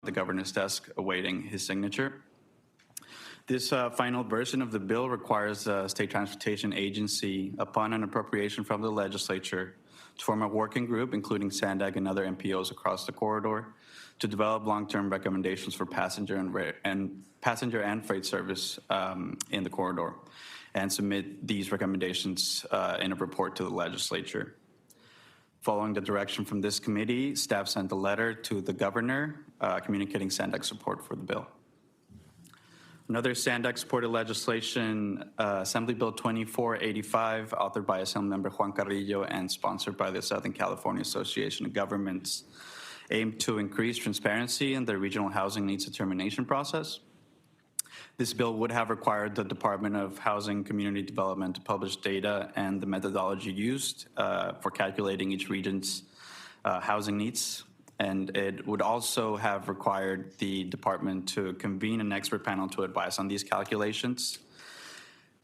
the governor's desk awaiting his signature. This final version of the bill requires the State Transportation Agency, upon an appropriation from the legislature, to form a working group, including SANDAG and other MPOs across the corridor, to develop long-term recommendations for passenger and freight service in the corridor, and submit these recommendations in a report to the legislature. Following the direction from this committee, staff sent a letter to the governor communicating SANDAG's support for the bill. Another SANDAG-supported legislation, Assembly Bill 2485, authored by Assemblymember Juan Carrillo and sponsored by the Southern California Association of Governments, aimed to increase transparency in the regional housing needs determination process. This bill would have required the Department of Housing and Community Development to publish data and the methodology used for calculating each region's housing needs. And it would also have required the department to convene an expert panel to advise on these calculations.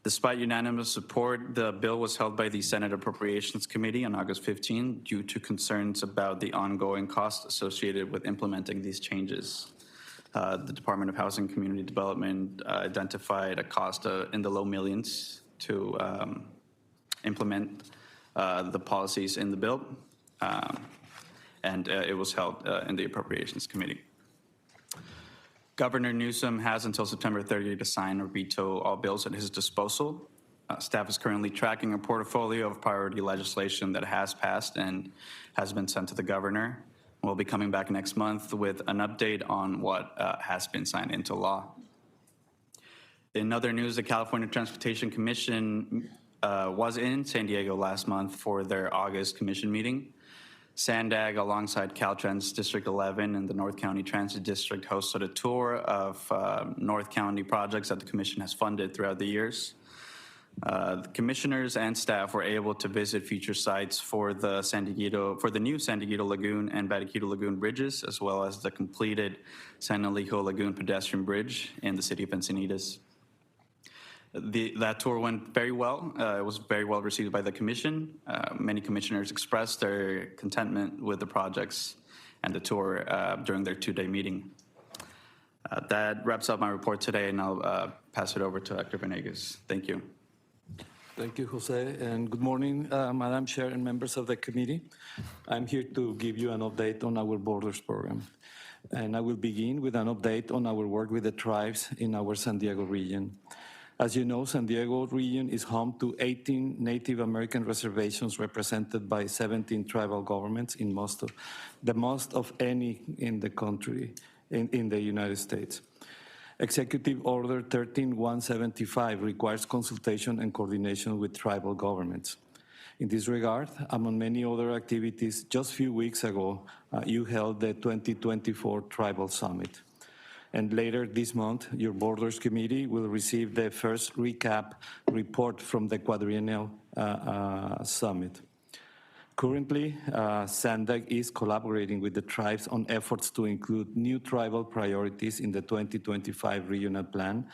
Despite unanimous support, the bill was held by the Senate Appropriations Committee on August 15 due to concerns about the ongoing costs associated with implementing these changes. The Department of Housing and Community Development identified a cost in the low millions to implement the policies in the bill. And it was held in the Appropriations Committee. Governor Newsom has until September 30 to sign or veto all bills at his disposal. Staff is currently tracking a portfolio of priority legislation that has passed and has been sent to the governor. We'll be coming back next month with an update on what has been signed into law. In other news, the California Transportation Commission was in San Diego last month for their August commission meeting. SANDAG, alongside Caltrans District 11 and the North County Transit District, hosted a tour of North County projects that the Commission has funded throughout the years. The commissioners and staff were able to visit future sites for the new San Diego Lagoon and Barranquito Lagoon bridges, as well as the completed San Elijo Lagoon pedestrian bridge in the city of Encinitas. That tour went very well. It was very well received by the commission. Many commissioners expressed their contentment with the projects and the tour during their two-day meeting. That wraps up my report today, and I'll pass it over to Dr. Venegas. Thank you. Thank you, Jose, and good morning, Madam Chair and members of the committee. I'm here to give you an update on our Borders program. And I will begin with an update on our work with the tribes in our San Diego region. As you know, San Diego region is home to 18 Native American reservations represented by 17 tribal governments, the most of any in the country, in the United States. Executive Order 13175 requires consultation and coordination with tribal governments. In this regard, among many other activities, just a few weeks ago, you held the 2024 Tribal Summit. And later this month, your Borders Committee will receive the first recap report from the quadrennial summit. Currently, SANDAG is collaborating with the tribes on efforts to include new tribal priorities in the 2025 Regional Plan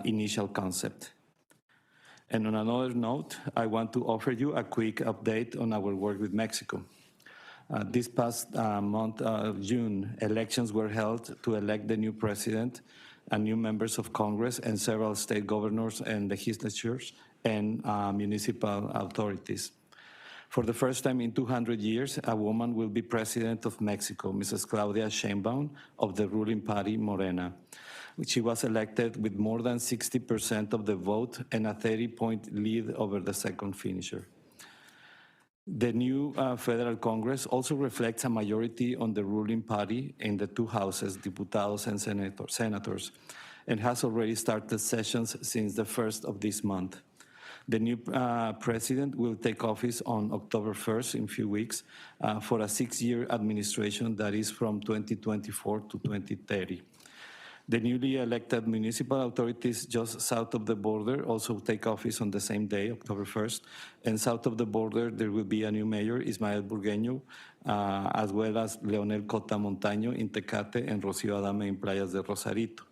initial concept. And on another note, I want to offer you a quick update on our work with Mexico. This past month of June, elections were held to elect the new president and new members of Congress and several state governors and legislatures and municipal authorities. For the first time in 200 years, a woman will be president of Mexico, Mrs. Claudia Sheinbaum of the ruling party Morena. She was elected with more than 60% of the vote and a 30-point lead over the second finisher. The new federal Congress also reflects a majority on the ruling party in the two houses, Diputados and Senators, and has already started sessions since the 1st of this month. The new president will take office on October 1st, in a few weeks, for a 6-year administration that is from 2024 to 2030. The newly elected municipal authorities just south of the border also take office on the same day, October 1st. And south of the border, there will be a new mayor, Ismael Burgueño, as well as Leonel Cota Montaño in Tecate and Rocío Adame in Playas de Rosarito.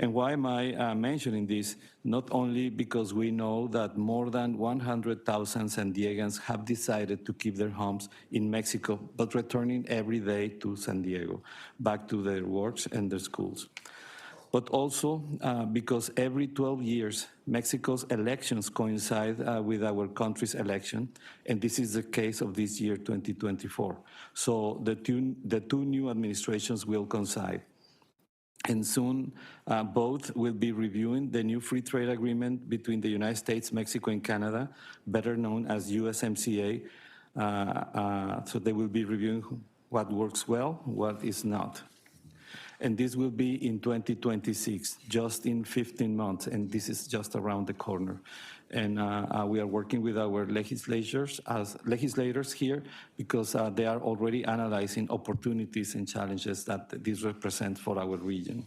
And why am I mentioning this? Not only because we know that more than 100,000 San Diegans have decided to keep their homes in Mexico, but returning every day to San Diego, back to their works and their schools. But also because every 12 years, Mexico's elections coincide with our country's election, and this is the case of this year, 2024. So the two new administrations will coincide. And soon, both will be reviewing the new free trade agreement between the United States, Mexico, and Canada, better known as USMCA. So they will be reviewing what works well, what is not. And this will be in 2026, just in 15 months, and this is just around the corner. And we are working with our legislators here because they are already analyzing opportunities and challenges that this represents for our region.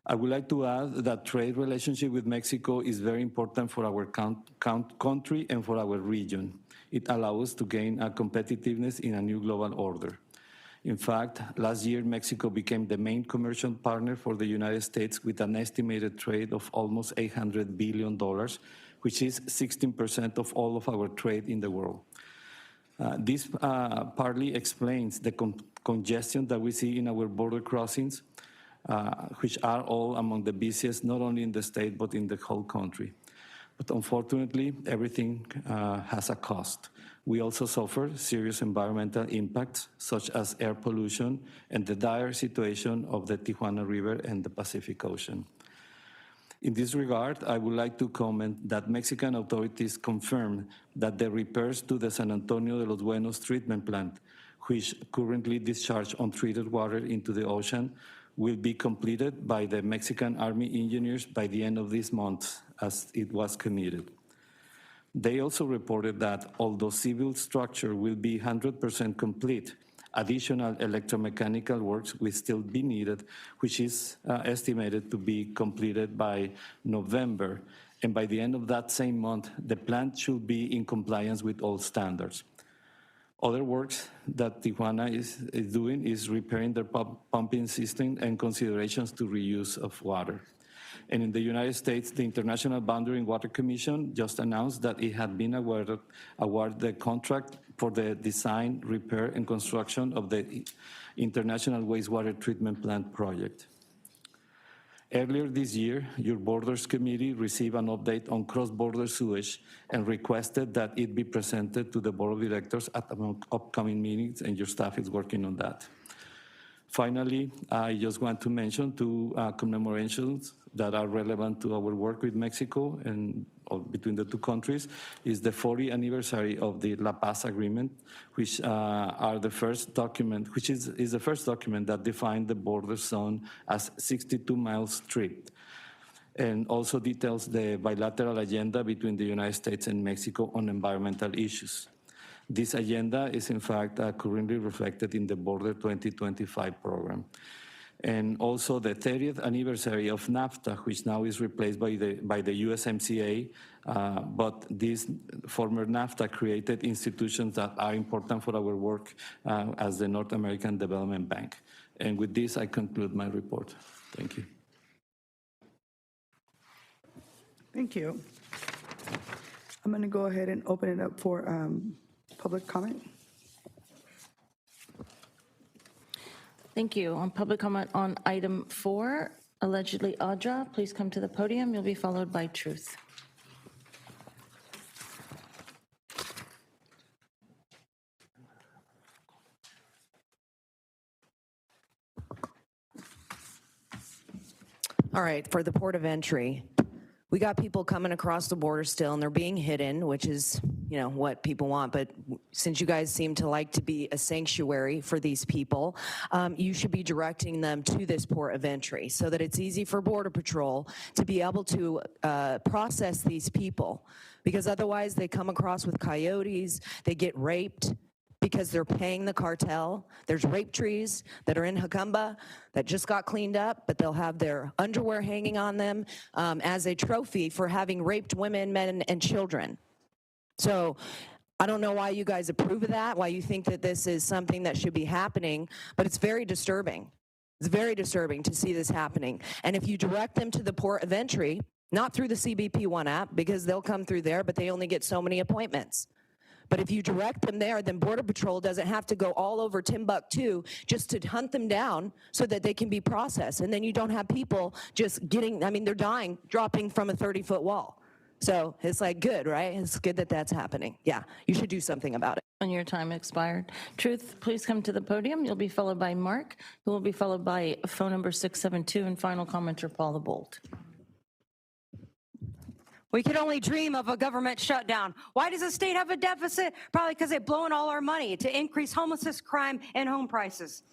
I would like to add that trade relationship with Mexico is very important for our country and for our region. It allows us to gain a competitiveness in a new global order. In fact, last year, Mexico became the main commercial partner for the United States with an estimated trade of almost $800 billion, which is 16% of all of our trade in the world. This partly explains the congestion that we see in our border crossings, which are all among the busiest, not only in the state, but in the whole country. But unfortunately, everything has a cost. We also suffer serious environmental impacts, such as air pollution and the dire situation of the Tijuana River and the Pacific Ocean. In this regard, I would like to comment that Mexican authorities confirmed that the repairs to the San Antonio de los Buenos treatment plant, which currently discharge untreated water into the ocean, will be completed by the Mexican Army engineers by the end of this month, as it was committed. They also reported that although civil structure will be 100% complete, additional electromechanical works will still be needed, which is estimated to be completed by November. And by the end of that same month, the plant should be in compliance with all standards. Other works that Tijuana is doing is repairing their pumping system and considerations to reuse of water. And in the United States, the International Boundary and Water Commission just announced that it had been awarded the contract for the design, repair, and construction of the International Wastewater Treatment Plant project. Earlier this year, your Borders Committee received an update on cross-border sewage and requested that it be presented to the Board of Directors at upcoming meetings, and your staff is working on that. Finally, I just want to mention two commemorations that are relevant to our work with Mexico and between the two countries is the 40th anniversary of the La Paz Agreement, which are the first document, which is the first document that defined the border zone as 62 miles strip, and also details the bilateral agenda between the United States and Mexico on environmental issues. This agenda is, in fact, currently reflected in the Border 2025 program. And also the 30th anniversary of NAFTA, which now is replaced by the USMCA, but this former NAFTA created institutions that are important for our work as the North American Development Bank. And with this, I conclude my report. Thank you. Thank you. I'm going to go ahead and open it up for public comment. Thank you. On public comment on item 4, allegedly Audra, please come to the podium. You'll be followed by Truth. All right, for the port of entry, we got people coming across the border still, and they're being hidden, which is, what people want. But since you guys seem to like to be a sanctuary for these people, you should be directing them to this port of entry so that it's easy for Border Patrol to be able to process these people. Because otherwise they come across with coyotes, they get raped because they're paying the cartel. There's rape trees that are in Jacamba that just got cleaned up, but they'll have their underwear hanging on them as a trophy for having raped women, men, and children. So I don't know why you guys approve of that, why you think that this is something that should be happening, but it's very disturbing. It's very disturbing to see this happening. And if you direct them to the port of entry, not through the CBP One app, because they'll come through there, but they only get so many appointments. But if you direct them there, then Border Patrol doesn't have to go all over Timbuktu just to hunt them down so that they can be processed. And then you don't have people just getting, I mean, they're dying, dropping from a 30-foot wall. So it's like good, right? It's good that that's happening. Yeah, you should do something about it. And your time expired. Truth, please come to the podium. You'll be followed by Mark, who will be followed by phone number 672, and final commenter, Paul the Bold. We could only dream of a government shutdown. Why does the state have a deficit? Probably because they've blown all our money to increase homelessness, crime, and home prices.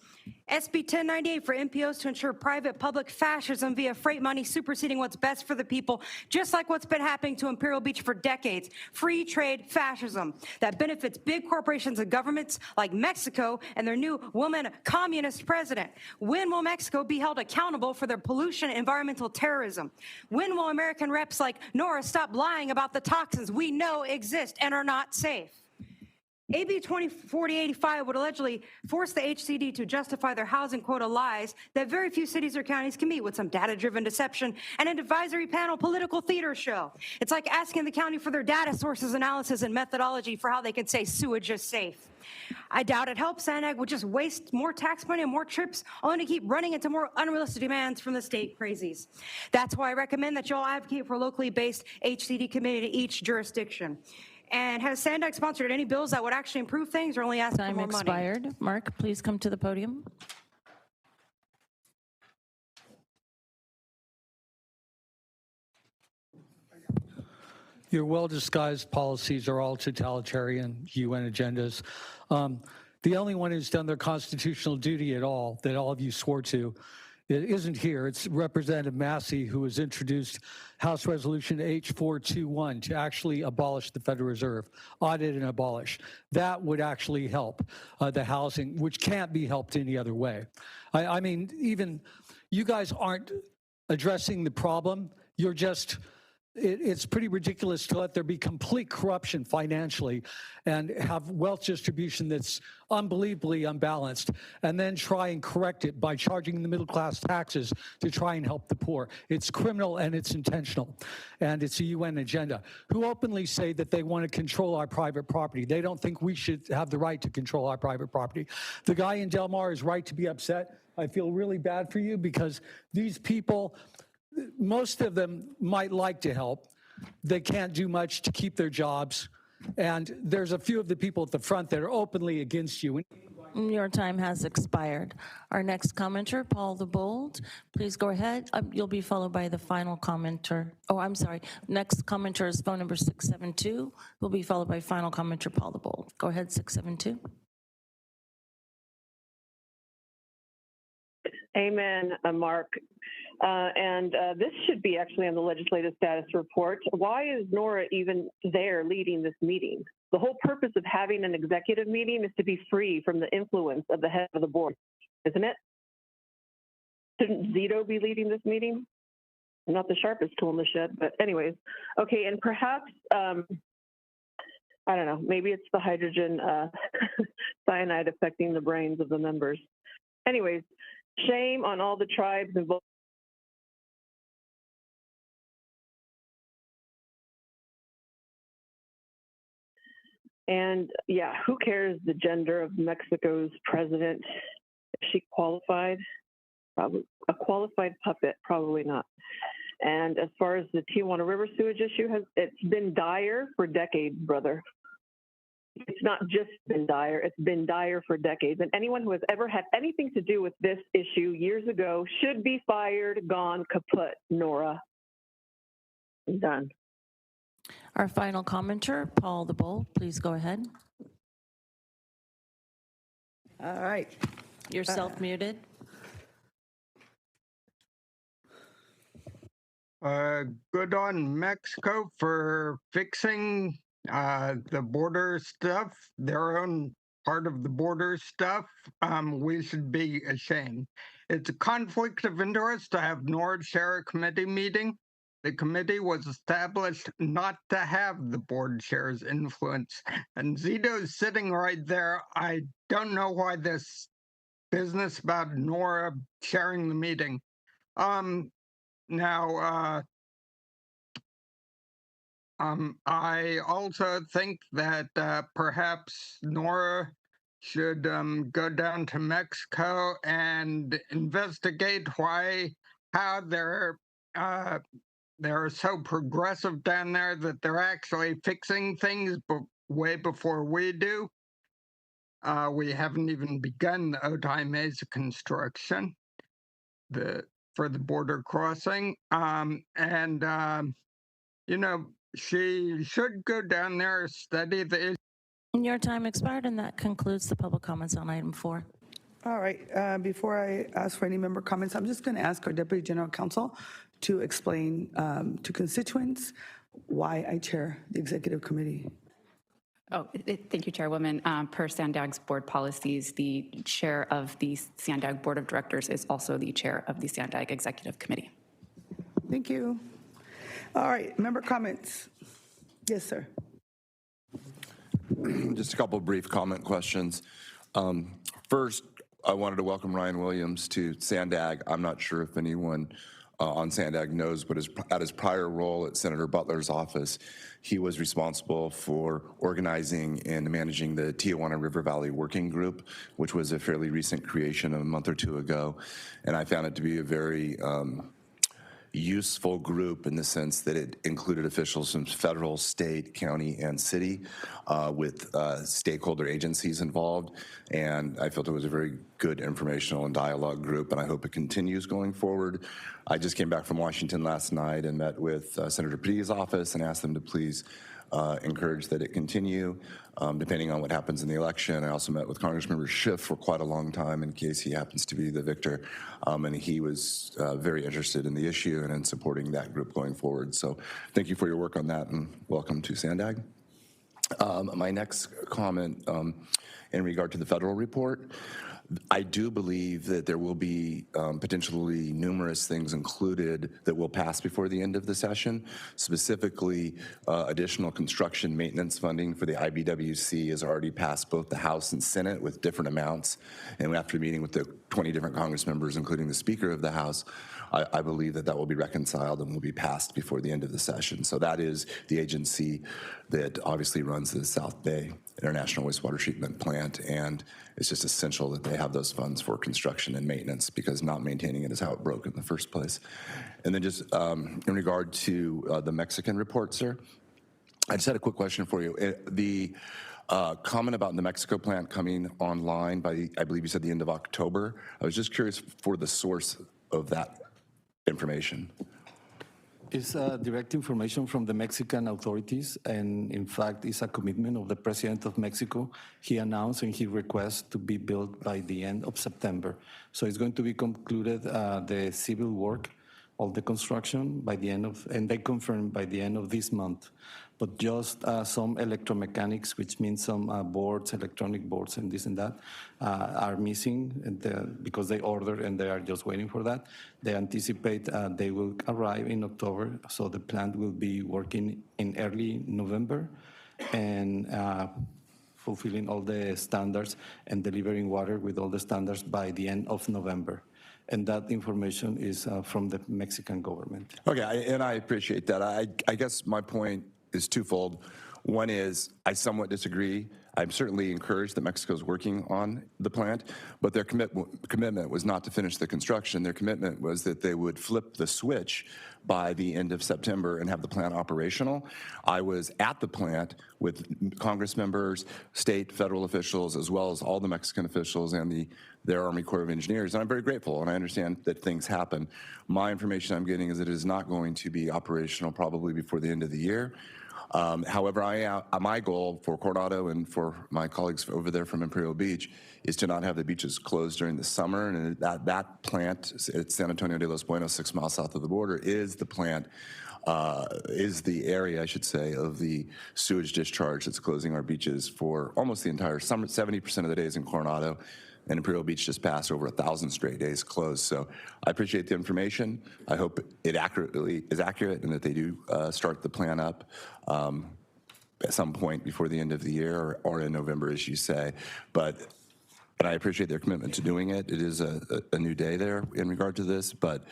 SB 1098 for MPOs to ensure private-public fascism via freight money superseding what's best for the people, just like what's been happening to Imperial Beach for decades. Free trade fascism that benefits big corporations and governments like Mexico and their new woman communist president. When will Mexico be held accountable for their pollution and environmental terrorism? When will American reps like Nora stop lying about the toxins we know exist and are not safe? AB 204085 would allegedly force the HCD to justify their housing quota lies that very few cities or counties can meet with some data-driven deception and an advisory panel political theater show. It's like asking the county for their data sources, analysis, and methodology for how they can say sewage is safe. I doubt it helps. SANAG would just waste more tax money and more trips only to keep running into more unrealistic demands from the state crazies. That's why I recommend that you all advocate for a locally based HCD committee to each jurisdiction. And has SANDAG sponsored any bills that would actually improve things or only ask for Time more money? expired. Mark, please come to the podium. Your well-disguised policies are all totalitarian UN agendas. The only one who's done their constitutional duty at all, that all of you swore to, it isn't here. It's Representative Massey, who has introduced House Resolution H421 to actually abolish the Federal Reserve, audit and abolish. That would actually help the housing, which can't be helped any other way. I mean, even you guys aren't addressing the problem. You're just, it's pretty ridiculous to let there be complete corruption financially and have wealth distribution that's unbelievably unbalanced, and then try and correct it by charging the middle class taxes to try and help the poor. It's criminal and it's intentional, and it's a UN agenda. Who openly say that they want to control our private property. They don't think we should have the right to control our private property. The guy in Del Mar is right to be upset. I feel really bad for you because these people, most of them might like to help. They can't do much to keep their jobs. And there's a few of the people at the front that are openly against you. Your time has expired. Our next commenter, Paul the Bold, please go ahead. You'll be followed by the final commenter. Oh, I'm sorry. Next commenter is phone number 672. Will be followed by final commenter, Paul the Bold. Go ahead, 672. Amen, Mark. This should be actually on the legislative status report. Why is Nora even there leading this meeting? The whole purpose of having an executive meeting is to be free from the influence of the head of the board, isn't it? Shouldn't Zito be leading this meeting? I'm not the sharpest tool in the shed, but anyways. Okay, and perhaps, I don't know, maybe it's the hydrogen cyanide affecting the brains of the members. Anyways, shame on all the tribes involved. And yeah, who cares the gender of Mexico's president? Is she qualified? Probably a qualified puppet, probably not. And as far as the Tijuana River sewage issue, it's been dire for decades, brother. It's not just been dire, it's been dire for decades. And anyone who has ever had anything to do with this issue years ago should be fired, gone, kaput, Nora. I'm done. Our final commenter, Paul the Bold, please go ahead. All right. You're self-muted. Good on Mexico for fixing the border stuff, their own part of the border stuff. We should be ashamed. It's a conflict of interest to have Nora chair a committee meeting. The committee was established not to have the board chair's influence. And Zito's sitting right there. I don't know why this business about Nora sharing the meeting. Now, I also think that perhaps Nora should go down to Mexico and investigate how they're so progressive down there that they're actually fixing things way before we do. We haven't even begun the Otay Mesa construction for the border crossing. She should go down there, study the issue. Your time expired, and that concludes the public comments on item 4. All right, before I ask for any member comments, I'm just going to ask our Deputy General Counsel to explain to constituents why I chair the Executive Committee. Thank you, Chairwoman. Per Sandag's board policies, the chair of the Sandag Board of Directors is also the chair of the Sandag Executive Committee. Thank you. All right, member comments. Yes, sir. Just a couple of brief comment questions. First, I wanted to welcome Ryan Williams to Sandag. I'm not sure if anyone on Sandag knows, but at his prior role at Senator Butler's office, he was responsible for organizing and managing the Tijuana River Valley Working Group, which was a fairly recent creation a month or two ago. And I found it to be a very useful group in the sense that it included officials from federal, state, county, and city with stakeholder agencies involved. And I felt it was a very good informational and dialogue group, and I hope it continues going forward. I just came back from Washington last night and met with Senator Padilla's office and asked them to please encourage that it continue, depending on what happens in the election. I also met with Congressmember Schiff for quite a long time in case he happens to be the victor, and he was very interested in the issue and in supporting that group going forward. So thank you for your work on that, and welcome to Sandag. My next comment in regard to the federal report, I do believe that there will be potentially numerous things included that will pass before the end of the session. Specifically, additional construction maintenance funding for the IBWC has already passed both the House and Senate with different amounts. And after meeting with the 20 different Congress members, including the Speaker of the House, I believe that that will be reconciled and will be passed before the end of the session. So that is the agency that obviously runs the South Bay International Wastewater Treatment Plant, and it's just essential that they have those funds for construction and maintenance, because not maintaining it is how it broke in the first place. And then just in regard to the Mexican report, sir, I just had a quick question for you. The comment about the Mexico plant coming online by, I believe you said the end of October. I was just curious for the source of that information. It's direct information from the Mexican authorities, and in fact, it's a commitment of the President of Mexico. He announced and he requests to be built by the end of September. So it's going to be concluded, the civil work of the construction by the end of, and they confirmed by the end of this month. But just some electromechanics, which means some boards, electronic boards and this and that, are missing because they ordered and they are just waiting for that. They anticipate they will arrive in October, so the plant will be working in early November and fulfilling all the standards and delivering water with all the standards by the end of November. And that information is from the Mexican government. Okay, and I appreciate that. I guess my point is twofold. One is I somewhat disagree. I'm certainly encouraged that Mexico is working on the plant, but their commitment was not to finish the construction. Their commitment was that they would flip the switch by the end of September and have the plant operational. I was at the plant with Congress members, state, federal officials, as well as all the Mexican officials and their Army Corps of Engineers, and I'm very grateful, and I understand that things happen. My information I'm getting is that it is not going to be operational probably before the end of the year. However, my goal for Coronado and for my colleagues over there from Imperial Beach is to not have the beaches closed during the summer, and that plant at San Antonio de los Buenos, 6 miles south of the border, is the plant, is the area, I should say, of the sewage discharge that's closing our beaches for almost the entire summer. 70% of the days in Coronado, and Imperial Beach just passed over 1,000 straight days closed. So I appreciate the information. I hope it accurately is accurate and that they do start the plan up at some point before the end of the year or in November, as you say. But and I appreciate their commitment to doing it. It is a new day there in regard to this, but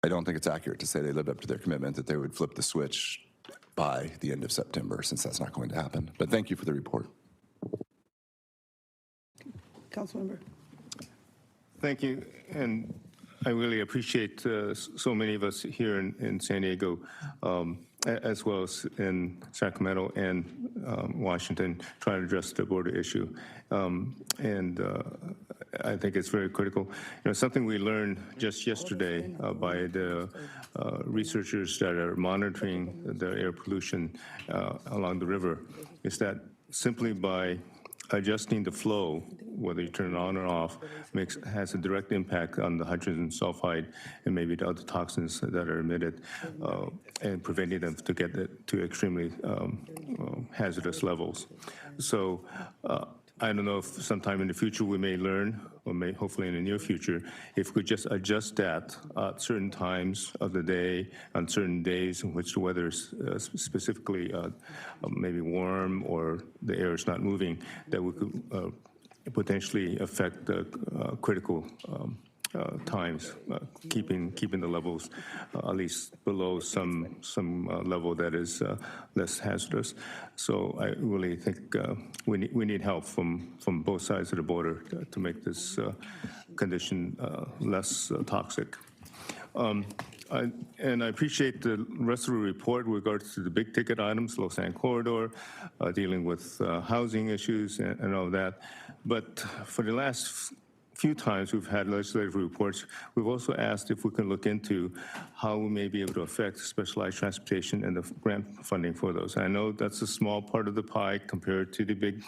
I don't think it's accurate to say they lived up to their commitment that they would flip the switch by the end of September, since that's not going to happen. But thank you for the report. Councilmember. Thank you, and I really appreciate so many of us here in San Diego, as well as in Sacramento and Washington, trying to address the border issue. I think it's very critical. Something we learned just yesterday by the researchers that are monitoring the air pollution along the river is that simply by adjusting the flow, whether you turn it on or off, has a direct impact on the hydrogen sulfide and maybe the other toxins that are emitted, and preventing them to get to extremely hazardous levels. So I don't know if sometime in the future we may learn, or may hopefully in the near future, if we just adjust that at certain times of the day, on certain days in which the weather is specifically maybe warm or the air is not moving, that we could potentially affect the critical times, keeping the levels at least below some level that is less hazardous. So I really think we need help from both sides of the border to make this condition less toxic. And I appreciate the rest of the report with regards to the big ticket items, Los Angeles corridor, dealing with housing issues and all that. But for the last few times we've had legislative reports, we've also asked if we can look into how we may be able to affect specialized transportation and the grant funding for those. I know that's a small part of the pie compared to the big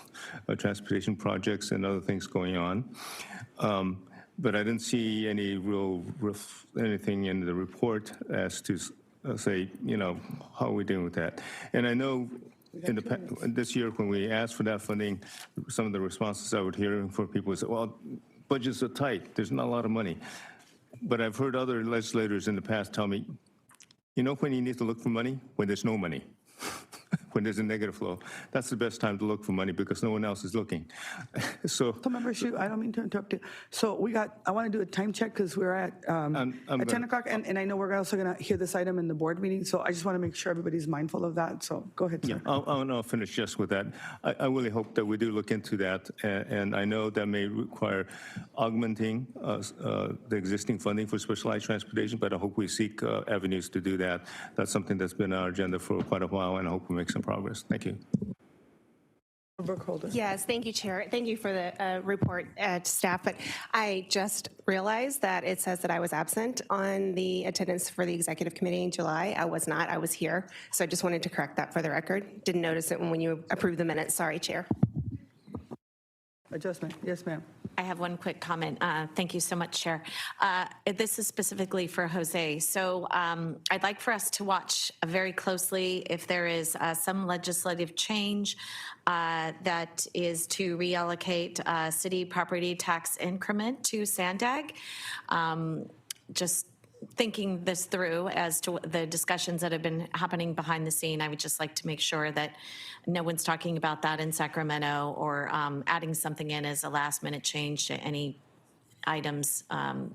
transportation projects and other things going on. But I didn't see any anything in the report as to say, how are we doing with that? And I know this year when we asked for that funding, some of the responses I would hear from people is, well, budgets are tight, there's not a lot of money. But I've heard other legislators in the past tell me, when you need to look for money? When there's no money. When there's a negative flow, that's the best time to look for money because no one else is looking. So, Member Xu, I don't mean to interrupt you. So I want to do a time check because we're at 10 o'clock, and I know we're also going to hear this item in the board meeting, so I just want to make sure everybody's mindful of that. So go ahead, sir. Yeah, I'll finish just with that. I really hope that we do look into that, and I know that may require augmenting the existing funding for specialized transportation, but I hope we seek avenues to do that. That's something that's been on our agenda for quite a while, and I hope we make some progress. Thank you. Yes, thank you, Chair. Thank you for the report to staff. But I just realized that it says that I was absent on the attendance for the executive committee in July. I was not. I was here. So I just wanted to correct that for the record. Didn't notice it when you approved the minutes. Sorry, Chair. Adjustment. Yes, ma'am. I have one quick comment. Thank you so much, Chair. This is specifically for Jose. So I'd like for us to watch very closely if there is some legislative change that is to reallocate city property tax increment to Sandag. Just thinking this through as to the discussions that have been happening behind the scene, I would just like to make sure that no one's talking about that in Sacramento or adding something in as a last minute change to any items,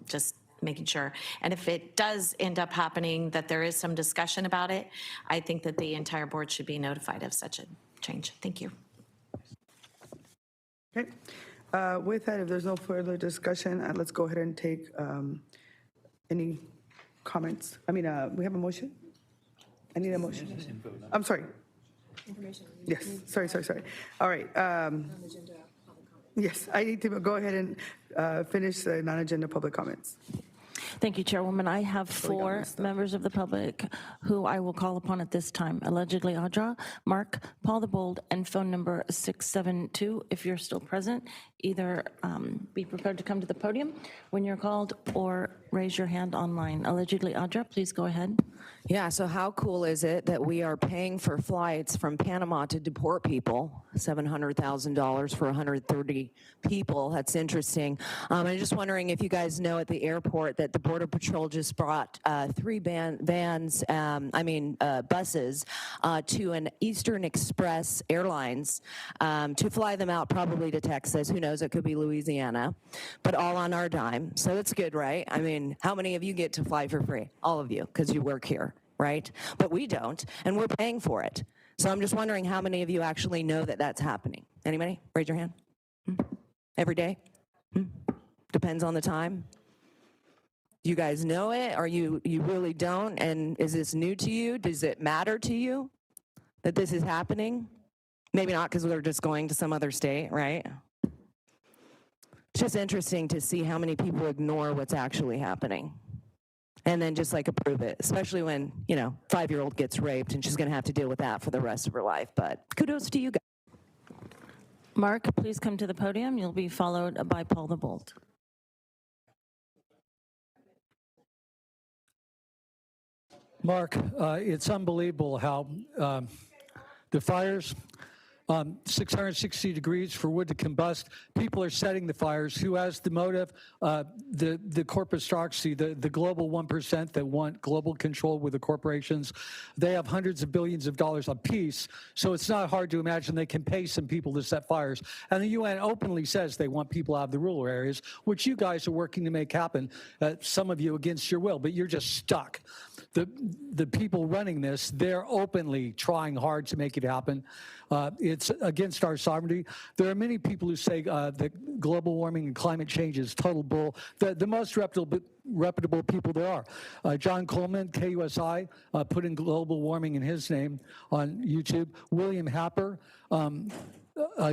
just making sure. And if it does end up happening that there is some discussion about it, I think that the entire board should be notified of such a change. Thank you. Okay. With that, if there's no further discussion, let's go ahead and take any comments. We have a motion? I need a motion. I'm sorry. Information. Yes, sorry. All right. Yes, I need to go ahead and finish the non-agenda public comments. Thank you, Chairwoman. I have 4 members of the public who I will call upon at this time. Allegedly Audra, Mark, Paul the Bold, and phone number 672. If you're still present, either be prepared to come to the podium when you're called or raise your hand online. Allegedly Audra, please go ahead. Yeah, so how cool is it that we are paying for flights from Panama to deport people, $700,000 for 130 people? That's interesting. I'm just wondering if you guys know at the airport that the Border Patrol just brought 3 buses to an Eastern Express Airlines to fly them out probably to Texas, who knows? knows, it could be Louisiana, but all on our dime. So it's good, right? I mean, how many of you get to fly for free? All of you, because you work here, right? But we don't, and we're paying for it. So I'm just wondering how many of you actually know that that's happening. Anybody? Raise your hand. Every day? Depends on the time. You guys know it, or you really don't? And is this new to you? Does it matter to you that this is happening? Maybe not, because we're just going to some other state, right? It's just interesting to see how many people ignore what's actually happening and then just like approve it, especially when, 5-year-old gets raped and she's going to have to deal with that for the rest of her life. But kudos to you guys. Mark, please come to the podium. You'll be followed by Paul the Bold. Mark, it's unbelievable how the fires, 660 degrees for wood to combust. People are setting the fires. Who has the motive? The corpusocracy, the global 1% that want global control with the corporations. They have hundreds of billions of dollars apiece, so it's not hard to imagine they can pay some people to set fires. And the UN openly says they want people out of the rural areas, which you guys are working to make happen, some of you against your will, but you're just stuck. The people running this, they're openly trying hard to make it happen. It's against our sovereignty. There are many people who say that global warming and climate change is total bull. The most reputable people there are. John Coleman, KUSI, put in global warming in his name on YouTube. William Happer.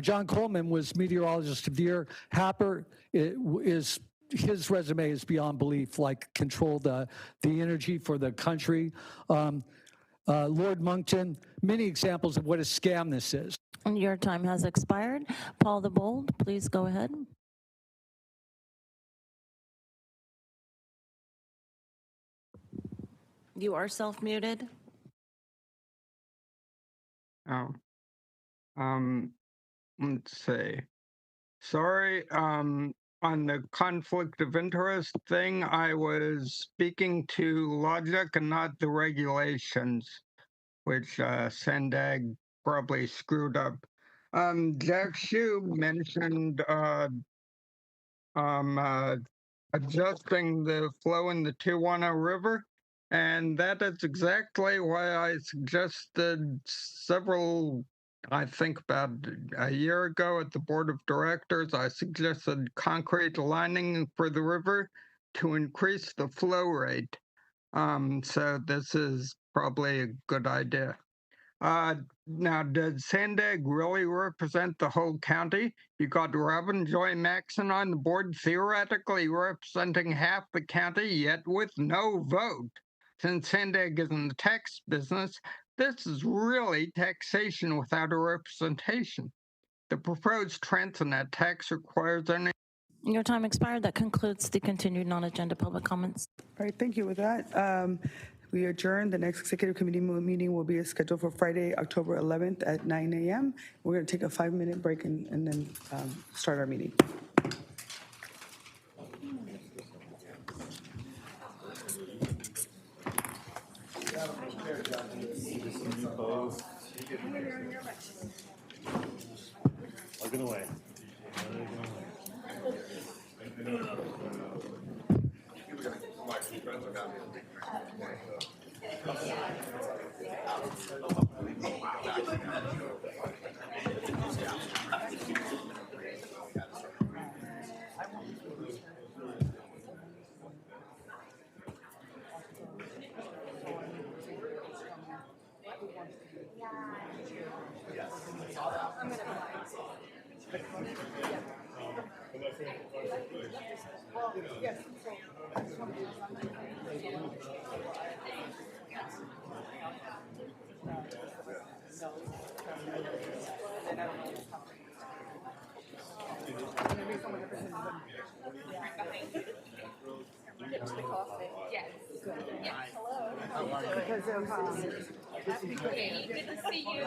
John Coleman was meteorologist of the year. Happer is... His resume is beyond belief, like control the energy for the country. Lord Monkton, many examples of what a scam this is. Your time has expired. Paul the Bold, please go ahead. You are self-muted. Oh. Let's see. Sorry, on the conflict of interest thing, I was speaking to logic and not the regulations, which Sandag probably screwed up. Jack Shue mentioned adjusting the flow in the Tijuana River, and that is exactly why I suggested I think about a year ago at the board of directors, I suggested concrete lining for the river to increase the flow rate. So this is probably a good idea. Now, does Sandag really represent the whole county? You got Robin Joy Maxon on the board, theoretically representing half the county, yet with no vote. Since Sandag is in the tax business, this is really taxation without a representation. The proposed Transnet tax requires only... Your time expired. That concludes the continued non-agenda public comments. All right, thank you. With that, we adjourn. The next executive committee meeting will be scheduled for Friday, October 11th at 9 a.m. We're going to take a 5-minute break and then start our meeting. Plug it away. Good to see you.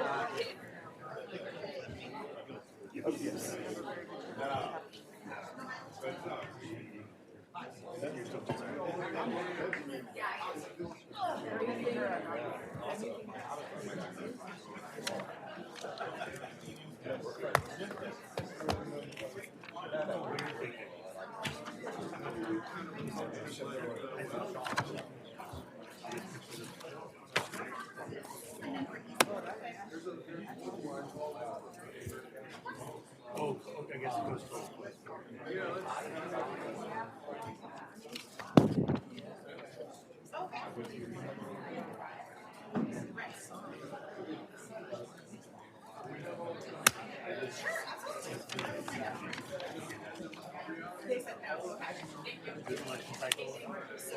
Oh, okay, I guess it goes both ways.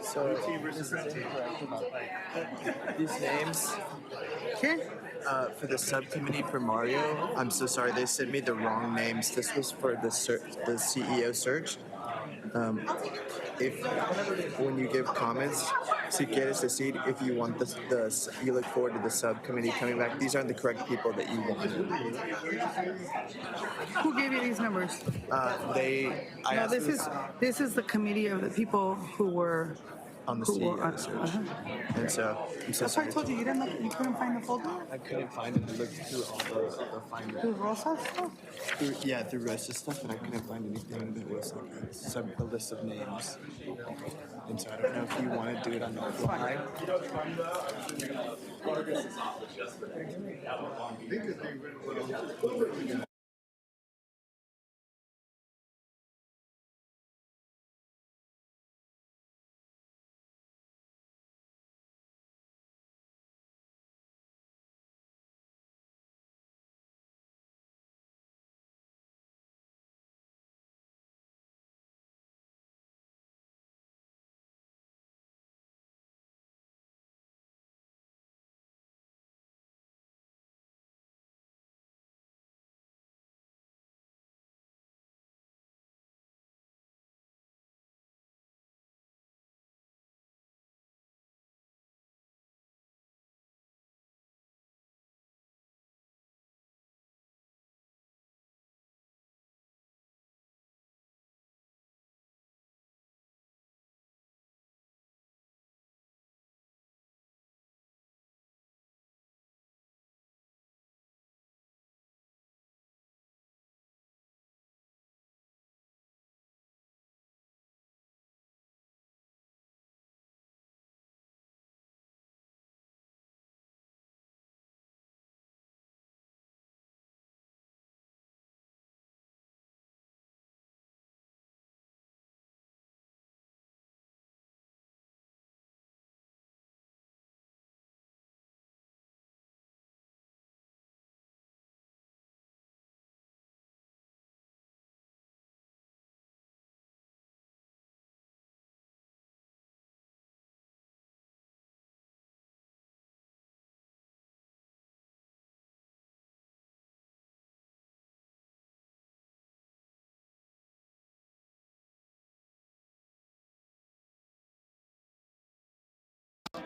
So this is incorrect about these names. For the subcommittee for Mario, I'm so sorry, they sent me the wrong names. This was for the CEO search. If when you give comments, si quieres decir if you want you look forward to the subcommittee coming back, these aren't the correct people that you wanted. Who gave you these numbers? No, this is the committee of the people who were on the who were CEO search. And so I'm so That's why I sorry. told you you couldn't find the folder. I couldn't find it. I looked through all the finders. The Rosa stuff. Through Rosa's stuff, and I couldn't find anything that was like a list of names. And so I don't know if you want to do it on the fly.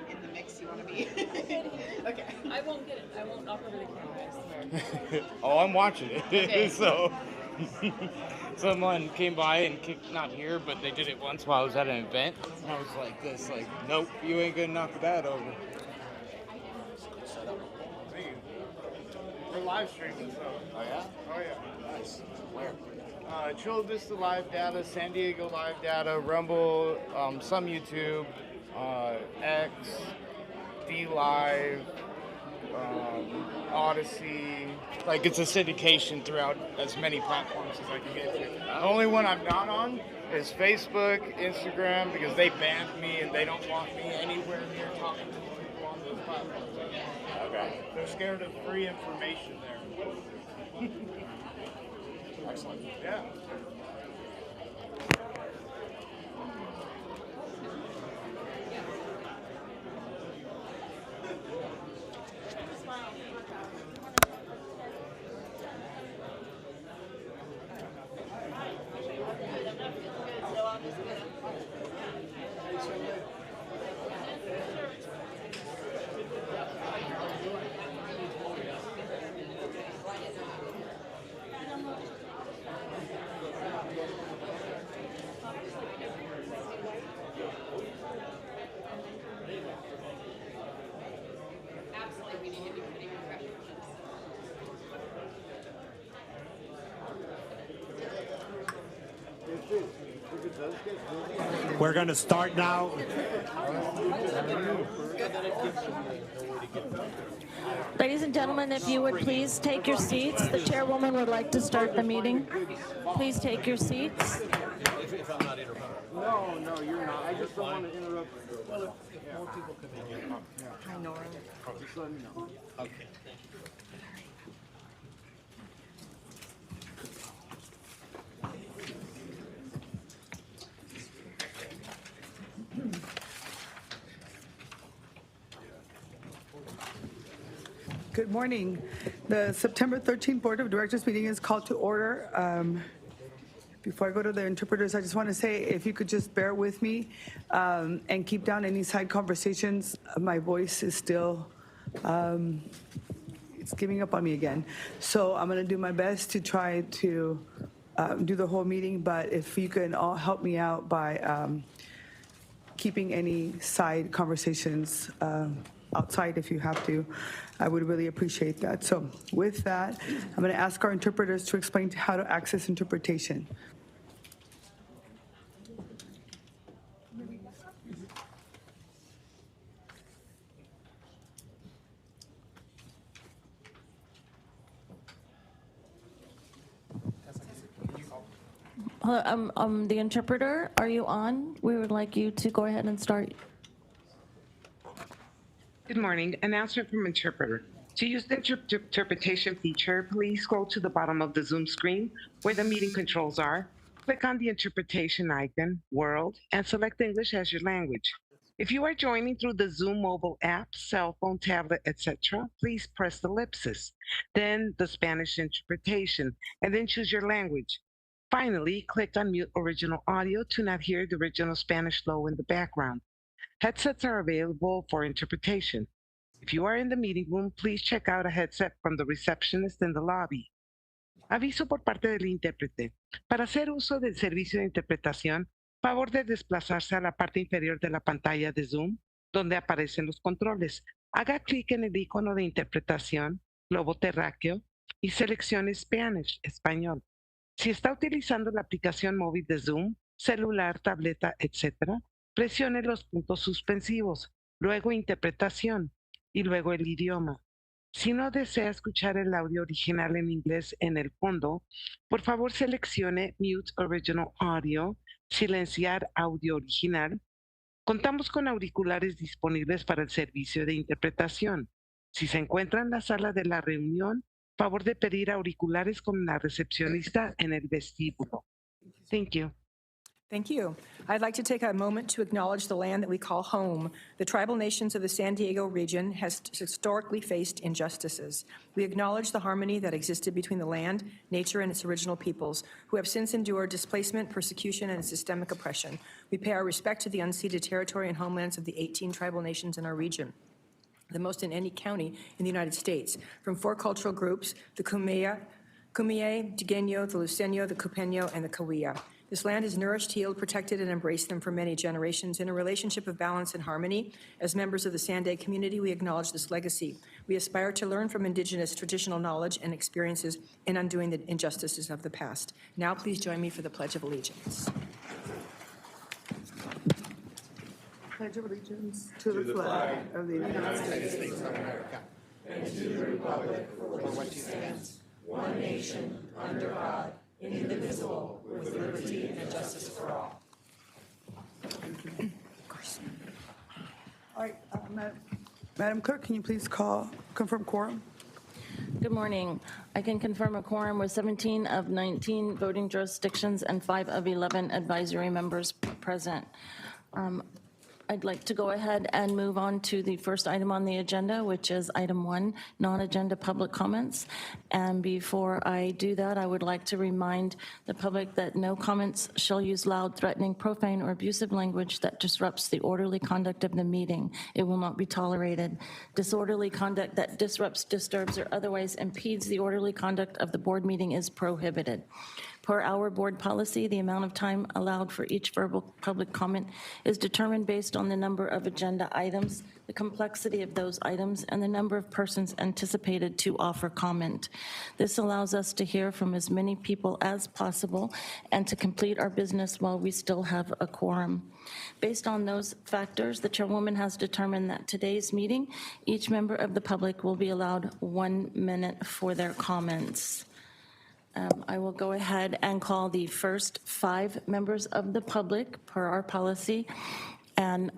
In the mix you want to be. Okay. I won't get it. I won't offer the camera, I swear. Oh, I'm watching it. Okay. So, someone came by and kicked, not here, but they did it once while I was at an event. And I was like this, like, nope, you ain't gonna knock that over. We're live streaming, so. Oh yeah? Oh yeah. Nice. Where? Chula Vista Live Data, San Diego Live Data, Rumble, some YouTube, X, D Live, Odyssey. Like, it's a syndication throughout as many platforms as I can get to. The only one I'm not on is Facebook, Instagram, because they banned me and they don't want me anywhere near talking to people on those platforms. Okay. They're scared of free information there. Excellent. Yeah. Absolutely, we need to be putting pressure on this. If it does get busy, We're going to start now. Ladies and gentlemen, if you would please take your seats. The chairwoman would like to start the meeting. Please take your seats. If I'm not interrupting. No, you're not. I just don't want to interrupt. Well, if more people come in here. Hi, Nora. Just let me know. Okay. Good morning. The September 13th Board of Directors meeting is called to order. Before I go to the interpreters, I just want to say if you could just bear with me and keep down any side conversations. My voice is still, it's giving up on me again. So I'm going to do my best to try to do the whole meeting, but if you can all help me out by keeping any side conversations outside if you have to, I would really appreciate that. So with that, I'm going to ask our interpreters to explain how to access interpretation. Hello, the interpreter, are you on? We would like you to go ahead and start. Good morning. Announcement from interpreter. To use the interpretation feature, please scroll to the bottom of the Zoom screen where the meeting controls are. Click on the interpretation icon, world, and select English as your language. If you are joining through the Zoom mobile app, cell phone, tablet, etc., please press the ellipsis, then the Spanish interpretation, and then choose your language. Finally, click on mute original audio to not hear the original Spanish flow in the background. Headsets are available for interpretation. If you are in the meeting room, please check out a headset from the receptionist in the lobby. Aviso por parte del intérprete. Para hacer uso del servicio de interpretación, favor de desplazarse a la parte inferior de la pantalla de Zoom, donde aparecen los controles. Haga clic en el icono de interpretación, globo terráqueo, y seleccione Spanish, español. Si está utilizando la aplicación móvil de Zoom, celular, tableta, etc., presione los puntos suspensivos, luego interpretación y luego el idioma. Si no desea escuchar el audio original en inglés en el fondo, por favor seleccione Mute Original Audio, silenciar audio original. Contamos con auriculares disponibles para el servicio de interpretación. Si se encuentra en la sala de la reunión, favor de pedir auriculares con la recepcionista en el vestíbulo. Thank you. Thank you. I'd like to take a moment to acknowledge the land that we call home. The tribal nations of the San Diego region has historically faced injustices. We acknowledge the harmony that existed between the land, nature, and its original peoples, who have since endured displacement, persecution, and systemic oppression. We pay our respect to the unceded territory and homelands of the 18 tribal nations in our region, the most in any county in the United States, from 4 cultural groups, the Kumeyaay, Digueño, the Luceño, the Cupeño, and the Cahuilla. This land has nourished, healed, protected, and embraced them for many generations in a relationship of balance and harmony. As members of the Sandag community, we acknowledge this legacy. We aspire to learn from Indigenous traditional knowledge and experiences in undoing the injustices of the past. Now, please join me for the Pledge of Allegiance. Pledge of allegiance to the flag of the United States of America and to the republic for which it stands, one nation, under God, indivisible, with liberty and justice for all. All right, Madam Clerk, can you please confirm quorum? Good morning. I can confirm a quorum with 17 of 19 voting jurisdictions and 5 of 11 advisory members present. I'd like to go ahead and move on to the first item on the agenda, which is item 1, non-agenda public comments. And before I do that, I would like to remind the public that no comments shall use loud, threatening, profane, or abusive language that disrupts the orderly conduct of the meeting. It will not be tolerated. Disorderly conduct that disrupts, disturbs, or otherwise impedes the orderly conduct of the board meeting is prohibited. Per our board policy, the amount of time allowed for each verbal public comment is determined based on the number of agenda items, the complexity of those items, and the number of persons anticipated to offer comment. This allows us to hear from as many people as possible and to complete our business while we still have a quorum. Based on those factors, the chairwoman has determined that today's meeting, each member of the public will be allowed 1 minute for their comments. I will go ahead and call the first 5 members of the public per our policy, and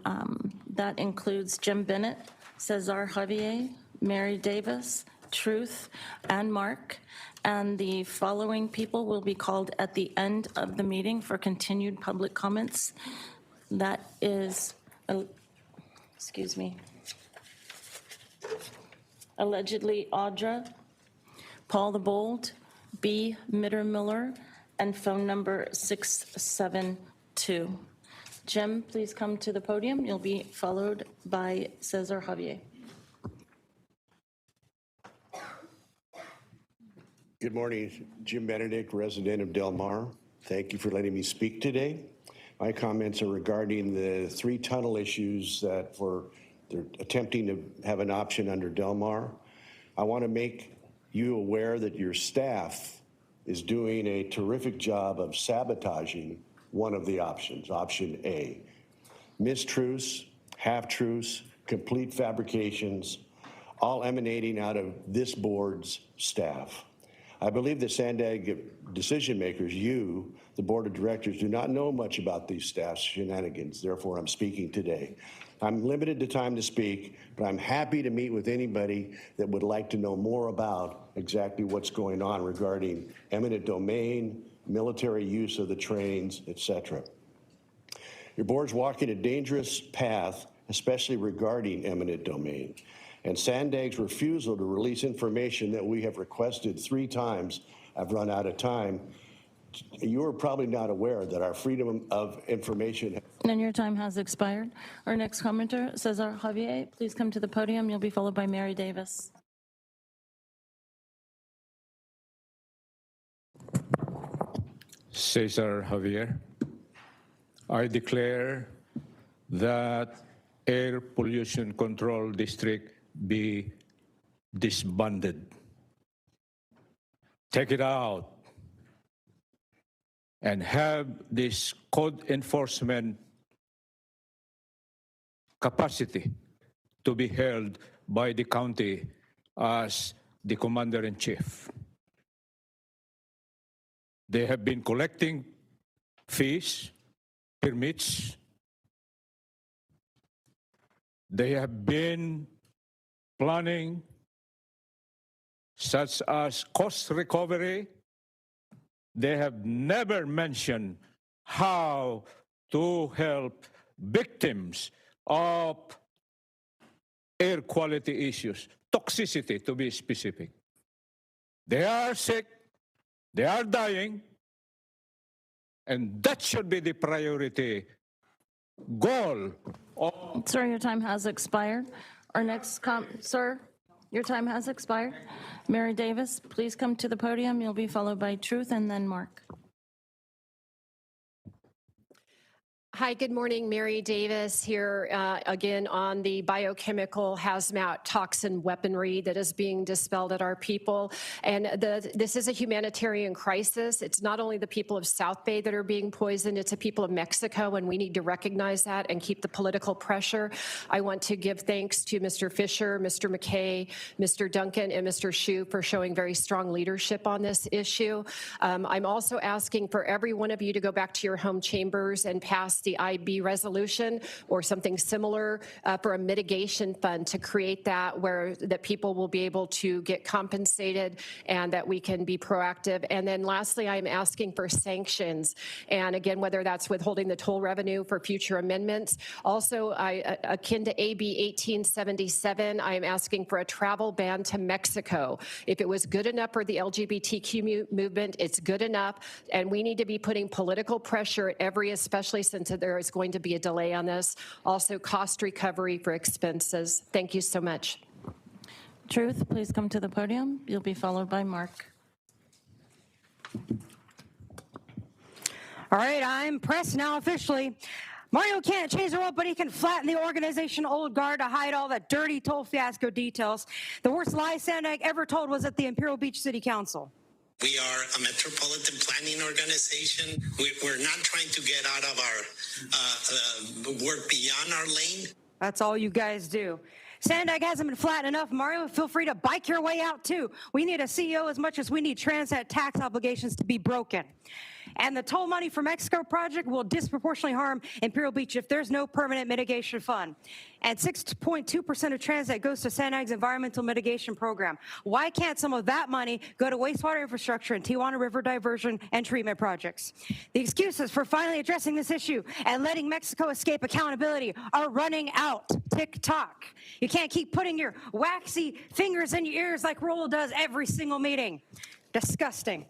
that includes Jim Bennett, Cesar Javier, Mary Davis, Truth, and Mark. And the following people will be called at the end of the meeting for continued public comments. That is, excuse me, allegedly Audra, Paul the Bold, B. Mittermiller, and phone number 672. Jim, please come to the podium. You'll be followed by Cesar Javier. Good morning, Jim Benedict, resident of Del Mar. Thank you for letting me speak today. My comments are regarding the 3 tunnel issues that they're attempting to have an option under Del Mar. I want to make you aware that your staff is doing a terrific job of sabotaging one of the options, option A. Mistruths, half-truths, complete fabrications, all emanating out of this board's staff. I believe the Sandag decision makers, you, the board of directors, do not know much about these staff's shenanigans. Therefore, I'm speaking today. I'm limited to time to speak, but I'm happy to meet with anybody that would like to know more about exactly what's going on regarding eminent domain, military use of the trains, etc. Your board's walking a dangerous path, especially regarding eminent domain. And Sandag's refusal to release information that we have requested 3 times, I've run out of time. You are probably not aware that our freedom of information. And your time has expired. Our next commenter, Cesar Javier, please come to the podium. You'll be followed by Mary Davis. Cesar Javier, I declare that Air Pollution Control District be disbanded. Take it out and have this code enforcement capacity to be held by the county as the commander-in-chief. They have been collecting fees, permits. They have been planning such as cost recovery. They have never mentioned how to help victims of air quality issues, toxicity to be specific. They are sick, they are dying, and that should be the priority goal. Sir, your time has expired. Our next sir, your time has expired. Mary Davis, please come to the podium. You'll be followed by Truth and then Mark. Hi, good morning. Mary Davis here again on the biochemical hazmat toxin weaponry that is being dispelled at our people. And this is a humanitarian crisis. It's not only the people of South Bay that are being poisoned, it's the people of Mexico, and we need to recognize that and keep the political pressure. I want to give thanks to Mr. Fisher, Mr. McKay, Mr. Duncan, and Mr. Hsu for showing very strong leadership on this issue. I'm also asking for every one of you to go back to your home chambers and pass the IB resolution or something similar for a mitigation fund to create that where that people will be able to get compensated and that we can be proactive. And then lastly, I'm asking for sanctions. And again, whether that's withholding the toll revenue for future amendments. Also, akin to AB 1877, I am asking for a travel ban to Mexico. If it was good enough for the LGBTQ movement, it's good enough. And we need to be putting political pressure at especially since there is going to be a delay on this. Also, cost recovery for expenses. Thank you so much. Truth, please come to the podium. You'll be followed by Mark. All right, I'm pressed now officially. Mario can't change the world, but he can flatten the organization old guard to hide all the dirty toll fiasco details. The worst lie Sandag ever told was at the Imperial Beach City Council. We are a metropolitan planning organization. We're not trying to get out of our work beyond our lane. That's all you guys do. Sandag hasn't been flat enough. Mario, feel free to bike your way out, too. We need a CEO as much as we need Transnet tax obligations to be broken. And the toll money for Mexico project will disproportionately harm Imperial Beach if there's no permanent mitigation fund. And 6.2% of Transnet goes to Sandag's environmental mitigation program. Why can't some of that money go to wastewater infrastructure and Tijuana River diversion and treatment projects? The excuses for finally addressing this issue and letting Mexico escape accountability are running out. Tick-tock. You can't keep putting your waxy fingers in your ears like Rolo does every single meeting. Disgusting.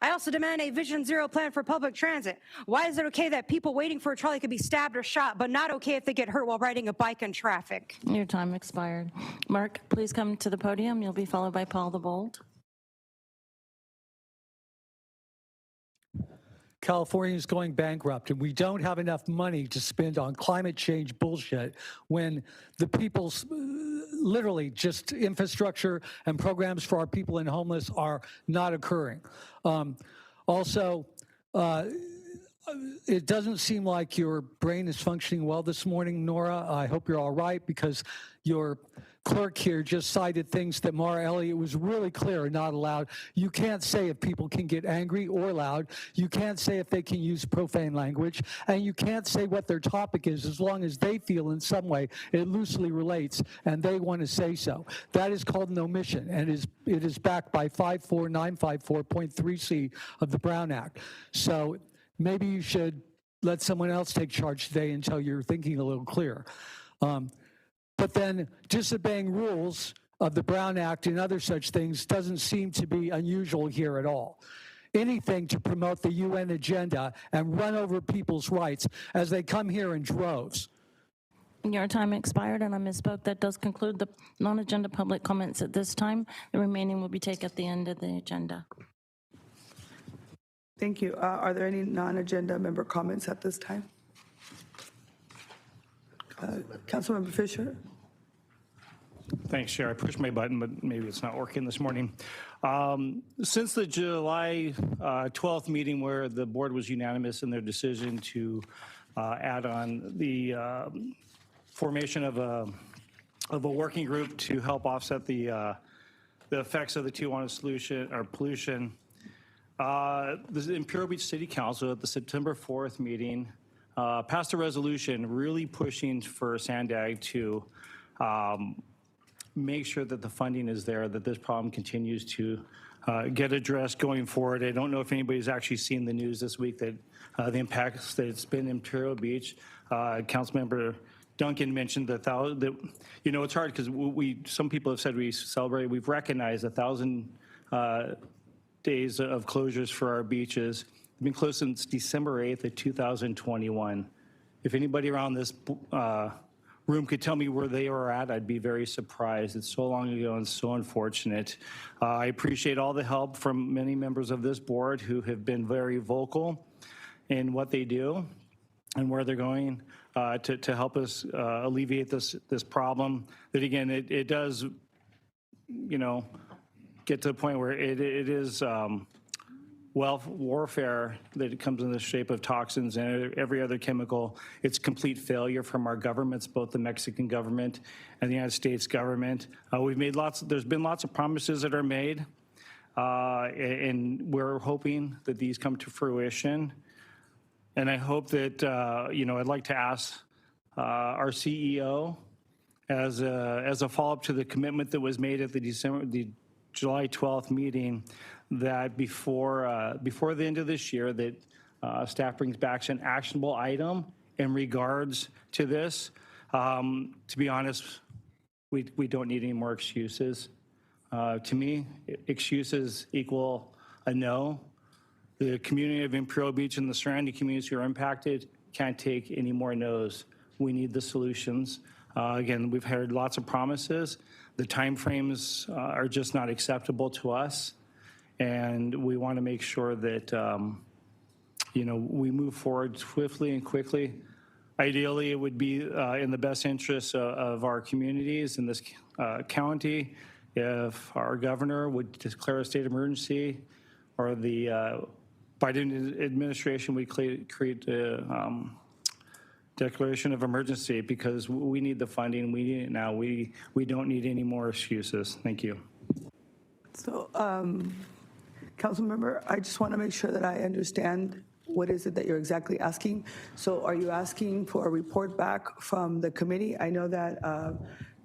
I also demand a Vision Zero plan for public transit. Why is it okay that people waiting for a trolley could be stabbed or shot, but not okay if they get hurt while riding a bike in traffic? Your time expired. Mark, please come to the podium. You'll be followed by Paul the Bold. California is going bankrupt, and we don't have enough money to spend on climate change bullshit when the people's literally just infrastructure and programs for our people and homeless are not occurring. Also, it doesn't seem like your brain is functioning well this morning, Nora. I hope you're all right, because your clerk here just cited things that Mara Elliott was really clear are not allowed. You can't say if people can get angry or loud. You can't say if they can use profane language. And you can't say what their topic is as long as they feel in some way it loosely relates and they want to say so. That is called an omission, and it is backed by 54954.3C of the Brown Act. So maybe you should let someone else take charge today until you're thinking a little clearer. But then disobeying rules of the Brown Act and other such things doesn't seem to be unusual here at all. Anything to promote the UN agenda and run over people's rights as they come here in droves. Your time expired, and I misspoke. That does conclude the non-agenda public comments at this time. The remaining will be taken at the end of the agenda. Thank you. Are there any non-agenda member comments at this time? Councilmember Fisher. Thanks, Chair. I pushed my button, but maybe it's not working this morning. Since the July 12th meeting, where the board was unanimous in their decision to add on the formation of a working group to help offset the effects of the Tijuana solution or pollution, the Imperial Beach City Council at the September 4th meeting passed a resolution really pushing for Sandag to make sure that the funding is there, that this problem continues to get addressed going forward. I don't know if anybody's actually seen the news this week that the impacts that it's been in Imperial Beach. Councilmember Duncan mentioned that, you know, it's hard because some people have said we've recognized 1,000 days of closures for our beaches. We've been closed since December 8th of 2021. If anybody around this room could tell me where they were at, I'd be very surprised. It's so long ago and so unfortunate. I appreciate all the help from many members of this board who have been very vocal in what they do and where they're going to help us alleviate this problem. That again, it does, you know, get to the point where it is warfare that it comes in the shape of toxins and every other chemical. It's complete failure from our governments, both the Mexican government and the United States government. There's been lots of promises that are made, and we're hoping that these come to fruition. And I hope that, you know, I'd like to ask our CEO as a follow-up to the commitment that was made at the July 12th meeting, that before the end of this year, that staff brings back an actionable item in regards to this. To be honest, we don't need any more excuses. To me, excuses equal a no. The community of Imperial Beach and the surrounding communities who are impacted can't take any more no's. We need the solutions. Again, we've heard lots of promises. The timeframes are just not acceptable to us. And we want to make sure that we move forward swiftly and quickly. Ideally, it would be in the best interest of our communities in this county if our governor would declare a state of emergency, or the Biden administration would create a declaration of emergency, because we need the funding. We need it now. We don't need any more excuses. Thank you. So, council member, I just want to make sure that I understand what is it that you're exactly asking. So are you asking for a report back from the committee? I know that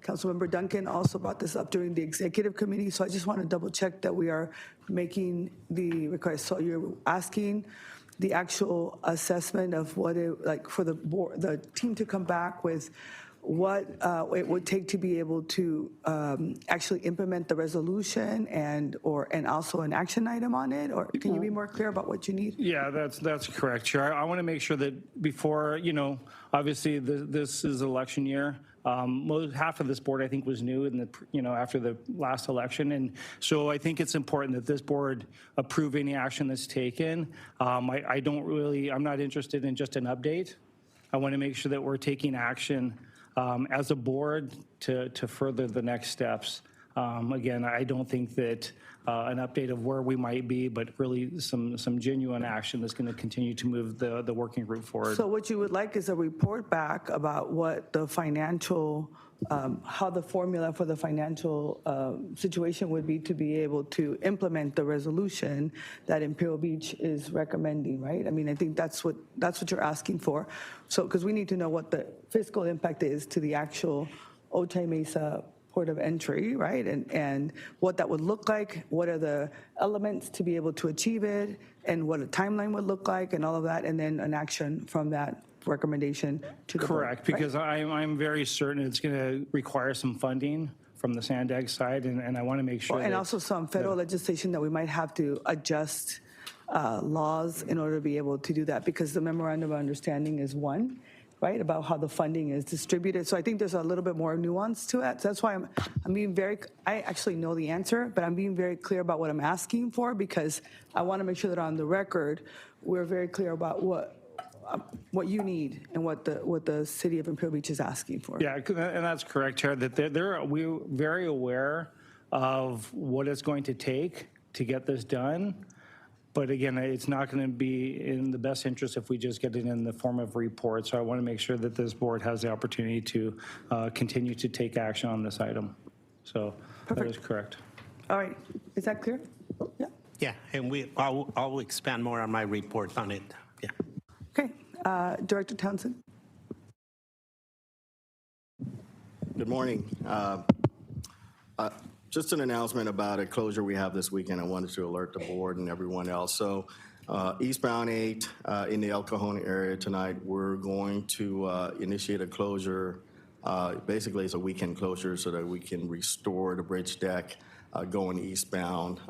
Councilmember Duncan also brought this up during the executive committee, so I just want to double check that we are making the request. So you're asking the actual assessment of what it, like for the board, the team to come back with what it would take to be able to actually implement the resolution and also an action item on it? Or can you be more clear about what you need? Yeah, that's correct, Chair. I want to make sure that before, obviously this is election year. Half of this board, I think, was new in the, after the last election. And so I think it's important that this board approve any action that's taken. I'm not interested in just an update. I want to make sure that we're taking action as a board to further the next steps. Again, I don't think that an update of where we might be, but really some genuine action that's going to continue to move the working group forward. So what you would like is a report back about what the financial, how the formula for the financial situation would be to be able to implement the resolution that Imperial Beach is recommending, right? I mean, I think that's what you're asking for. So, because we need to know what the fiscal impact is to the actual Otay Mesa port of entry, right? And what that would look like, what are the elements to be able to achieve it, and what a timeline would look like, and all of that, and then an action from that recommendation to the board, Correct, because I'm very certain it's going to require some funding from the Sandag side, and I want to make sure and also some federal legislation that we might have to adjust laws in order to be able to do that, because the memorandum of understanding is one, right, about how the funding is distributed. So I think there's a little bit more nuance to it. So that's why I'm being very, I actually know the answer, but I'm being very clear about what I'm asking for, because I want to make sure that on the record, we're very clear about what you need and what the city of Imperial Beach is asking for. Yeah, and that's correct, Chair, that we're very aware of what it's going to take to get this done. But again, it's not going to be in the best interest if we just get it in the form of a report. So I want to make sure that this board has the opportunity to continue to take action on this item. So That is correct. All right, is that clear? Yeah. Yeah, and I'll expand more on my report on it. Yeah. Okay, Director Townsend. Good morning. Just an announcement about a closure we have this weekend. I wanted to alert the board and everyone else. So eastbound 8 in the El Cajon area tonight, we're going to initiate a closure. Basically, it's a weekend closure so that we can restore the bridge deck going eastbound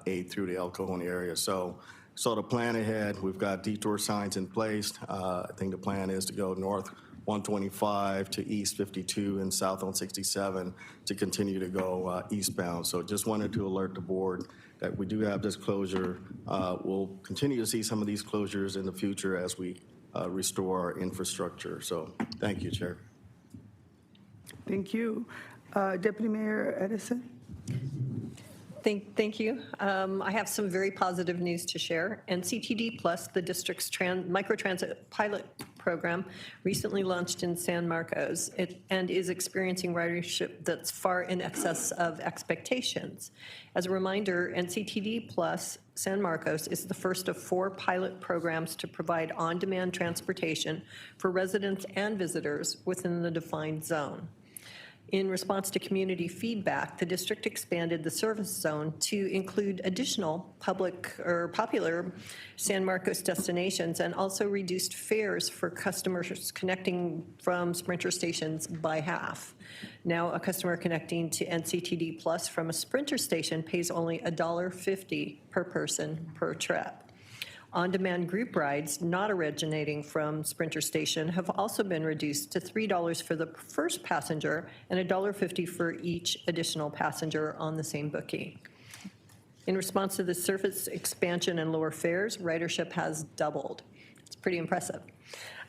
8 through the El Cajon area. So the plan ahead, we've got detour signs in place. I think the plan is to go north 125 to east 52 and south on 67 to continue to go eastbound. So just wanted to alert the board that we do have this closure. We'll continue to see some of these closures in the future as we restore our infrastructure. So thank you, Chair. Thank you. Deputy Mayor Edison. Thank you. I have some very positive news to share. NCTD Plus, the district's microtransit pilot program, recently launched in San Marcos and is experiencing ridership that's far in excess of expectations. As a reminder, NCTD Plus San Marcos is the first of 4 pilot programs to provide on-demand transportation for residents and visitors within the defined zone. In response to community feedback, the district expanded the service zone to include additional popular San Marcos destinations, and also reduced fares for customers connecting from Sprinter stations by half. Now, a customer connecting to NCTD Plus from a Sprinter station pays only $1.50 per person per trip. On-demand group rides not originating from Sprinter Station have also been reduced to $3 for the first passenger and $1.50 for each additional passenger on the same booking. In response to the surface expansion and lower fares, ridership has doubled. It's pretty impressive.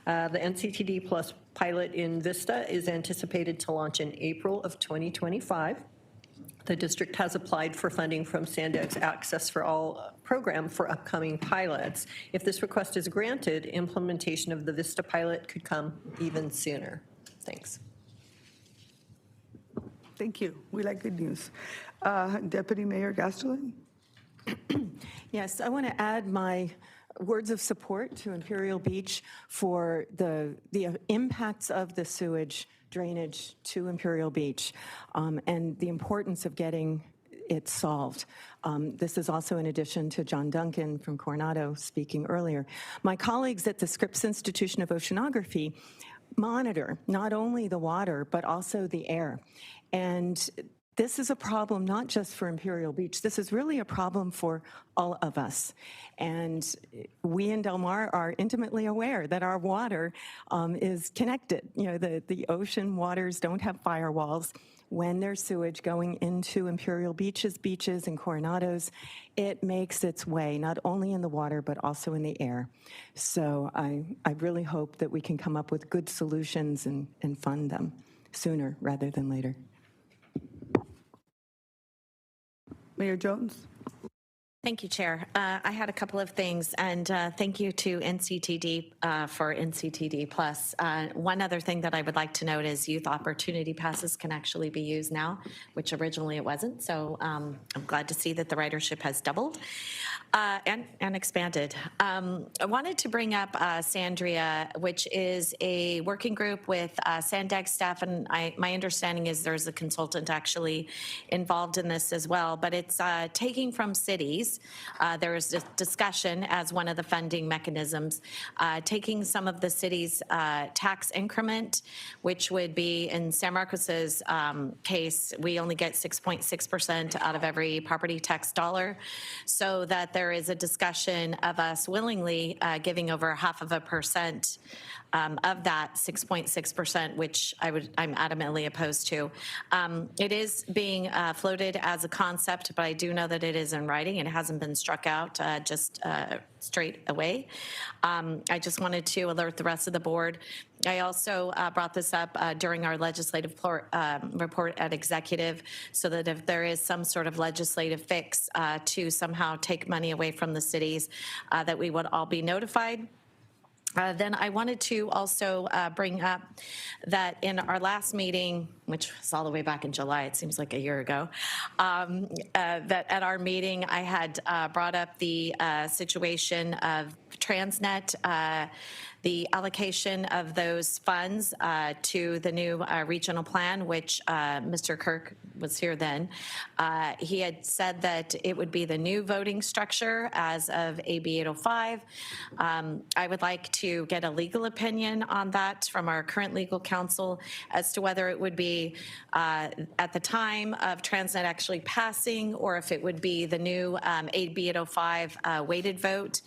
The NCTD Plus pilot in Vista is anticipated to launch in April of 2025. The district has applied for funding from Sandag's Access for All program for upcoming pilots. If this request is granted, implementation of the Vista pilot could come even sooner. Thanks. Thank you. We like good news. Deputy Mayor Gastelum? Yes, I want to add my words of support to Imperial Beach for the impacts of the sewage drainage to Imperial Beach and the importance of getting it solved. This is also in addition to John Duncan from Coronado speaking earlier. My colleagues at the Scripps Institution of Oceanography monitor not only the water, but also the air. And this is a problem not just for Imperial Beach. This is really a problem for all of us. And we in Del Mar are intimately aware that our water is connected. You know, the ocean waters don't have firewalls. When there's sewage going into Imperial Beach's beaches and Coronado's, it makes its way not only in the water, but also in the air. So I really hope that we can come up with good solutions and fund them sooner rather than later. Mayor Jones? Thank you, Chair. I had a couple of things, and thank you to NCTD for NCTD Plus. One other thing that I would like to note is youth opportunity passes can actually be used now, which originally it wasn't. So I'm glad to see that the ridership has doubled and expanded. I wanted to bring up Sandria, which is a working group with Sandag staff, and my understanding is there's a consultant actually involved in this as well, but it's taking from cities. There is a discussion as one of the funding mechanisms, taking some of the city's tax increment, which would be in San Marcos's case, we only get 6.6% out of every property tax dollar, so that there is a discussion of us willingly giving over 0.5% of that 6.6%, which I'm adamantly opposed to. It is being floated as a concept, but I do know that it is in writing and it hasn't been struck out just straight away. I just wanted to alert the rest of the board. I also brought this up during our legislative report at executive, so that if there is some sort of legislative fix to somehow take money away from the cities, that we would all be notified. Then I wanted to also bring up that in our last meeting, which was all the way back in July, it seems like a year ago, that at our meeting I had brought up the situation of Transnet, the allocation of those funds to the new regional plan, which Mr. Kirk was here then. He had said that it would be the new voting structure as of AB 805. I would like to get a legal opinion on that from our current legal counsel as to whether it would be at the time of Transnet actually passing, or if it would be the new AB 805 weighted vote.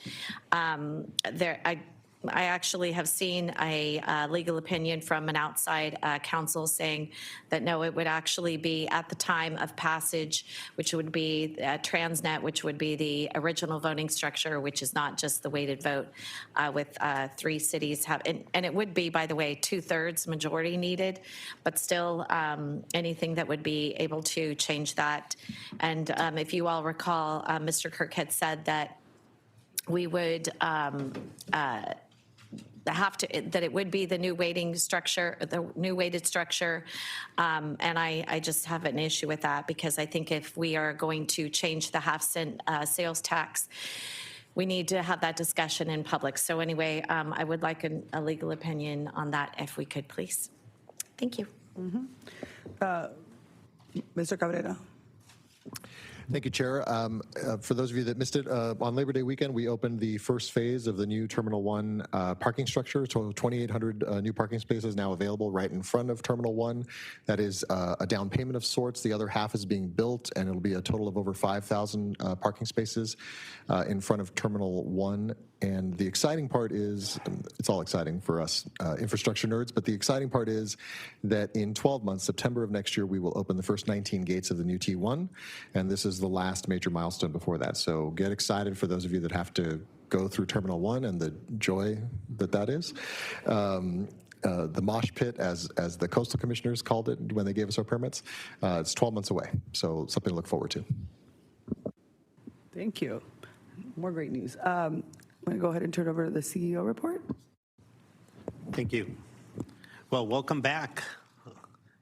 I actually have seen a legal opinion from an outside counsel saying that no, it would actually be at the time of passage, which would be Transnet, which would be the original voting structure, which is not just the weighted vote with 3 cities have, and it would be, by the way, 2/3 majority needed, but still anything that would be able to change that. And if you all recall, Mr. Kirk had said that we would that it would be the new weighting structure, the new weighted structure, and I just have an issue with that, because I think if we are going to change the 1/2-cent sales tax, we need to have that discussion in public. So anyway, I would like a legal opinion on that, if we could, please. Thank you. Mr. Cabrera. Thank you, Chair. For those of you that missed it, on Labor Day weekend, we opened the first phase of the new Terminal 1 parking structure. So 2,800 new parking spaces now available right in front of Terminal 1. That is a down payment of sorts. The other half is being built, and it'll be a total of over 5,000 parking spaces in front of Terminal 1. And the exciting part is, it's all exciting for us infrastructure nerds, but the exciting part is that in 12 months, September of next year, we will open the first 19 gates of the new T1, and this is the last major milestone before that. So get excited for those of you that have to go through Terminal 1 and the joy that that is. The mosh pit, as the coastal commissioners called it when they gave us our permits, it's 12 months away, so something to look forward to. Thank you. More great news. I'm going to go ahead and turn over to the CEO report. Thank you. Well, welcome back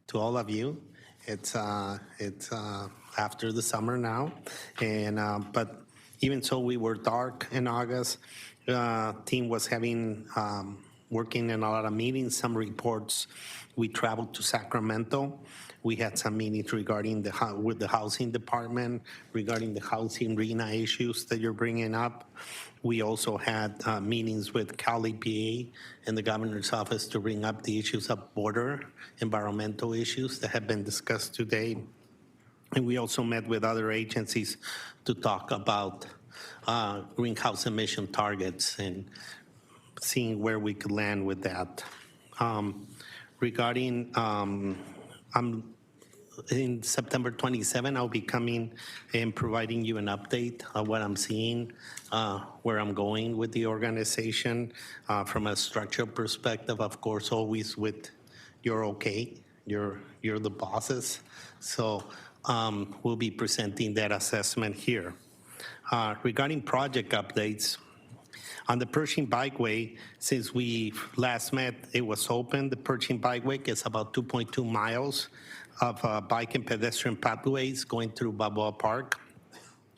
to all of you. It's after the summer now, and but even so, we were dark in August. Team was having working in a lot of meetings, some reports. We traveled to Sacramento. We had some meetings regarding with the housing department, regarding the housing RENA issues that you're bringing up. We also had meetings with Cal EPA and the governor's office to bring up the issues of border environmental issues that have been discussed today. And we also met with other agencies to talk about greenhouse emission targets and seeing where we could land with that. Regarding in September 27, I'll be coming and providing you an update of what I'm seeing, where I'm going with the organization from a structural perspective, of course, always with your okay, you're the bosses. So we'll be presenting that assessment here. Regarding project updates, on the Pershing Bikeway, since we last met, it was open. The Pershing Bikeway is about 2.2 miles of bike and pedestrian pathways going through Balboa Park.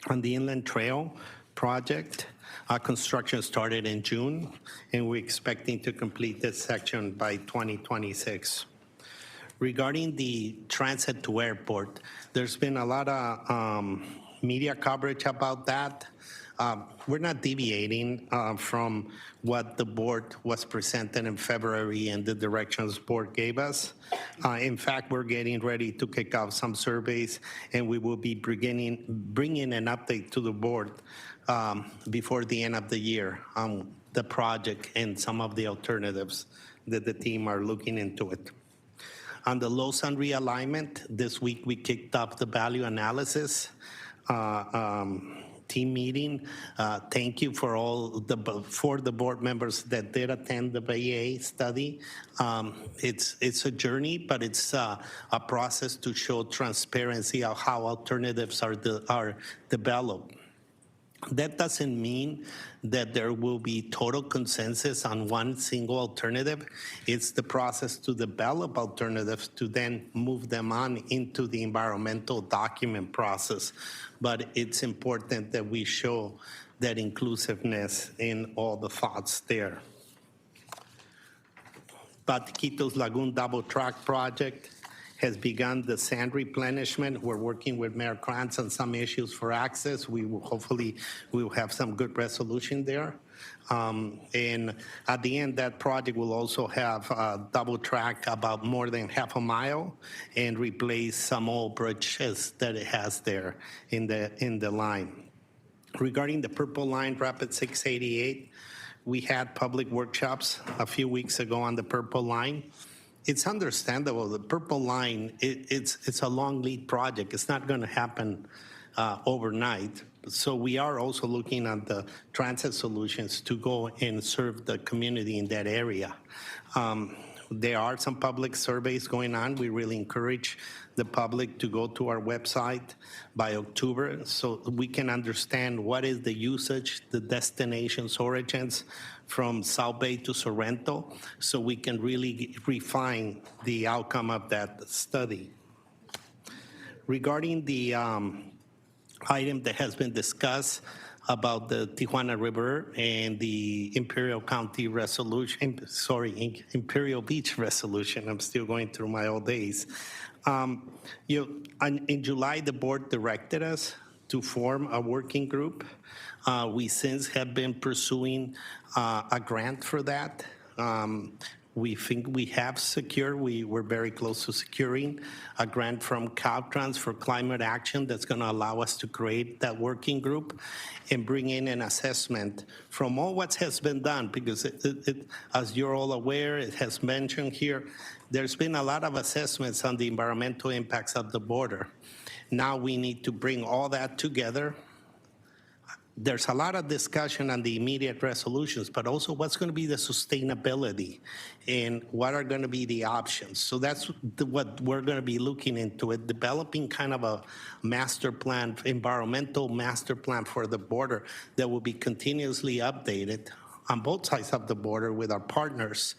On the Inland Trail project, construction started in June, and we're expecting to complete this section by 2026. Regarding the transit to airport, there's been a lot of media coverage about that. We're not deviating from what the board was presented in February and the directions board gave us. In fact, we're getting ready to kick off some surveys, and we will be bringing an update to the board before the end of the year on the project and some of the alternatives that the team are looking into it. On the Lausanne realignment, this week we kicked off the value analysis team meeting. Thank you for the board members that did attend the VA study. It's a journey, but it's a process to show transparency of how alternatives are developed. That doesn't mean that there will be total consensus on one single alternative. It's the process to develop alternatives to then move them on into the environmental document process. But it's important that we show that inclusiveness in all the thoughts there. Patiquitos Lagoon Double Track Project has begun the sand replenishment. We're working with Mayor Krantz on some issues for access. Hopefully we will have some good resolution there. And at the end, that project will also have a double track about more than half a mile and replace some old bridges that it has there in the line. Regarding the Purple Line Rapid 688, we had public workshops a few weeks ago on the Purple Line. It's understandable. The Purple Line, it's a long lead project. It's not going to happen overnight. So we are also looking at the transit solutions to go and serve the community in that area. There are some public surveys going on. We really encourage the public to go to our website by October so we can understand what is the usage, the destinations, origins from South Bay to Sorrento, so we can really refine the outcome of that study. Regarding the item that has been discussed about the Tijuana River and the Imperial County resolution, Imperial Beach resolution. I'm still going through my old days. In July, the board directed us to form a working group. We since have been pursuing a grant for that. We think we have secured, we're very close to securing a grant from Caltrans for climate action that's going to allow us to create that working group and bring in an assessment from all what has been done, because as you're all aware, it has mentioned here, there's been a lot of assessments on the environmental impacts of the border. Now we need to bring all that together. There's a lot of discussion on the immediate resolutions, but also what's going to be the sustainability and what are going to be the options. So that's what we're going to be looking into, it, developing kind of a master plan, environmental master plan for the border that will be continuously updated on both sides of the border with our partners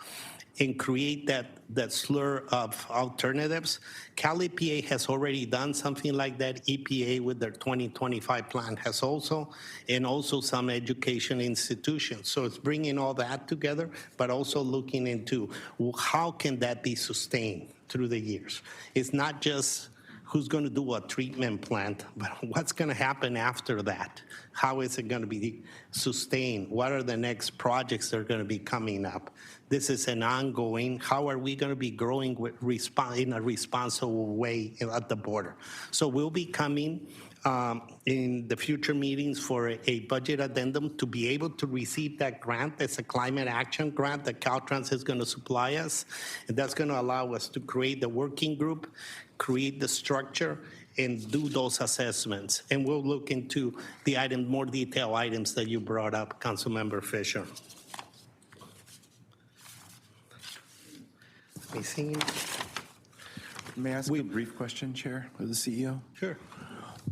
and create that slur of alternatives. Cal EPA has already done something like that. EPA with their 2025 plan has also, and also some education institutions. So it's bringing all that together, but also looking into how can that be sustained through the years. It's not just who's going to do a treatment plant, but what's going to happen after that? How is it going to be sustained? What are the next projects that are going to be coming up? This is an ongoing, how are we going to be growing in a responsible way at the border? So we'll be coming in the future meetings for a budget addendum to be able to receive that grant. It's a climate action grant that Caltrans is going to supply us. And that's going to allow us to create the working group, create the structure, and do those assessments. And we'll look into the more detailed items that you brought up, Councilmember Fisher. May I ask a brief question, Chair, of the CEO? Sure.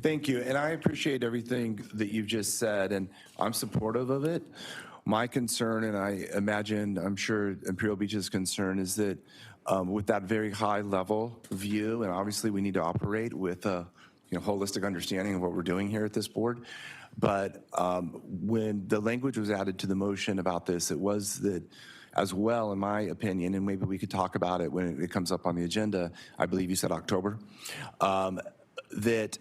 Thank you, and I appreciate everything that you've just said, and I'm supportive of it. My concern, and I imagine, I'm sure Imperial Beach's concern, is that with that very high level view, and obviously we need to operate with a holistic understanding of what we're doing here at this board, but when the language was added to the motion about this, it was that as well, in my opinion, and maybe we could talk about it when it comes up on the agenda, I believe you said October, that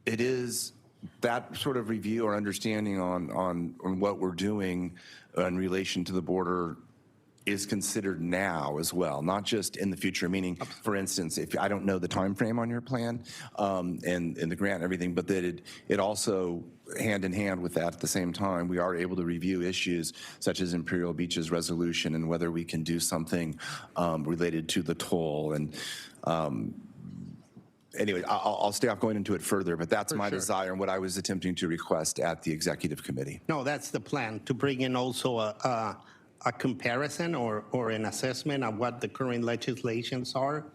it is that sort of review or understanding on what we're doing in relation to the border is considered now as well, not just in the future, meaning, for instance, if I don't know the time frame on your plan and the grant and everything, but that it also, hand in hand with that at the same time, we are able to review issues such as Imperial Beach's resolution and whether we can do something related to the toll. And anyway, I'll stay off going into it further, but that's my desire and what I was attempting to request at the executive committee. No, that's the plan, to bring in also a comparison or an assessment of what the current legislations are,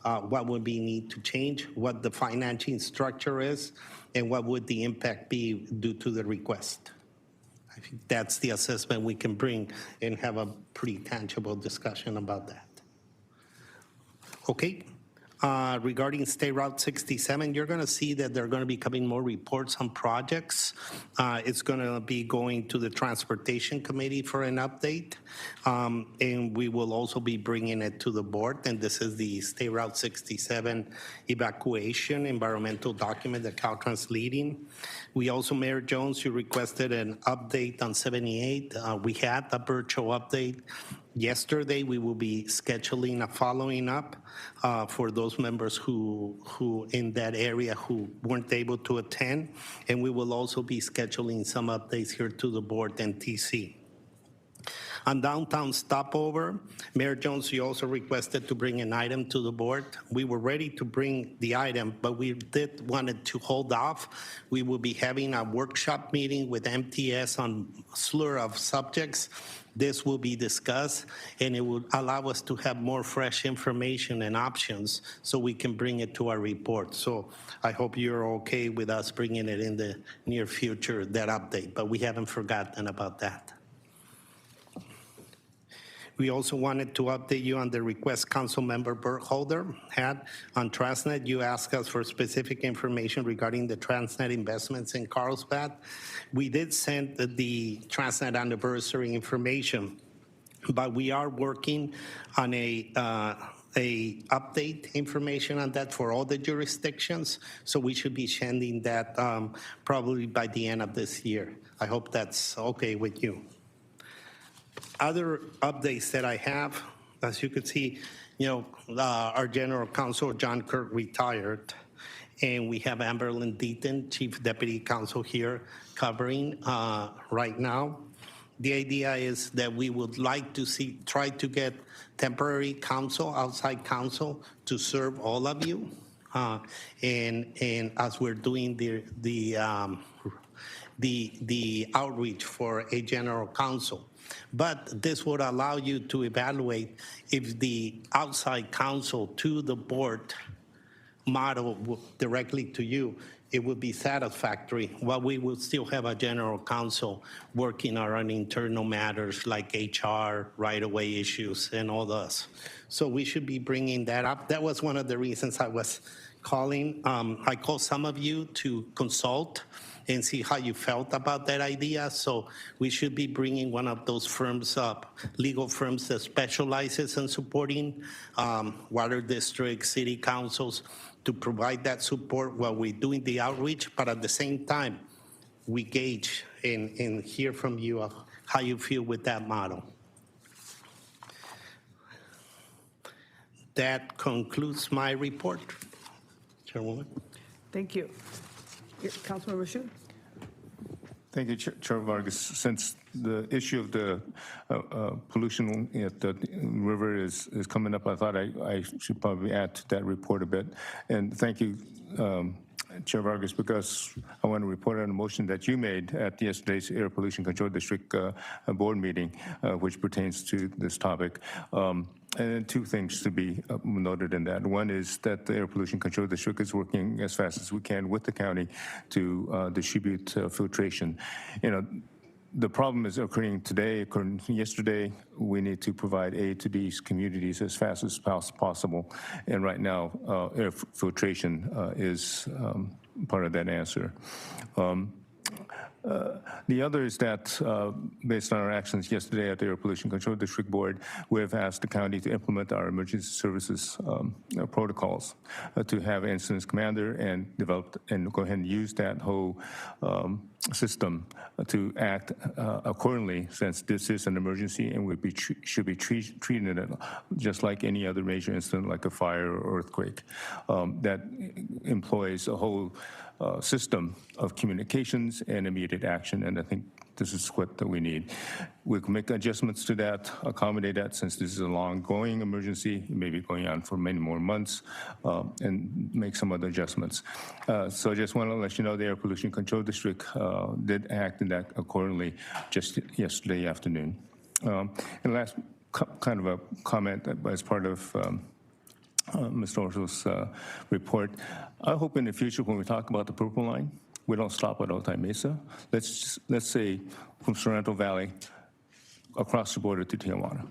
what would we need to change, what the financing structure is, and what would the impact be due to the request. I think that's the assessment we can bring and have a pretty tangible discussion about that. Okay. Regarding State Route 67, you're going to see that there are going to be coming more reports on projects. It's going to be going to the Transportation Committee for an update, and we will also be bringing it to the board. And this is the State Route 67 evacuation environmental document that Caltrans leading. We also, Mayor Jones, you requested an update on 78. We had a virtual update. Yesterday, we will be scheduling a following up for those members who in that area who weren't able to attend, and we will also be scheduling some updates here to the board and TC. On downtown stopover, Mayor Jones, you also requested to bring an item to the board. We were ready to bring the item, but we did wanted to hold off. We will be having a workshop meeting with MTS on a slew of subjects. This will be discussed, and it will allow us to have more fresh information and options so we can bring it to our report. So I hope you're okay with us bringing it in the near future, that update, but we haven't forgotten about that. We also wanted to update you on the request Councilmember Burkholder had on Transnet. You asked us for specific information regarding the Transnet investments in Carlsbad. We did send the Transnet anniversary information, but we are working on a update information on that for all the jurisdictions. So we should be sending that probably by the end of this year. I hope that's okay with you. Other updates that I have As you could see, our general counsel, John Kirk, retired, and we have Amberlyn Deaton, Chief Deputy Counsel here, covering right now. The idea is that we would like to try to get temporary counsel, outside counsel, to serve all of you. And as we're doing the outreach for a general counsel. But this would allow you to evaluate if the outside counsel to the board model directly to you, it would be satisfactory, while we would still have a general counsel working on internal matters like HR, right-of-way issues, and all those. So we should be bringing that up. That was one of the reasons I was calling. I called some of you to consult and see how you felt about that idea. So we should be bringing one of those firms up, legal firms that specializes in supporting water districts, city councils, to provide that support while we're doing the outreach, but at the same time, we gauge and hear from you of how you feel with that model. That concludes my report, Chairwoman. Thank you. Councilmember Shu? Thank you, Chair Vargas. Since the issue of the pollution at the river is coming up, I thought I should probably add to that report a bit. And thank you, Chair Vargas, because I want to report on a motion that you made at yesterday's Air Pollution Control District board meeting, which pertains to this topic. And two things to be noted in that. One is that the Air Pollution Control District is working as fast as we can with the county to distribute filtration. The problem is occurring today, occurring yesterday. We need to provide aid to these communities as fast as possible. And right now, air filtration is part of that answer. The other is that, based on our actions yesterday at the Air Pollution Control District Board, we have asked the county to implement our emergency services protocols to have an incident commander and develop and go ahead and use that whole system to act accordingly, since this is an emergency and should be treating it just like any other major incident, like a fire or earthquake, that employs a whole system of communications and immediate action, and I think this is what we need. We can make adjustments to that, accommodate that, since this is a long-going emergency, maybe going on for many more months, and make some other adjustments. So I just want to let you know the Air Pollution Control District did act in that accordingly just yesterday afternoon. And last kind of a comment as part of Mr. Orso's report. I hope in the future when we talk about the Purple Line, we don't stop at Otay Mesa. Let's say from Sorrento Valley across the border to Tijuana,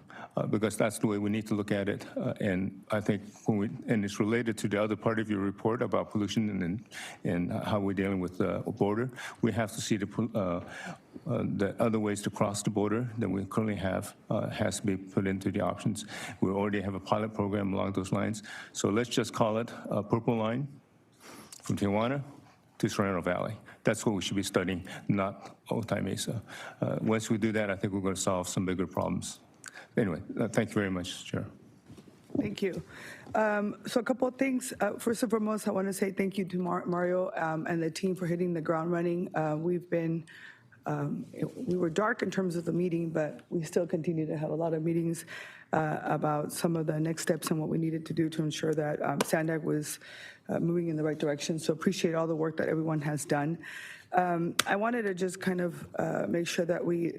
because that's the way we need to look at it. And I think and it's related to the other part of your report about pollution and how we're dealing with the border. We have to see the other ways to cross the border that we currently have has to be put into the options. We already have a pilot program along those lines. So let's just call it a Purple Line from Tijuana to Sorrento Valley. That's what we should be studying, not Otay Mesa. Once we do that, I think we're going to solve some bigger problems. Anyway, thank you very much, Chair. Thank you. So a couple of things. First and foremost, I want to say thank you to Mario and the team for hitting the ground running. We were dark in terms of the meeting, but we still continue to have a lot of meetings about some of the next steps and what we needed to do to ensure that Sandag was moving in the right direction. So appreciate all the work that everyone has done. I wanted to just kind of make sure that we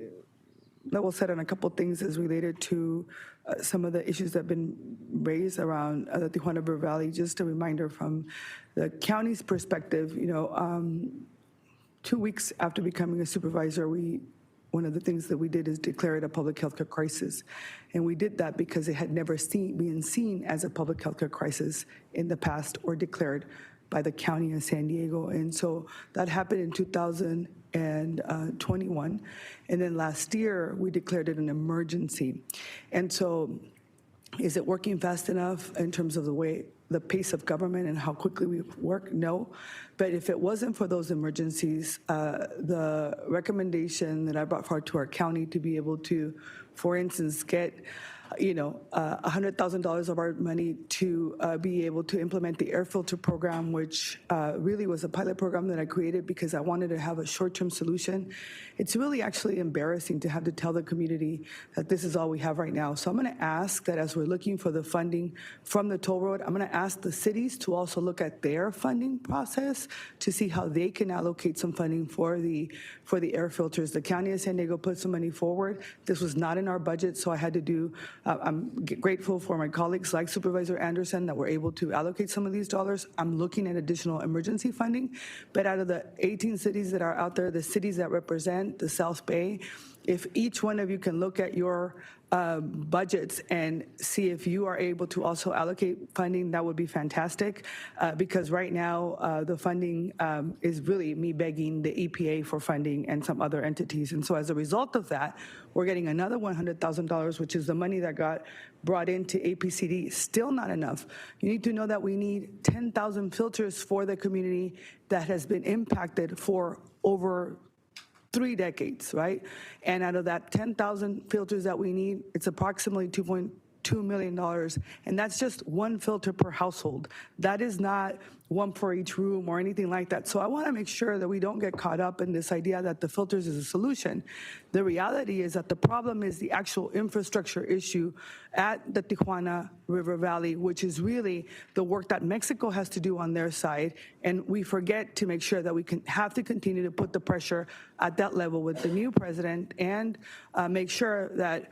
level set on a couple of things as related to some of the issues that have been raised around the Tijuana River Valley. Just a reminder from the county's perspective, 2 weeks after becoming a supervisor, one of the things that we did is declare it a public health care crisis. And we did that because it had never been seen as a public health care crisis in the past or declared by the county of San Diego. And so that happened in 2021. And then last year, we declared it an emergency. And so is it working fast enough in terms of the pace of government and how quickly we work? No. But if it wasn't for those emergencies, the recommendation that I brought forward to our county to be able to, for instance, get $100,000 of our money to be able to implement the air filter program, which really was a pilot program that I created because I wanted to have a short-term solution. It's really actually embarrassing to have to tell the community that this is all we have right now. So I'm going to ask that as we're looking for the funding from the toll road, I'm going to ask the cities to also look at their funding process to see how they can allocate some funding for the air filters. The County of San Diego put some money forward. This was not in our budget, so I had to do, I'm grateful for my colleagues like Supervisor Anderson that were able to allocate some of these dollars. I'm looking at additional emergency funding, but out of the 18 cities that are out there, the cities that represent the South Bay, if each one of you can look at your budgets and see if you are able to also allocate funding, that would be fantastic, because right now the funding is really me begging the EPA for funding and some other entities. And so as a result of that, we're getting another $100,000, which is the money that got brought into APCD. Still not enough. You need to know that we need 10,000 filters for the community that has been impacted for over 3 decades, right? And out of that 10,000 filters that we need, it's approximately $2.2 million, and that's just one filter per household. That is not one for each room or anything like that. So I want to make sure that we don't get caught up in this idea that the filters is a solution. The reality is that the problem is the actual infrastructure issue at the Tijuana River Valley, which is really the work that Mexico has to do on their side. And we forget to make sure that we have to continue to put the pressure at that level with the new president and make sure that,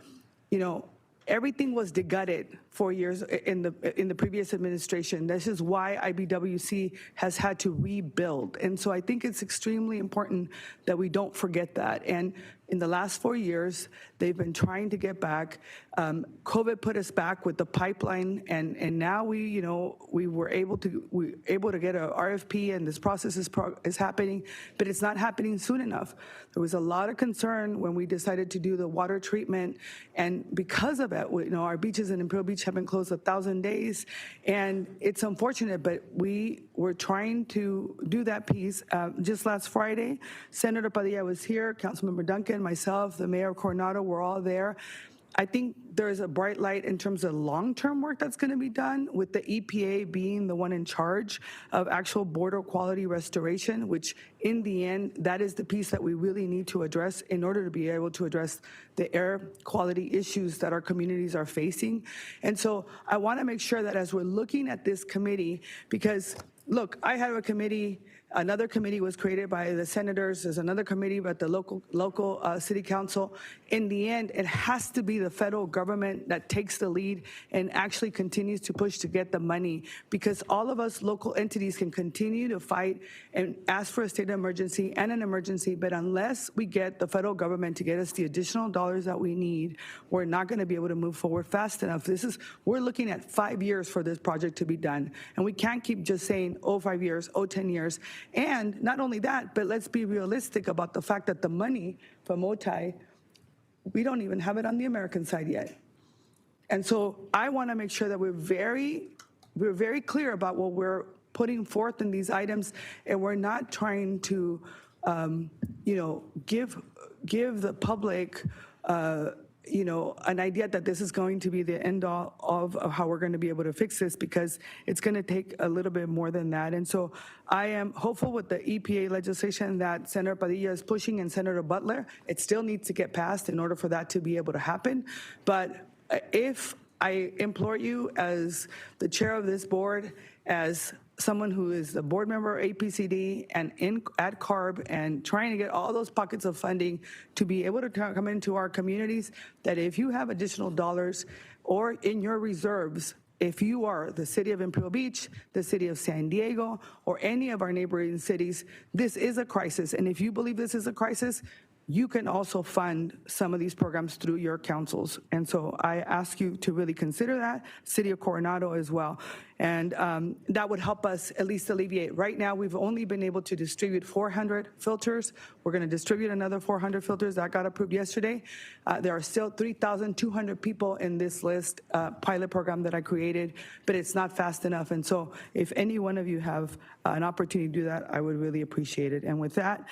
everything was degutted 4 years in the previous administration. This is why IBWC has had to rebuild. And so I think it's extremely important that we don't forget that. And in the last 4 years, they've been trying to get back. COVID put us back with the pipeline, and now we were able to get a RFP, and this process is happening, but it's not happening soon enough. There was a lot of concern when we decided to do the water treatment, and because of it, our beaches in Imperial Beach have been closed 1,000 days, and it's unfortunate, but we were trying to do that piece. Just last Friday, Senator Padilla was here, Councilmember Duncan, myself, the Mayor of Coronado were all there. I think there is a bright light in terms of long-term work that's going to be done, with the EPA being the one in charge of actual border quality restoration, which in the end, that is the piece that we really need to address in order to be able to address the air quality issues that our communities are facing. And so I want to make sure that as we're looking at this committee, because look, I have a committee. Another committee was created by the senators. There's another committee at the local city council. In the end, it has to be the federal government that takes the lead and actually continues to push to get the money, because all of us local entities can continue to fight and ask for a state of emergency and an emergency, but unless we get the federal government to get us the additional dollars that we need, we're not going to be able to move forward fast enough. We're looking at 5 years for this project to be done, and we can't keep just saying, 5 years, 10 years. And not only that, but let's be realistic about the fact that the money from OTAI, we don't even have it on the American side yet. And so I want to make sure that we're very clear about what we're putting forth in these items, and we're not trying to, give the public, an idea that this is going to be the end all of how we're going to be able to fix this, because it's going to take a little bit more than that. And so I am hopeful with the EPA legislation that Senator Padilla is pushing and Senator Butler. It still needs to get passed in order for that to be able to happen. But if I implore you, as the chair of this board, as someone who is a board member of APCD and at CARB and trying to get all those pockets of funding to be able to come into our communities, that if you have additional dollars or in your reserves, if you are the city of Imperial Beach, the city of San Diego, or any of our neighboring cities, this is a crisis. And if you believe this is a crisis, you can also fund some of these programs through your councils. And so I ask you to really consider that, City of Coronado as well. And that would help us at least alleviate. Right now, we've only been able to distribute 400 filters. We're going to distribute another 400 filters that got approved yesterday. There are still 3,200 people in this list pilot program that I created, but it's not fast enough. And so if any one of you have an opportunity to do that, I would really appreciate it. And with that,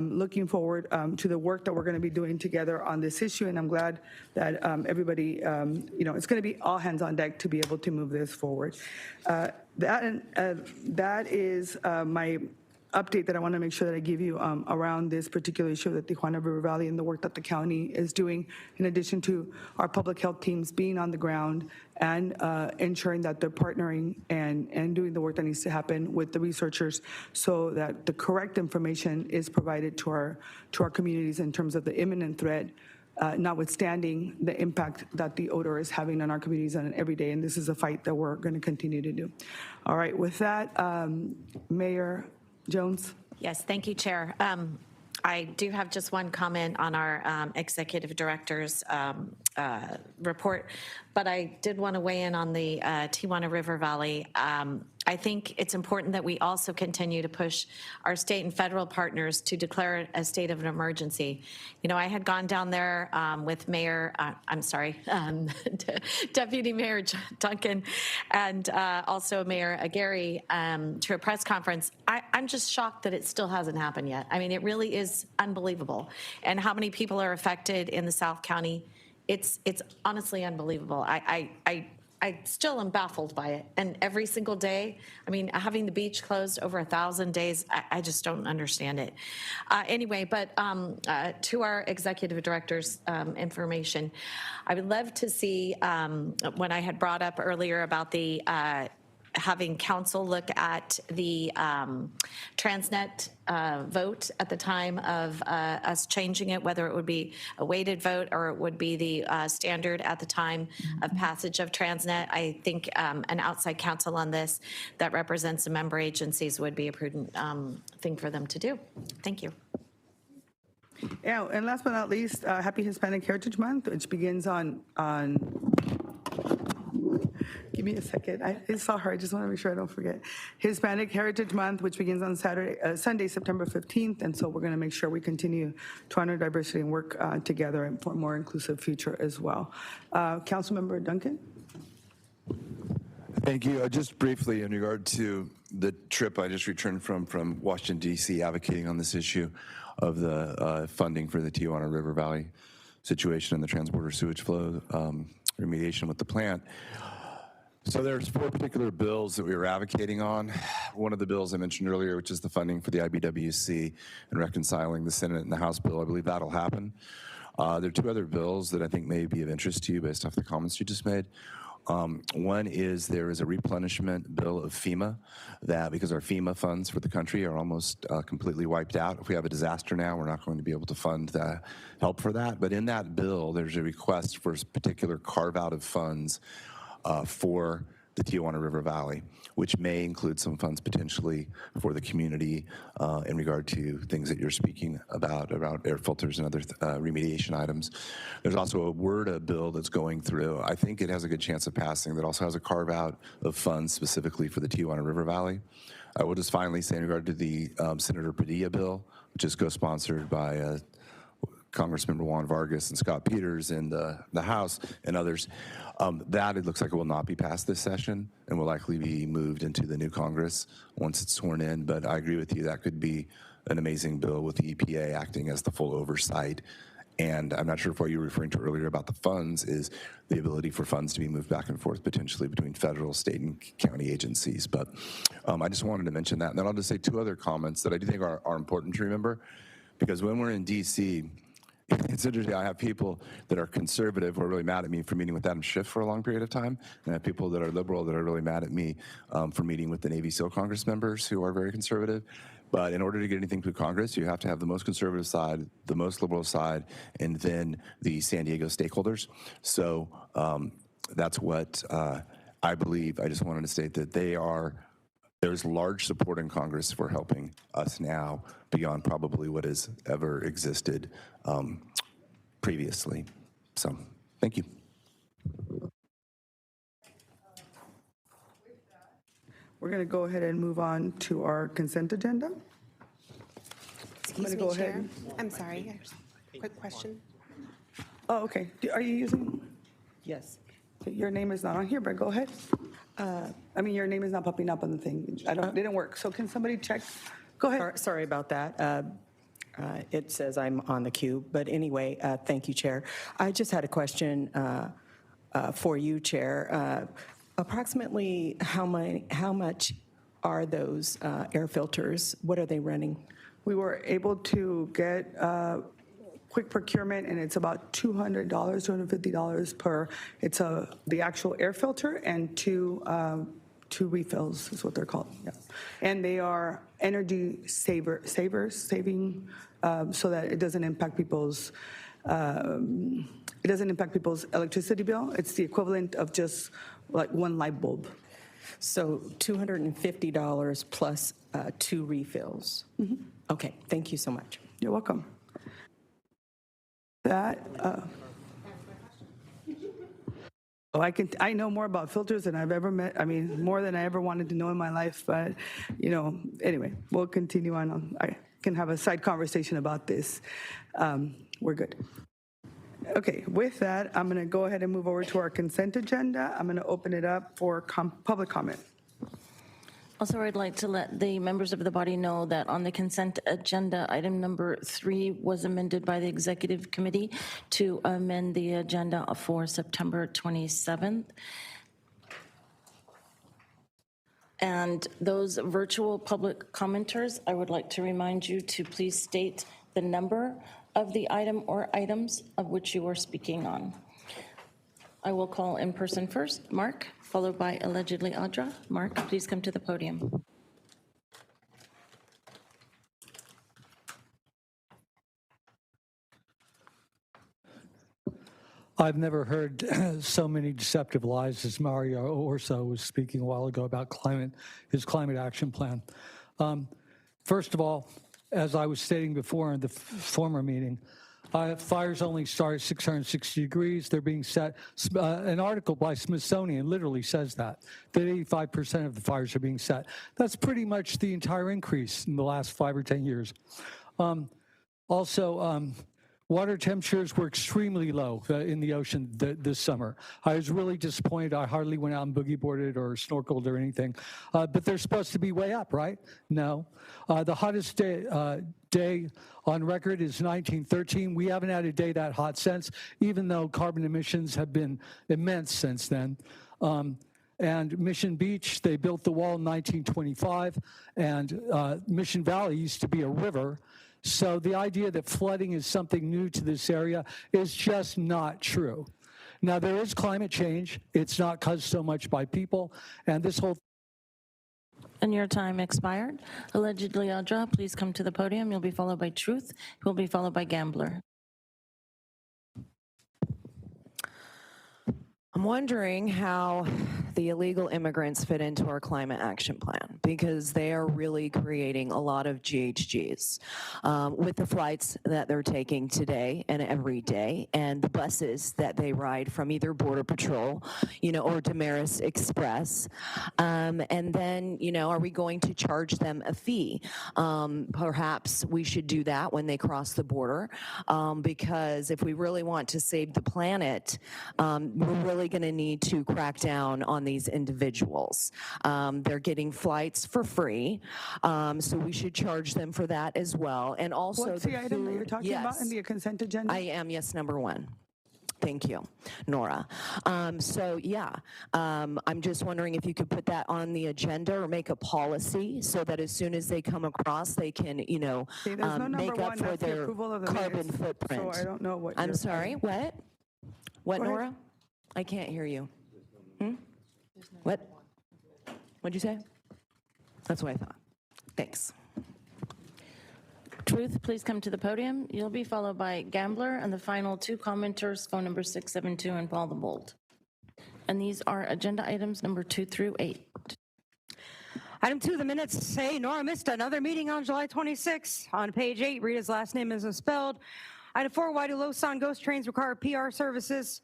looking forward to the work that we're going to be doing together on this issue. And I'm glad that everybody, it's going to be all hands on deck to be able to move this forward. That is my update that I want to make sure that I give you around this particular issue of the Tijuana River Valley and the work that the county is doing, in addition to our public health teams being on the ground and ensuring that they're partnering and doing the work that needs to happen with the researchers so that the correct information is provided to our communities in terms of the imminent threat, notwithstanding the impact that the odor is having on our communities on an every day. And this is a fight that we're going to continue to do. All right, with that, Mayor Jones. Yes, thank you, Chair. I do have just one comment on our executive director's report, but I did want to weigh in on the Tijuana River Valley. I think it's important that we also continue to push our state and federal partners to declare a state of an emergency. You know, I had gone down there with Deputy Mayor Duncan and also Mayor Aguirre to a press conference. I'm just shocked that it still hasn't happened yet. I mean, it really is unbelievable. And how many people are affected in the South County? It's honestly unbelievable. I still am baffled by it. And every single day, I mean, having the beach closed over 1,000 days, I just don't understand it. Anyway, but to our executive director's information, I would love to see, when I had brought up earlier about the having council look at the Transnet vote at the time of us changing it, whether it would be a weighted vote or it would be the standard at the time of passage of Transnet. I think an outside counsel on this that represents the member agencies would be a prudent thing for them to do. Thank you. Yeah, and last but not least, Happy Hispanic Heritage Month, which begins on give me a second. I saw her. I just want to make sure I don't forget. Hispanic Heritage Month, which begins on Sunday, September 15th. And so we're going to make sure we continue to honor diversity and work together and for a more inclusive future as well. Councilmember Duncan? Thank you. Just briefly, in regard to the trip I just returned from Washington, D.C., advocating on this issue of the funding for the Tijuana River Valley situation and the transborder sewage flow remediation with the plant. So there's 4 particular bills that we were advocating on. One of the bills I mentioned earlier, which is the funding for the IBWC and reconciling the Senate and the House bill, I believe that'll happen. There are 2 other bills that I think may be of interest to you based off the comments you just made. One is there is a replenishment bill of FEMA that, because our FEMA funds for the country are almost completely wiped out. If we have a disaster now, we're not going to be able to fund the help for that. But in that bill, there's a request for a particular carve out of funds for the Tijuana River Valley, which may include some funds potentially for the community in regard to things that you're speaking about air filters and other remediation items. There's also a WRDA bill that's going through. I think it has a good chance of passing that also has a carve out of funds specifically for the Tijuana River Valley. I will just finally say in regard to the Senator Padilla bill, which is co-sponsored by Congressmember Juan Vargas and Scott Peters in the House and others, that it looks like it will not be passed this session and will likely be moved into the new Congress once it's sworn in. But I agree with you, that could be an amazing bill with the EPA acting as the full oversight. And I'm not sure if what you were referring to earlier about the funds is the ability for funds to be moved back and forth potentially between federal, state, and county agencies. But I just wanted to mention that. And then I'll just say 2 other comments that I do think are important to remember, because when we're in DC, it's interesting, I have people that are conservative who are really mad at me for meeting with Adam Schiff for a long period of time, and I have people that are liberal that are really mad at me for meeting with the Navy SEAL Congress members who are very conservative. But in order to get anything through Congress, you have to have the most conservative side, the most liberal side, and then the San Diego stakeholders. So that's what I believe. I just wanted to state that there's large support in Congress for helping us now beyond probably what has ever existed previously. So, thank you. We're going to go ahead and move on to our consent agenda. Excuse gonna me, go Chair. ahead. I'm sorry. Quick question. Oh, okay. Are you using? Yes. Your name is not on here, but go ahead. I mean, your name is not popping up on the thing. It didn't work. So can somebody check? Go ahead. Sorry about that. It says I'm on the queue, but anyway, thank you, Chair. I just had a question for you, Chair. Approximately how much are those air filters? What are they running? We were able to get quick procurement, and it's about $200, $250 per. It's the actual air filter and two refills is what they're called. Yeah. And they are energy saving, so that it doesn't impact people's electricity bill. It's the equivalent of just like one light bulb. So $250 plus 2 refills. Mm-hmm. Okay, thank you so much. You're welcome. I know more about filters than I've ever met. I mean, more than I ever wanted to know in my life. But, anyway, we'll continue on. I can have a side conversation about this. We're good. Okay, with that, I'm going to go ahead and move over to our consent agenda. I'm going to open it up for public comment. Also, I'd like to let the members of the body know that on the consent agenda, item number 3 was amended by the executive committee to amend the agenda for September 27th. And those virtual public commenters, I would like to remind you to please state the number of the item or items of which you are speaking on. I will call in person first, Mark, followed by allegedly Audra. Mark, please come to the podium. I've never heard so many deceptive lies as Mario Orso was speaking a while ago about his climate action plan. First of all, as I was stating before in the former meeting, fires only start at 660 degrees. They're being set. An article by Smithsonian literally says that 85% of the fires are being set. That's pretty much the entire increase in the last 5 or 10 years. Water temperatures were extremely low in the ocean this summer. I was really disappointed. I hardly went out and boogie boarded or snorkeled or anything. But they're supposed to be way up, right? No. The hottest day on record is 1913. We haven't had a day that hot since, even though carbon emissions have been immense since then. And Mission Beach, they built the wall in 1925, and Mission Valley used to be a river. So the idea that flooding is something new to this area is just not true. Now, there is climate change. It's not caused so much by people, and this whole... And your time expired. Allegedly Audra, please come to the podium. You'll be followed by Truth, who will be followed by Gambler. I'm wondering how the illegal immigrants fit into our climate action plan, because they are really creating a lot of GHGs with the flights that they're taking today and every day, and the buses that they ride from either Border Patrol, or Damaris Express. And then, are we going to charge them a fee? Perhaps we should do that when they cross the border, because if we really want to save the planet, we're really going to need to crack down on these individuals. They're getting flights for free, so we should charge them for that as well. And also, what's the item that you're talking about in the consent agenda? I am, yes, number 1. Thank you, Nora. I'm just wondering if you could put that on the agenda or make a policy so that as soon as they come across, they can, make up for their carbon footprint. So I don't know what. I'm sorry, what? What, Go Nora? ahead. I can't hear you. What? What'd you say? That's what I thought. Thanks. Truth, please come to the podium. You'll be followed by Gambler, and the final 2 commenters, phone number 672 and Paul the Bold. And these are agenda items number 2 through 8. Item 2, the minutes say Nora missed another meeting on July 26. On page 8, Rita's last name is misspelled. Item 4, why do Losan ghost trains require PR services?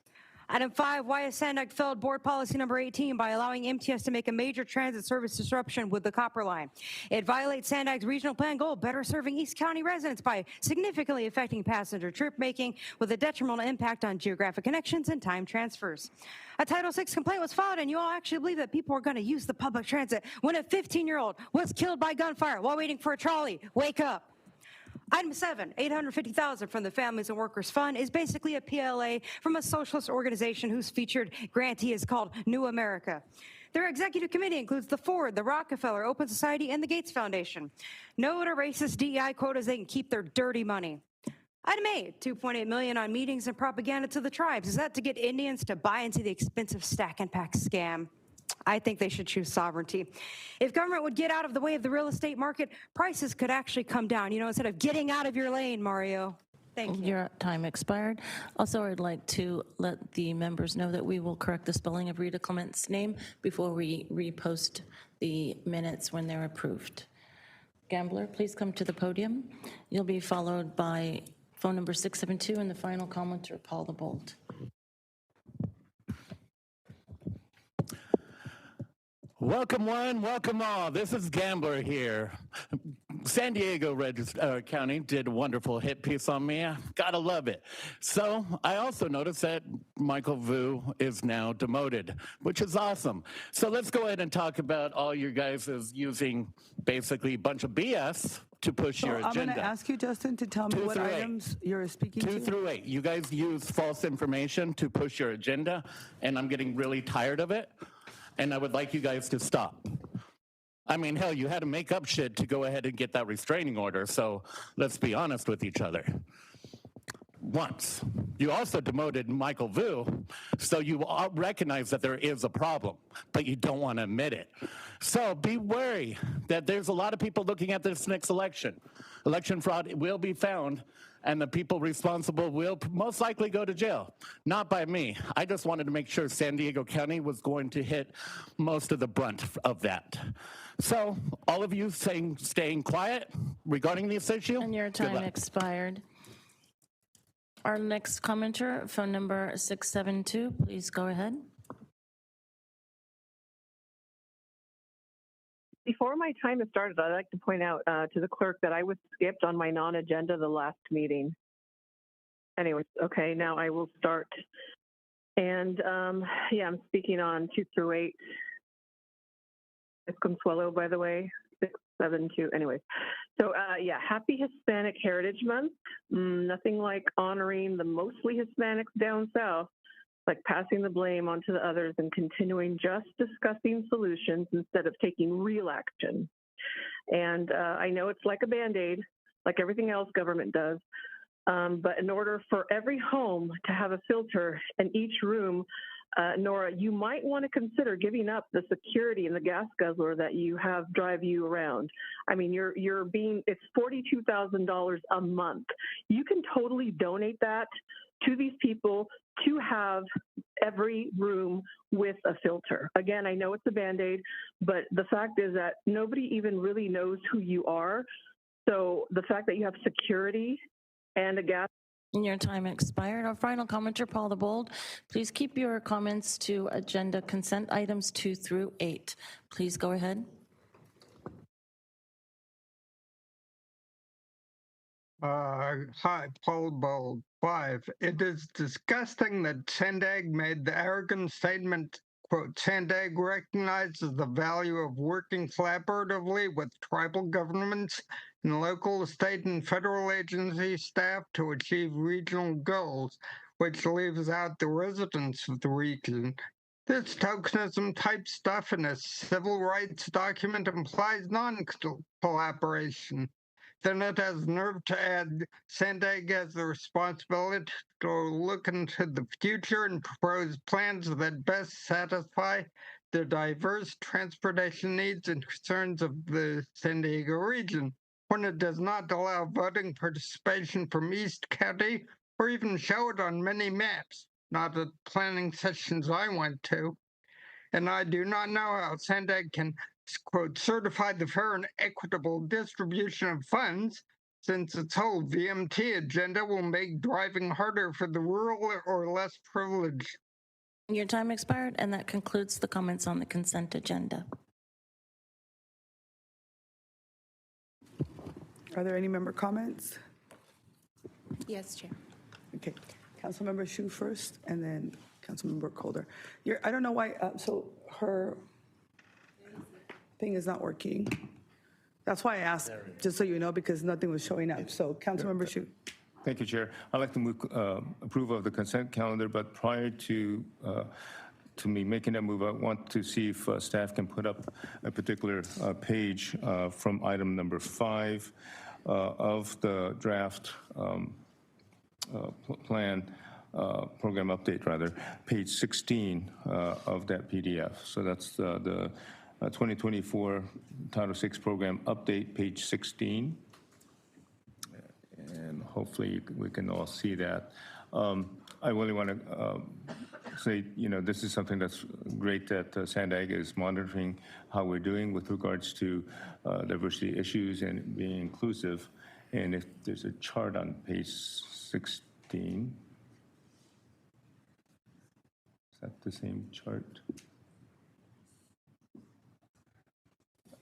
Item 5, why has Sandak failed board policy number 18 by allowing MTS to make a major transit service disruption with the copper line? It violates Sandag's regional plan goal, better serving East County residents by significantly affecting passenger trip making with a detrimental impact on geographic connections and time transfers. A Title VI complaint was filed, and you all actually believe that people are going to use the public transit when a 15-year-old was killed by gunfire while waiting for a trolley. Wake up. Item 7, $850,000 from the Families and Workers Fund is basically a PLA from a socialist organization whose featured grantee is called New America. Their executive committee includes the Ford, the Rockefeller, Open Society, and the Gates Foundation. No to racist DEI quotas, they can keep their dirty money. Item 8, $2.8 million on meetings and propaganda to the tribes. Is that to get Indians to buy into the expensive stack and pack scam? I think they should choose sovereignty. If government would get out of the way of the real estate market, prices could actually come down, instead of getting out of your lane, Mario. Thank you. Your time expired. Also, I'd like to let the members know that we will correct the spelling of Rita Clement's name before we repost the minutes when they're approved. Gambler, please come to the podium. You'll be followed by phone number 672 and the final commenter, Paul the Bold. Welcome one, welcome all. This is Gambler here. San Diego County did a wonderful hit piece on me. Gotta love it. So I also noticed that Michael Vu is now demoted, which is awesome. So let's go ahead and talk about all you guys is using basically a bunch of BS to push your agenda. I'm going to ask you, Justin, to tell me what items you're speaking to. 2 through 8. You guys use false information to push your agenda, and I'm getting really tired of it. And I would like you guys to stop. I mean, hell, you had to make up shit to go ahead and get that restraining order, so let's be honest with each other. Once. You also demoted Michael Vu, so you all recognize that there is a problem, but you don't want to admit it. So be wary that there's a lot of people looking at this next election. Election fraud will be found, and the people responsible will most likely go to jail. Not by me. I just wanted to make sure San Diego County was going to hit most of the brunt of that. So all of you staying quiet regarding this issue? And your time expired. Our next commenter, phone number 672, please go ahead. Before my time has started, I'd like to point out to the clerk that I was skipped on my non-agenda the last meeting. Anyways, okay, now I will start. And yeah, I'm speaking on 2 through 8. It's Consuelo, by the way, 672. Anyways, so yeah, happy Hispanic Heritage Month. Nothing like honoring the mostly Hispanics down south, like passing the blame onto the others and continuing just discussing solutions instead of taking real action. And I know it's like a Band-Aid, like everything else government does, but in order for every home to have a filter in each room, Nora, you might want to consider giving up the security and the gas guzzler that you have drive you around. I mean, it's $42,000 a month. You can totally donate that to these people to have every room with a filter. Again, I know it's a Band-Aid, but the fact is that nobody even really knows who you are. So the fact that you have security and a gas. Your time expired. Our final commenter, Paul the Bold. Please keep your comments to agenda consent items 2 through 8. Please go ahead. Hi, Paul Bold. 5. It is disgusting that Sandag made the arrogant statement, quote, Sandag recognizes the value of working collaboratively with tribal governments and local, state, and federal agency staff to achieve regional goals, which leaves out the residents of the region. This tokenism type stuff in a civil rights document implies non-collaboration. Then it has nerve to add Sandag has the responsibility to look into the future and propose plans that best satisfy the diverse transportation needs and concerns of the San Diego region, when it does not allow voting participation from East County or even show it on many maps, not at planning sessions I went to. And I do not know how Sandag can, quote, certify the fair and equitable distribution of funds, since its whole VMT agenda will make driving harder for the rural or less privileged Your time expired, and that concludes the comments on the consent agenda. Are there any member comments? Yes, Chair. Okay, Councilmember Shu first, and then Councilmember Calder. I don't know why, so her thing is not working. That's why I asked, just so you know, because nothing was showing up. So Councilmember Shu. Thank you, Chair. I'd like to move approval of the consent calendar, but prior to me making that move, I want to see if staff can put up a particular page from item number 5 of the draft plan, program update rather, page 16 of that PDF. So that's the 2024 Title VI program update, page 16. And hopefully we can all see that. I really want to say, this is something that's great that Sandag is monitoring how we're doing with regards to diversity issues and being inclusive. And if there's a chart on page 16, is that the same chart?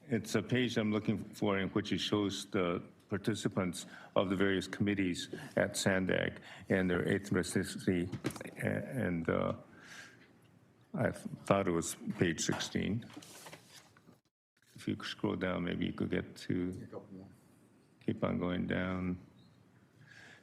It's a page I'm looking for in which it shows the participants of the various committees at Sandag and their ethnicity, and I thought it was page 16. If you scroll down, maybe you could get to, keep on going down.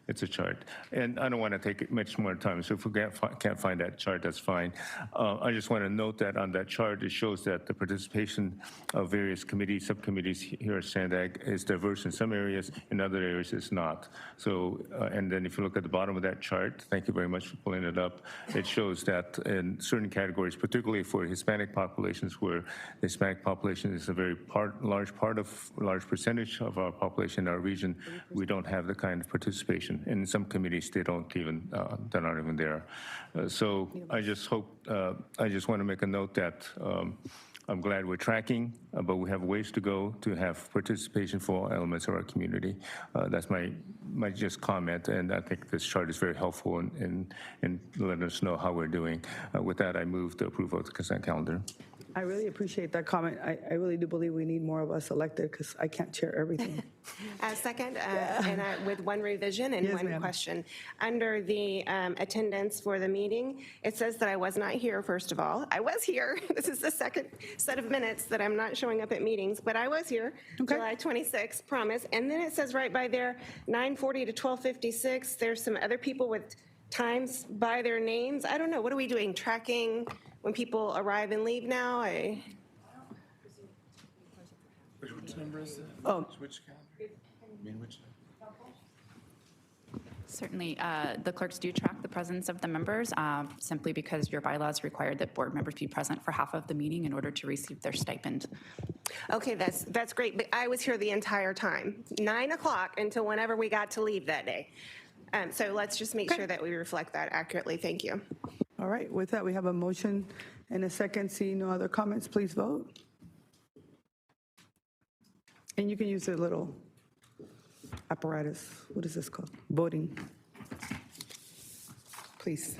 It's a chart. And I don't want to take much more time, so if we can't find that chart, that's fine. I just want to note that on that chart, it shows that the participation of various committees, subcommittees here at Sandag is diverse in some areas, in other areas it's not. So, and then if you look at the bottom of that chart, thank you very much for pulling it up, it shows that in certain categories, particularly for Hispanic populations, where the Hispanic population is a very large percentage of our population in our region, we don't have the kind of participation. In some committees, they don't even, they're not even there. So I just hope, I just want to make a note that I'm glad we're tracking, but we have ways to go to have participation for all elements of our community. That's my just comment, and I think this chart is very helpful in letting us know how we're doing. With that, I move the approval of the consent calendar. I really appreciate that comment. I really do believe we need more of us elected because I can't chair everything. Second, and with one revision and Yes, one ma'am. question. Under the attendance for the meeting, it says that I was not here, first of all. I was here. This is the second set of minutes that I'm not showing up at meetings, but I was here, July 26th, promise. And then it says right by there, 9:40 to 12:56. There's some other people with times by their names. I don't know. What are we doing? Tracking when people arrive and leave now? Which number is it? Oh. Which calendar? I mean, which? Certainly, the clerks do track the presence of the members simply because your bylaws require that board members be present for half of the meeting in order to receive their stipend. Okay, that's great, but I was here the entire time, 9 o'clock until whenever we got to leave that day. So let's just make sure that we reflect that accurately. Thank you. All right, with that, we have a motion and a second. Seeing no other comments, please vote. And you can use the little apparatus. What is this called? Voting. Please.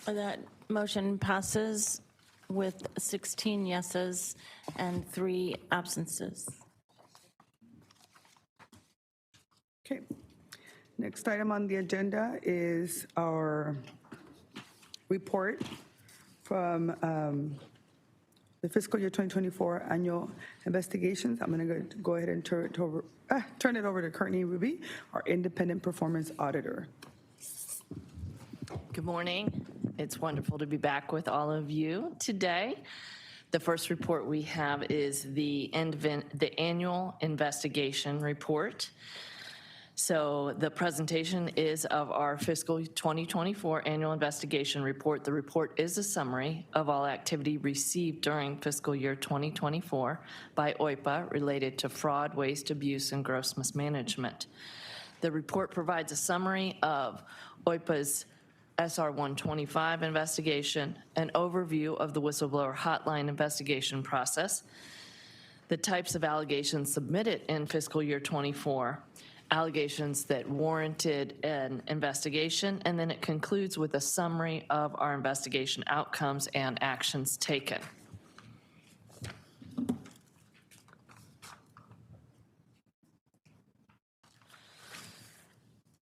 That motion passes with 16 yeses and 3 absences. Okay. Next item on the agenda is our report from the fiscal year 2024 annual investigations. I'm going to go ahead and turn it over to Courtney Ruby, our independent performance auditor. Good morning. It's wonderful to be back with all of you today. The first report we have is the annual investigation report. So the presentation is of our fiscal 2024 annual investigation report. The report is a summary of all activity received during fiscal year 2024 by OIPA related to fraud, waste, abuse, and gross mismanagement. The report provides a summary of OIPA's SR 125 investigation, an overview of the whistleblower hotline investigation process, the types of allegations submitted in fiscal year 24, allegations that warranted an investigation, and then it concludes with a summary of our investigation outcomes and actions taken.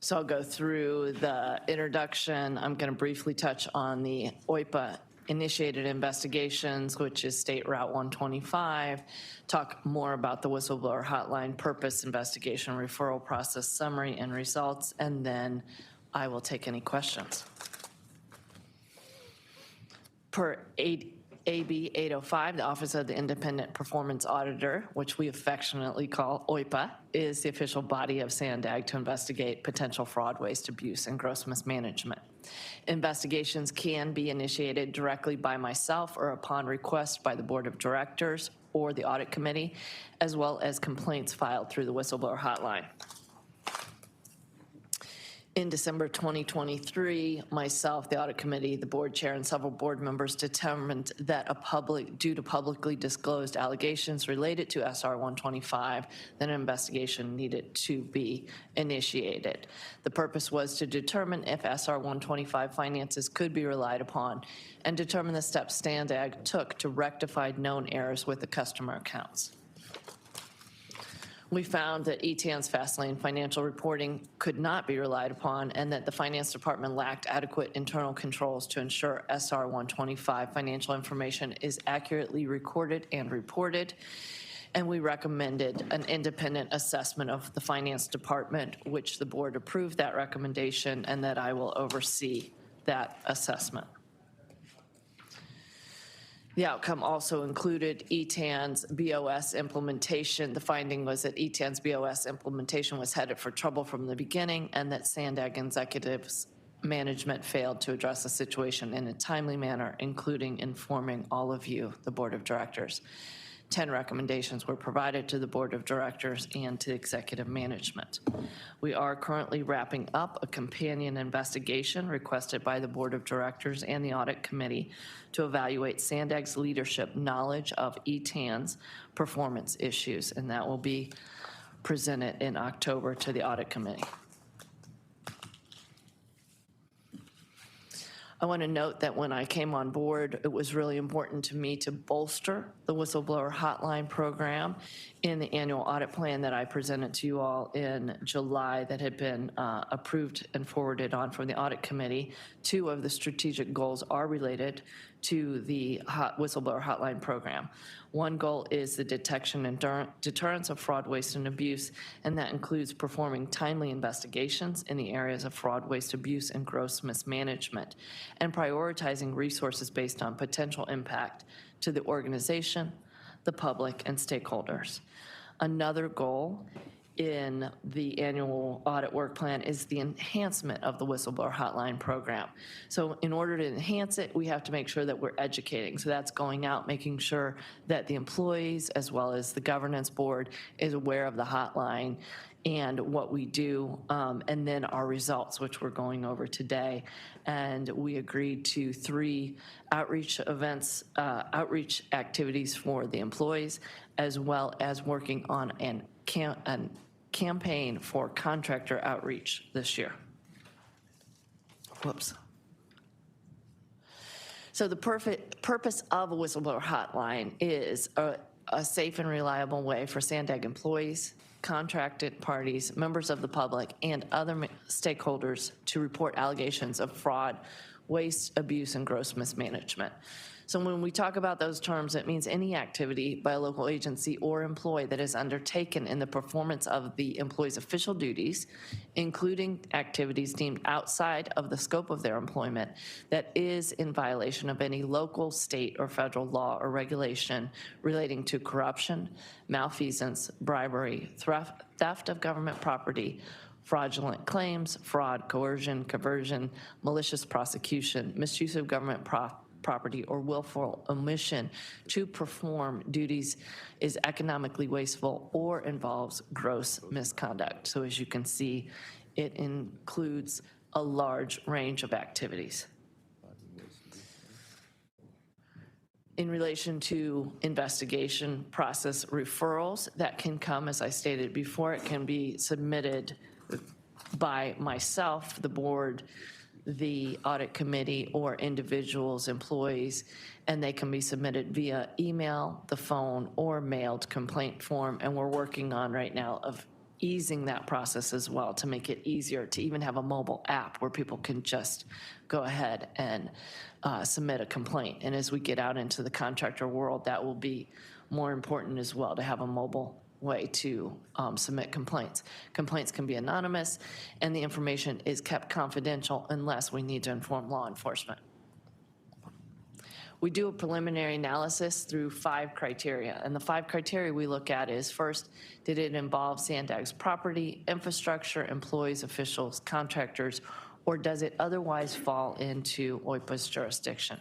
So I'll go through the introduction. I'm going to briefly touch on the OIPA initiated investigations, which is State Route 125, talk more about the whistleblower hotline purpose, investigation, referral process, summary, and results, and then I will take any questions. Per AB 805, the Office of the Independent Performance Auditor, which we affectionately call OIPA, is the official body of SANDAG to investigate potential fraud, waste, abuse, and gross mismanagement. Investigations can be initiated directly by myself or upon request by the Board of Directors or the Audit Committee, as well as complaints filed through the whistleblower hotline. In December 2023, myself, the Audit Committee, the Board Chair, and several board members determined that due to publicly disclosed allegations related to SR 125, that an investigation needed to be initiated. The purpose was to determine if SR 125 finances could be relied upon and determine the steps SANDAG took to rectify known errors with the customer accounts. We found that ETAN's fast lane financial reporting could not be relied upon and that the finance department lacked adequate internal controls to ensure SR 125 financial information is accurately recorded and reported. And we recommended an independent assessment of the finance department, which the board approved that recommendation, and that I will oversee that assessment. The outcome also included ETAN's BOS implementation. The finding was that ETAN's BOS implementation was headed for trouble from the beginning and that SANDAG executives management failed to address the situation in a timely manner, including informing all of you, the Board of Directors. 10 recommendations were provided to the Board of Directors and to executive management. We are currently wrapping up a companion investigation requested by the Board of Directors and the Audit Committee to evaluate SANDAG's leadership knowledge of ETAN's performance issues, and that will be presented in October to the Audit Committee. I want to note that when I came on board, it was really important to me to bolster the whistleblower hotline program in the annual audit plan that I presented to you all in July that had been approved and forwarded on from the Audit Committee. 2 of the strategic goals are related to the whistleblower hotline program. One goal is the detection and deterrence of fraud, waste, and abuse, and that includes performing timely investigations in the areas of fraud, waste, abuse, and gross mismanagement, and prioritizing resources based on potential impact to the organization, the public, and stakeholders. Another goal in the annual audit work plan is the enhancement of the whistleblower hotline program. So in order to enhance it, we have to make sure that we're educating. So that's going out, making sure that the employees as well as the governance board is aware of the hotline and what we do, and then our results, which we're going over today. And we agreed to 3 outreach events, outreach activities for the employees, as well as working on an campaign for contractor outreach this year. Whoops. So the purpose of a whistleblower hotline is a safe and reliable way for SANDAG employees, contracted parties, members of the public, and other stakeholders to report allegations of fraud, waste, abuse, and gross mismanagement. So when we talk about those terms, it means any activity by a local agency or employee that is undertaken in the performance of the employee's official duties, including activities deemed outside of the scope of their employment, that is in violation of any local, state, or federal law or regulation relating to corruption, malfeasance, bribery, theft of government property, fraudulent claims, fraud, coercion, conversion, malicious prosecution, misuse of government property, or willful omission to perform duties is economically wasteful or involves gross misconduct. So as you can see, it includes a large range of activities. In relation to investigation process referrals, that can come, as I stated before, it can be submitted by myself, the board, the audit committee, or individuals, employees, and they can be submitted via email, the phone, or mailed complaint form. And we're working on right now of easing that process as well to make it easier to even have a mobile app where people can just go ahead and submit a complaint. And as we get out into the contractor world, that will be more important as well, to have a mobile way to submit complaints. Complaints can be anonymous, and the information is kept confidential unless we need to inform law enforcement. We do a preliminary analysis through 5 criteria, and the 5 criteria we look at is, first, did it involve Sandag's property, infrastructure, employees, officials, contractors, or does it otherwise fall into OIPA's jurisdiction?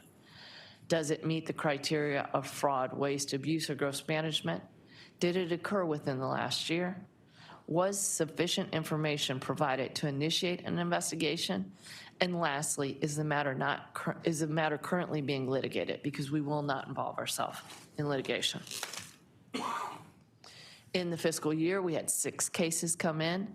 Does it meet the criteria of fraud, waste, abuse, or gross management? Did it occur within the last year? Was sufficient information provided to initiate an investigation? And lastly, is the matter currently being litigated? Because we will not involve ourselves in litigation. In the fiscal year, we had 6 cases come in.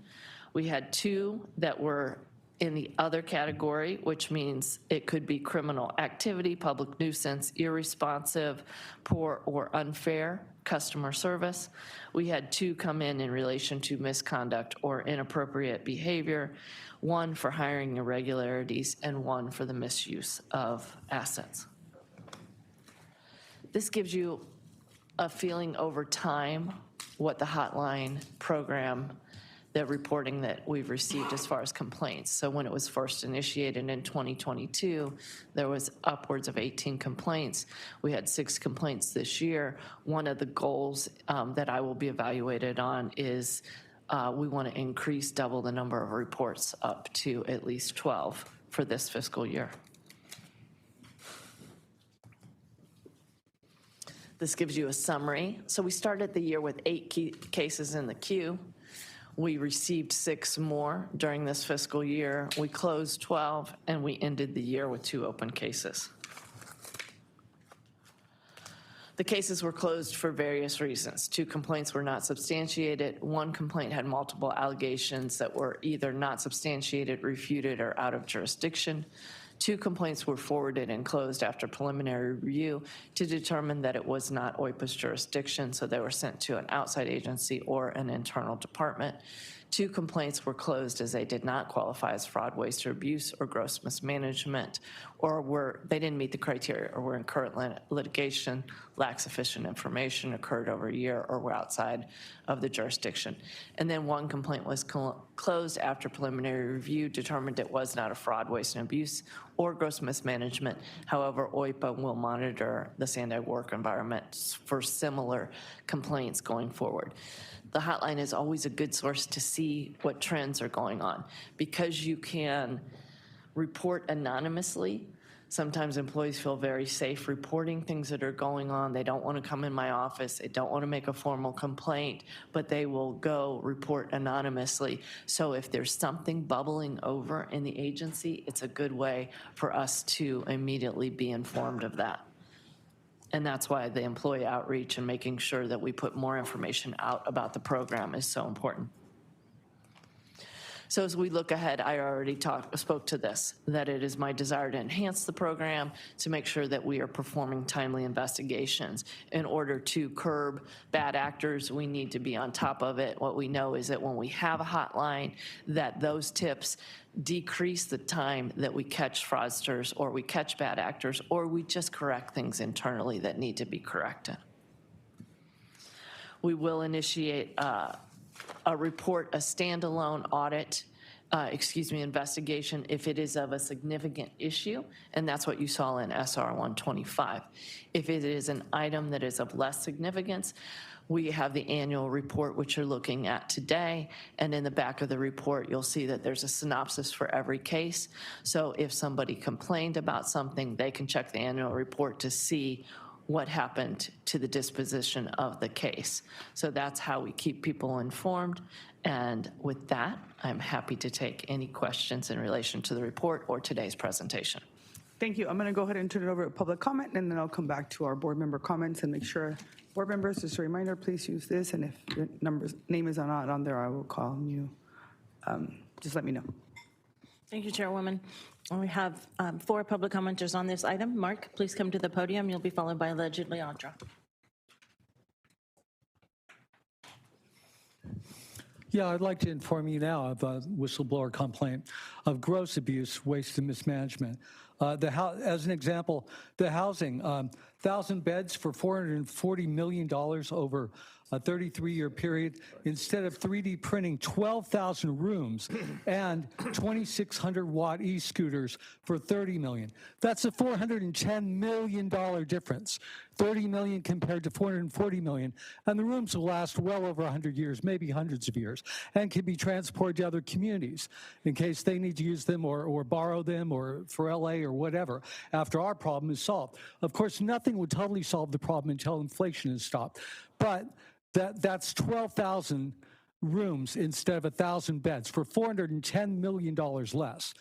We had 2 that were in the other category, which means it could be criminal activity, public nuisance, irresponsive, poor or unfair customer service. We had 2 come in relation to misconduct or inappropriate behavior, 1 for hiring irregularities, and 1 for the misuse of assets. This gives you a feeling over time what the hotline program, the reporting that we've received as far as complaints. So when it was first initiated in 2022, there was upwards of 18 complaints. We had 6 complaints this year. One of the goals that I will be evaluated on is we want to increase double the number of reports up to at least 12 for this fiscal year. This gives you a summary. So we started the year with 8 cases in the queue. We received 6 more during this fiscal year. We closed 12, and we ended the year with 2 open cases. The cases were closed for various reasons. 2 complaints were not substantiated. 1 complaint had multiple allegations that were either not substantiated, refuted, or out of jurisdiction. 2 complaints were forwarded and closed after preliminary review to determine that it was not OIPA's jurisdiction, so they were sent to an outside agency or an internal department. 2 complaints were closed as they did not qualify as fraud, waste, or abuse, or gross mismanagement, or they didn't meet the criteria, or were in current litigation, lacked sufficient information, occurred over a year, or were outside of the jurisdiction. And then 1 complaint was closed after preliminary review determined it was not a fraud, waste, and abuse, or gross mismanagement. However, OIPA will monitor the Sandag work environment for similar complaints going forward. The hotline is always a good source to see what trends are going on. Because you can report anonymously, sometimes employees feel very safe reporting things that are going on. They don't want to come in my office. They don't want to make a formal complaint, but they will go report anonymously. So if there's something bubbling over in the agency, it's a good way for us to immediately be informed of that. And that's why the employee outreach and making sure that we put more information out about the program is so important. So as we look ahead, I already spoke to this, that it is my desire to enhance the program to make sure that we are performing timely investigations. In order to curb bad actors, we need to be on top of it. What we know is that when we have a hotline, that those tips decrease the time that we catch fraudsters or we catch bad actors or we just correct things internally that need to be corrected. We will initiate a standalone audit, investigation if it is of a significant issue, and that's what you saw in SR 125. If it is an item that is of less significance, we have the annual report, which you're looking at today, and in the back of the report, you'll see that there's a synopsis for every case. So if somebody complained about something, they can check the annual report to see what happened to the disposition of the case. So that's how we keep people informed. And with that, I'm happy to take any questions in relation to the report or today's presentation. Thank you. I'm going to go ahead and turn it over to public comment, and then I'll come back to our board member comments and make sure, board members, just a reminder, please use this, and if your name is not on there, I will call you. Just let me know. Thank you, Chairwoman. And we have 4 public commenters on this item. Mark, please come to the podium. You'll be followed by allegedly Audra. Yeah, I'd like to inform you now of a whistleblower complaint of gross abuse, waste, and mismanagement. As an example, the housing, 1,000 beds for $440 million over a 33-year period, instead of 3D printing 12,000 rooms and 2,600-watt e-scooters for $30 million. That's a $410 million difference. $30 million compared to $440 million. And the rooms will last well over 100 years, maybe hundreds of years, and can be transported to other communities in case they need to use them or borrow them or for LA or whatever after our problem is solved. Of course, nothing would totally solve the problem until inflation is stopped. But that's 12,000 rooms instead of 1,000 beds for $410 million less.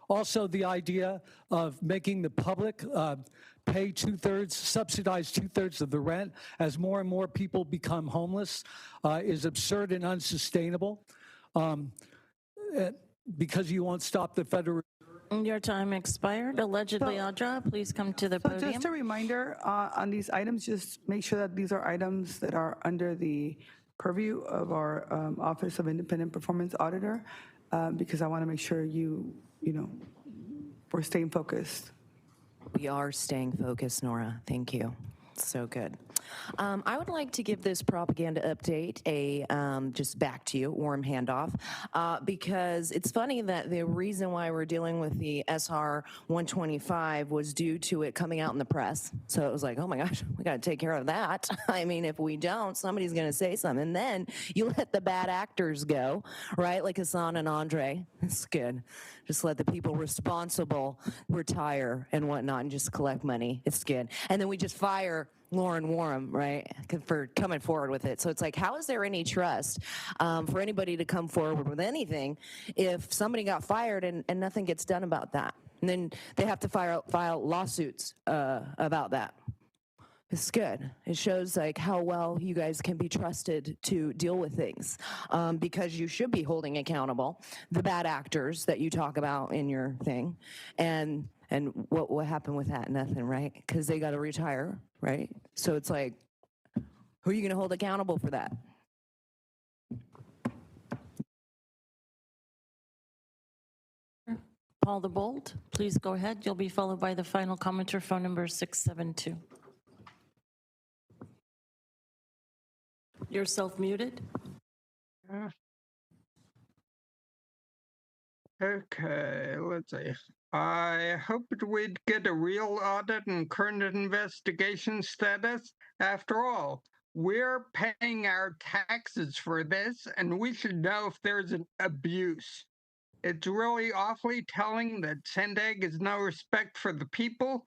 Also, the idea of making the public pay subsidize two-thirds of the rent as more and more people become homeless is absurd and unsustainable because you won't stop the federal. Your time expired. Allegedly, Audra, please come to the podium. Just a reminder on these items, just make sure that these are items that are under the purview of our Office of Independent Performance Auditor, because I want to make sure we're staying focused. We are staying focused, Nora. Thank you. So good. I would like to give this propaganda update just back to you, warm handoff, because it's funny that the reason why we're dealing with the SR 125 was due to it coming out in the press. So it was like, oh my gosh, we got to take care of that. I mean, if we don't, somebody's going to say something. And then you let the bad actors go, right? Like Hassan and Andre. It's good. Just let the people responsible retire and whatnot and just collect money. It's good. And then we just fire Lauren Warren, right, for coming forward with it. So it's like, how is there any trust for anybody to come forward with anything if somebody got fired and nothing gets done about that? And then they have to file lawsuits about that. It's good. It shows like how well you guys can be trusted to deal with things, because you should be holding accountable the bad actors that you talk about in your thing. And what happened with that? Nothing, right? Because they got to retire, right? So it's like, who are you going to hold accountable for that? Paul the Bold, please go ahead. You'll be followed by the final commenter, phone number 672. You're self-muted. Okay, let's see. I hoped we'd get a real audit and current investigation status. After all, we're paying our taxes for this, and we should know if there's an abuse. It's really awfully telling that Sendag has no respect for the people,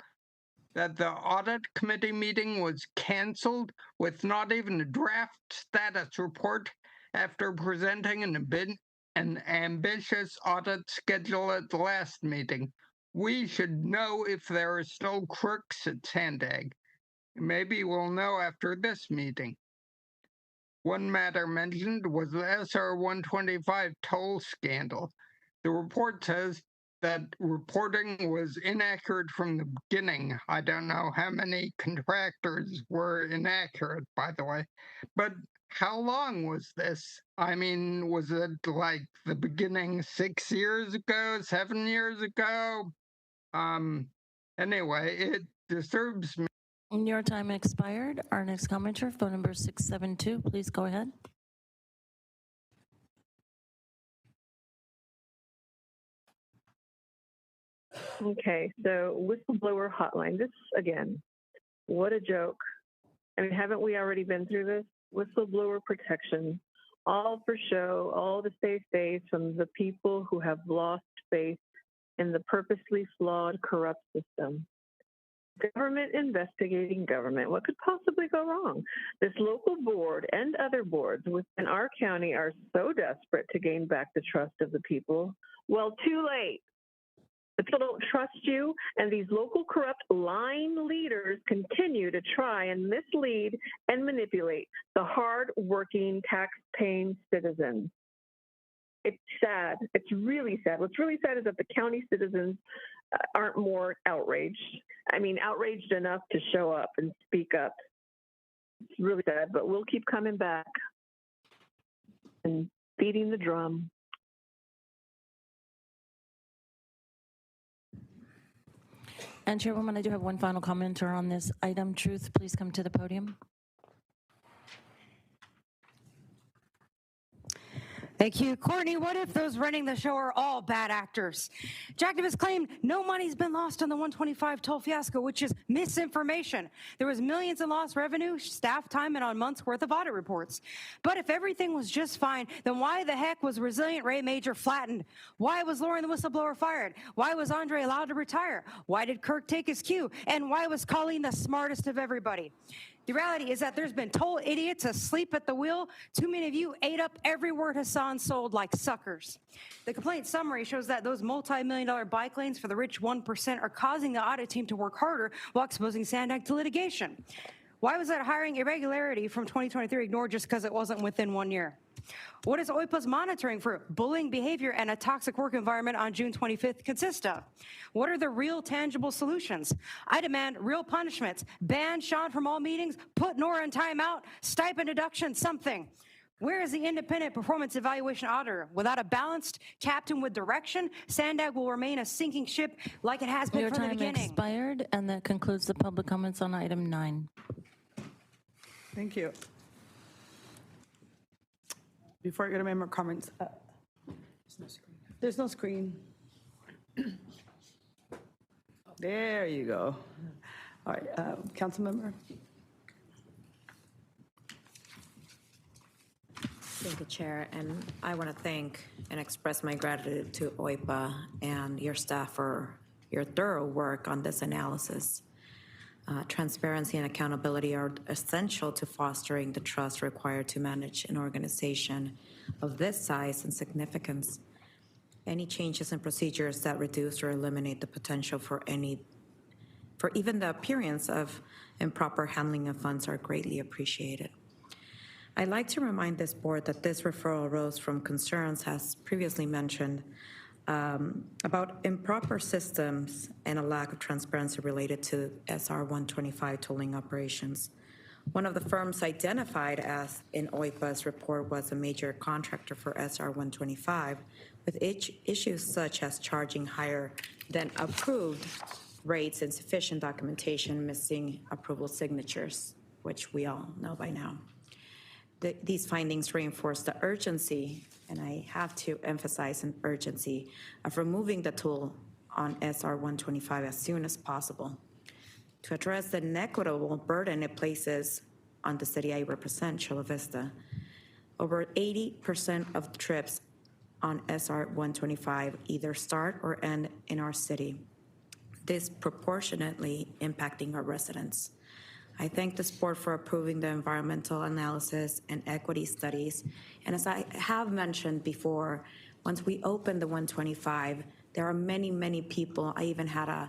that the audit committee meeting was canceled with not even a draft status report after presenting an ambitious audit schedule at the last meeting. We should know if there are still crooks at Sendag. Maybe we'll know after this meeting. One matter mentioned was the SR 125 toll scandal. The report says that reporting was inaccurate from the beginning. I don't know how many contractors were inaccurate, by the way. But how long was this? I mean, was it like the beginning 6 years ago, 7 years ago? Anyway, it disturbs me. Your time expired. Our next commenter, phone number 672, please go ahead. Okay, so whistleblower hotline. This, again, what a joke. I mean, haven't we already been through this? Whistleblower protection, all for show, all to save face from the people who have lost faith in the purposely flawed, corrupt system. Government investigating government. What could possibly go wrong? This local board and other boards within our county are so desperate to gain back the trust of the people. Well, too late. The people don't trust you, and these local corrupt lying leaders continue to try and mislead and manipulate the hard-working, tax-paying citizens. It's sad. It's really sad. What's really sad is that the county citizens aren't more outraged. I mean, outraged enough to show up and speak up. It's really sad, but we'll keep coming back and beating the drum. And Chairwoman, I do have one final commenter on this item. Truth, please come to the podium. Thank you. Courtney, what if those running the show are all bad actors? Jacobus claimed no money's been lost on the 125 toll fiasco, which is misinformation. There was millions in lost revenue, staff time, and on months' worth of audit reports. But if everything was just fine, then why the heck was Resilient Ray Major flattened? Why was Lauren the whistleblower fired? Why was Andre allowed to retire? Why did Kirk take his cue? And why was Colleen the smartest of everybody? The reality is that there's been toll idiots asleep at the wheel. Too many of you ate up every word Hassan sold like suckers. The complaint summary shows that those multi-million-dollar bike lanes for the rich 1% are causing the audit team to work harder while exposing Sandag to litigation. Why was that hiring irregularity from 2023 ignored just because it wasn't within 1 year? What is OIPA's monitoring for bullying behavior and a toxic work environment on June 25th consist of? What are the real tangible solutions? I demand real punishments, ban Sean from all meetings, put Nora in timeout, stipend deduction, something. Where is the independent performance evaluation auditor? Without a balanced captain with direction, Sandag will remain a sinking ship like it has been Your from the time beginning. expired, and that concludes the public comments on item 9. Thank you. Before I go to member comments, there's no screen. There you go. All right, council member. Thank you, Chair. And I want to thank and express my gratitude to OIPA and your staff for your thorough work on this analysis. Transparency and accountability are essential to fostering the trust required to manage an organization of this size and significance. Any changes in procedures that reduce or eliminate the potential for even the appearance of improper handling of funds are greatly appreciated. I'd like to remind this board that this referral arose from concerns, as previously mentioned, about improper systems and a lack of transparency related to SR 125 tolling operations. One of the firms identified as in OIPA's report was a major contractor for SR 125, with issues such as charging higher than approved rates, insufficient documentation, missing approval signatures, which we all know by now. These findings reinforce the urgency, and I have to emphasize an urgency, of removing the tool on SR 125 as soon as possible. To address the inequitable burden it places on the city I represent, Chula Vista, over 80% of trips on SR 125 either start or end in our city, disproportionately impacting our residents. I thank this board for approving the environmental analysis and equity studies. And as I have mentioned before, once we open the 125, there are many, many people. I even had a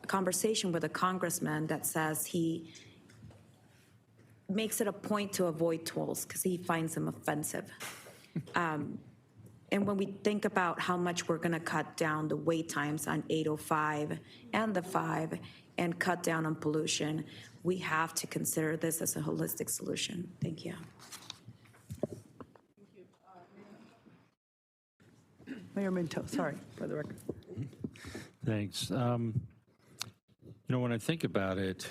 conversation with a congressman that says he makes it a point to avoid tolls because he finds them offensive. And when we think about how much we're going to cut down the wait times on 805 and the 5 and cut down on pollution, we have to consider this as a holistic solution. Thank you. Mayor Minto, sorry, for the record. Thanks. You know, when I think about it,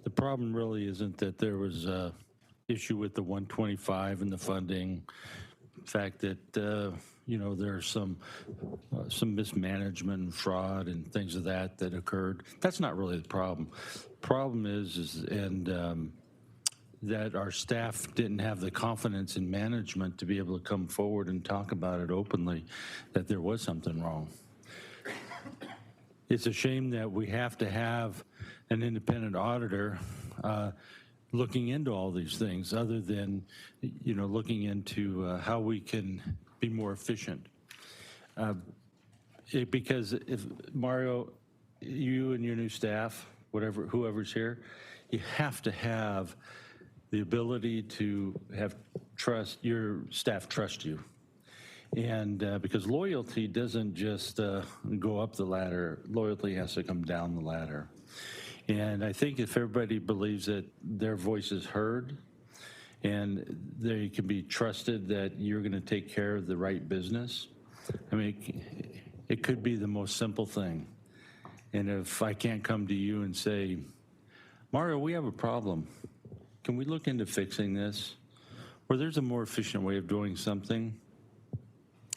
the problem really isn't that there was a issue with the 125 and the funding. The fact that you know, there's some mismanagement and fraud and things of that occurred. That's not really the problem. Problem is that our staff didn't have the confidence in management to be able to come forward and talk about it openly, that there was something wrong. it's a shame that we have to have an independent auditor looking into all these things, other than, looking into how we can be more efficient. Because if, Mario, you and your new staff, whoever's here, you have to have the ability to have your staff trust you. And because loyalty doesn't just go up the ladder, loyalty has to come down the ladder. And I think if everybody believes that their voice is heard and they can be trusted that you're going to take care of the right business, I mean, it could be the most simple thing. And if I can't come to you and say, Mario, we have a problem. Can we look into fixing this? Or there's a more efficient way of doing something,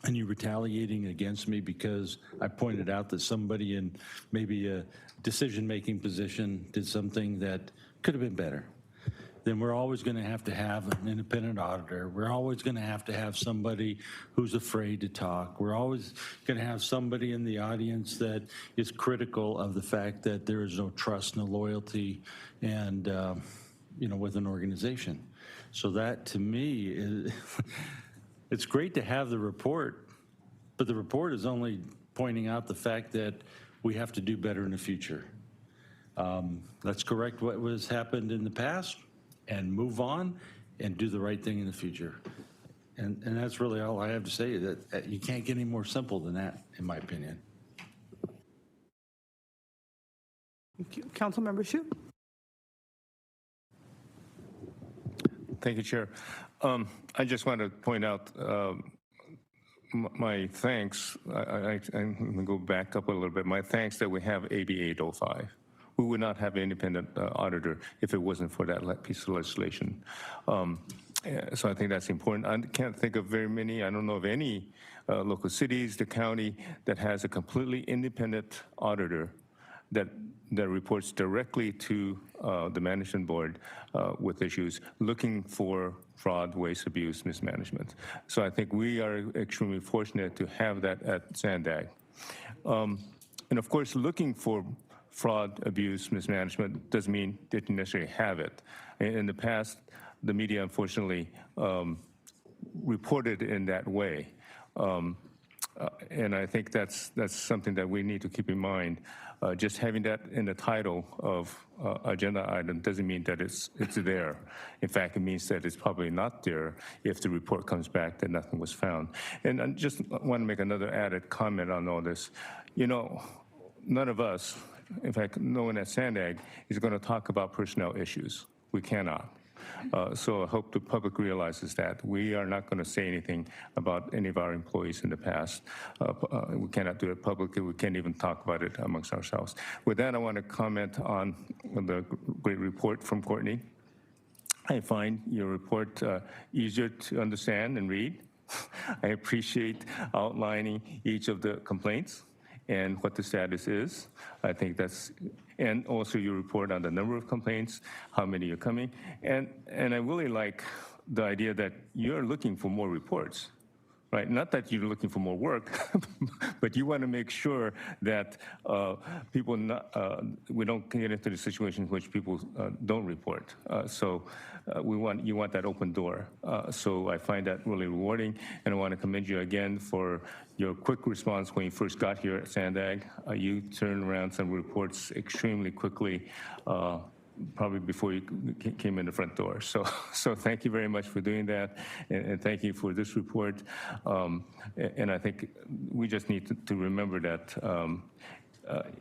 and you're retaliating against me because I pointed out that somebody in maybe a decision-making position did something that could have been better, then we're always going to have an independent auditor. We're always going to have somebody who's afraid to talk. We're always going to have somebody in the audience that is critical of the fact that there is no trust, no loyalty, and with an organization. So that, to me, is it's great to have the report, but the report is only pointing out the fact that we have to do better in the future. Let's correct what was happened in the past and move on and do the right thing in the future. And that's really all I have to say, that you can't get any more simple than that, in my opinion. Thank you. Councilmember Shu? Thank you, Chair. I just want to point out my thanks. I'm going to go back up a little bit. My thanks that we have AB 805. We would not have an independent auditor if it wasn't for that piece of legislation. So I think that's important. I can't think of very many. I don't know of any local cities, the county, that has a completely independent auditor that reports directly to the management board with issues looking for fraud, waste, abuse, mismanagement. So I think we are extremely fortunate to have that at Sandag. And of course, looking for fraud, abuse, mismanagement doesn't mean that you necessarily have it. In the past, the media unfortunately reported in that way. And I think that's something that we need to keep in mind. Just having that in the title of agenda item doesn't mean that it's there. In fact, it means that it's probably not there if the report comes back that nothing was found. And I just want to make another added comment on all this. None of us, in fact, no one at Sandag is going to talk about personnel issues. We cannot. So I hope the public realizes that we are not going to say anything about any of our employees in the past. We cannot do it publicly. We can't even talk about it amongst ourselves. With that, I want to comment on the great report from Courtney. I find your report easier to understand and read. I appreciate outlining each of the complaints and what the status is. I think that's, and also you report on the number of complaints, how many are coming. And I really like the idea that you're looking for more reports, right? Not that you're looking for more work, but you want to make sure that people, we don't get into the situation in which people don't report. So you want that open door. So I find that really rewarding, and I want to commend you again for your quick response when you first got here at Sandag. You turned around some reports extremely quickly, probably before you came in the front door. So thank you very much for doing that, and thank you for this report. And I think we just need to remember that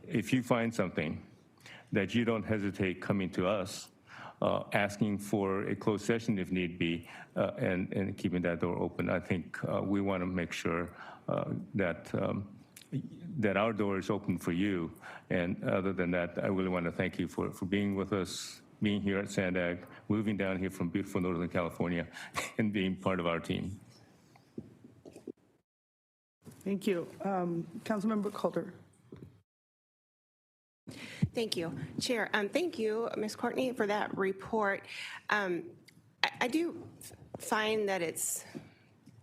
if you find something, that you don't hesitate coming to us, asking for a closed session if need be, and keeping that door open. I think we want to make sure that our door is open for you. And other than that, I really want to thank you for being with us, being here at Sandag, moving down here from beautiful Northern California, and being part of our team. Thank you. Councilmember Calder. Thank you, Chair. Thank you, Ms. Courtney, for that report. I do find that it's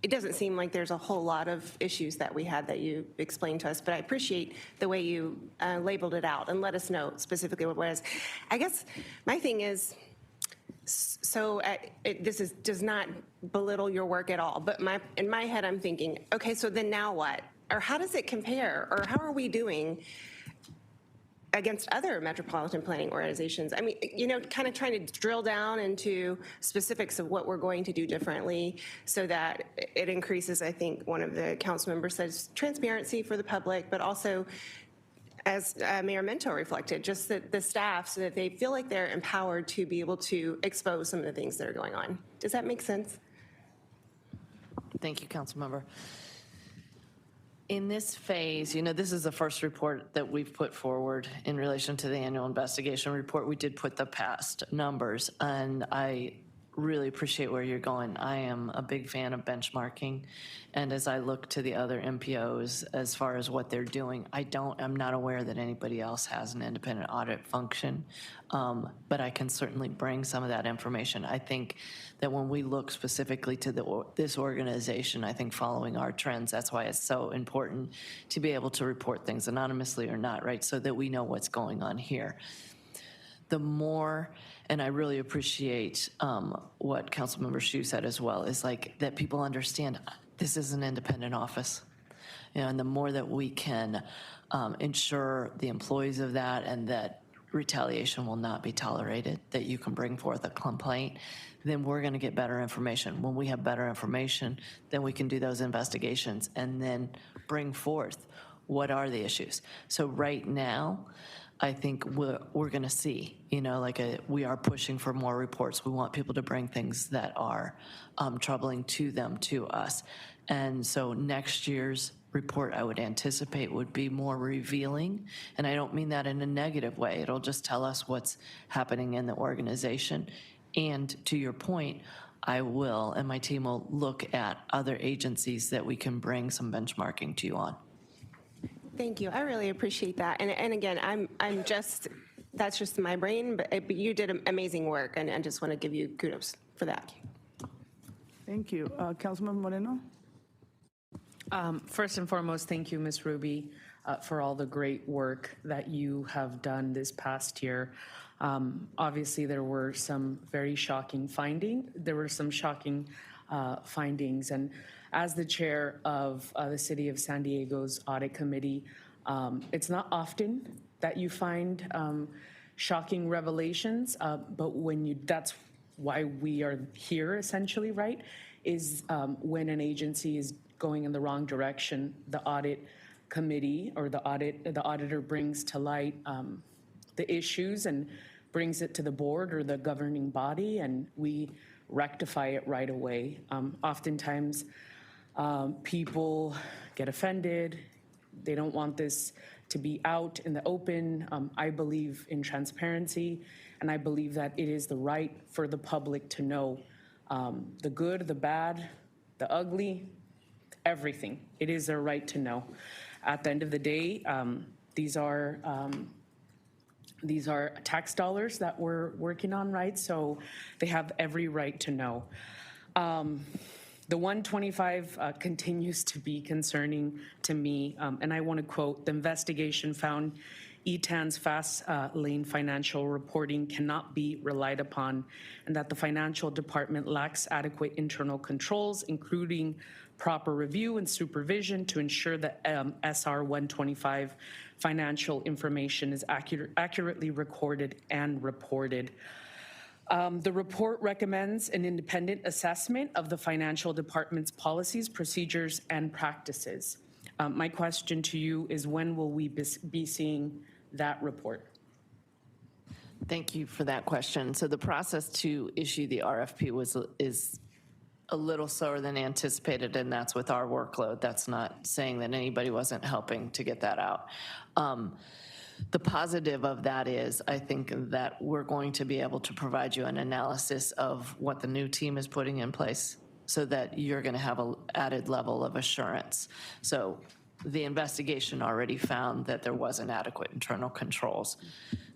it doesn't seem like there's a whole lot of issues that we had that you explained to us, but I appreciate the way you labeled it out and let us know specifically what it was. I guess my thing is, so does not belittle your work at all, but in my head I'm thinking, okay, so then now what? Or how does it compare? Or how are we doing against other metropolitan planning organizations? I mean, kind of trying to drill down into specifics of what we're going to do differently so that it increases, I think one of the council members says, transparency for the public, but also, as Mayor Minto reflected, just the staff so that they feel like they're empowered to be able to expose some of the things that are going on. Does that make sense? Thank you, Councilmember. In this phase, this is the first report that we've put forward in relation to the annual investigation report. We did put the past numbers, and I really appreciate where you're going. I am a big fan of benchmarking, and as I look to the other MPOs as far as what they're doing, I'm not aware that anybody else has an independent audit function, but I can certainly bring some of that information. I think that when we look specifically to this organization, I think following our trends, that's why it's so important to be able to report things anonymously or not, right, so that we know what's going on here. The more, and I really appreciate what Councilmember Hsu said as well, is like that people understand this is an independent office. And the more that we can ensure the employees of that and that retaliation will not be tolerated, that you can bring forth a complaint, then we're going to get better information. When we have better information, then we can do those investigations and then bring forth what are the issues. So right now, I think we're going to see, we are pushing for more reports. We want people to bring things that are troubling to them, to us. And so next year's report, I would anticipate, would be more revealing. And I don't mean that in a negative way. It'll just tell us what's happening in the organization. And to your point, I will, and my team will look at other agencies that we can bring some benchmarking to you on. Thank you. I really appreciate that. And again, that's just my brain, but you did amazing work, and I just want to give you kudos for that. Thank you. Councilmember Moreno? First and foremost, thank you, Ms. Ruby, for all the great work that you have done this past year. Obviously, there were some very shocking findings. And as the chair of the City of San Diego's Audit Committee, it's not often that you find shocking revelations, but that's why we are here essentially, right? Is when an agency is going in the wrong direction, the audit committee or the auditor brings to light the issues and brings it to the board or the governing body, and we rectify it right away. Oftentimes, people get offended. They don't want this to be out in the open. I believe in transparency, and I believe that it is the right for the public to know the good, the bad, the ugly, everything. It is their right to know. At the end of the day, these are tax dollars that we're working on, right? So they have every right to know. The 125 continues to be concerning to me, and I want to quote, "The investigation found ETAN's fast lane financial reporting cannot be relied upon, and that the financial department lacks adequate internal controls, including proper review and supervision to ensure that SR 125 financial information is accurately recorded and reported." The report recommends an independent assessment of the financial department's policies, procedures, and practices. My question to you is, when will we be seeing that report? Thank you for that question. So the process to issue the RFP is a little slower than anticipated, and that's with our workload. That's not saying that anybody wasn't helping to get that out. The positive of that is I think that we're going to be able to provide you an analysis of what the new team is putting in place so that you're going to have an added level of assurance. So the investigation already found that there wasn't adequate internal controls.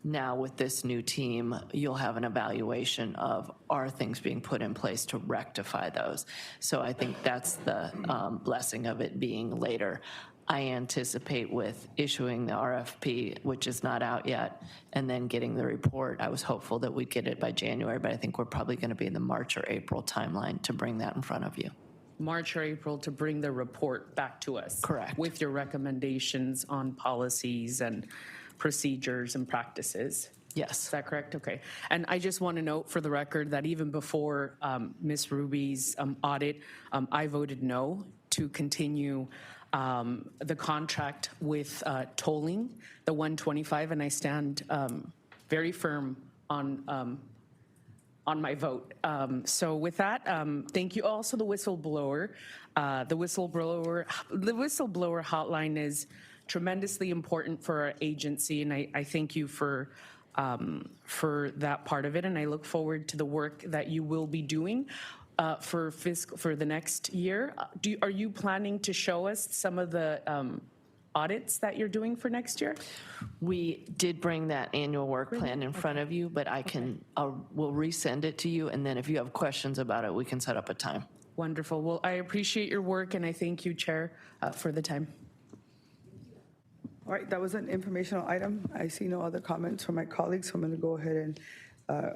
Now, with this new team, you'll have an evaluation of, are things being put in place to rectify those? So I think that's the blessing of it being later. I anticipate with issuing the RFP, which is not out yet, and then getting the report, I was hopeful that we'd get it by January, but I think we're probably going to be in the March or April timeline to bring that in front of you. March or April to bring the report back to us. Correct. With your recommendations on policies and procedures and practices. Yes. Is that correct? Okay. And I just want to note for the record that even before Ms. Ruby's audit, I voted no to continue the contract with tolling, the 125, and I stand very firm on my vote. So with that, thank you. Also, the whistleblower hotline is tremendously important for our agency, and I thank you for that part of it, and I look forward to the work that you will be doing for the next year. Are you planning to show us some of the audits that you're doing for next year? We did bring that annual work plan in front of you, but we'll resend it to you, and then if you have questions about it, we can set up a time. Wonderful. Well, I appreciate your work, and I thank you, Chair, for the time. All right, that was an informational item. I see no other comments from my colleagues, so I'm going to go ahead and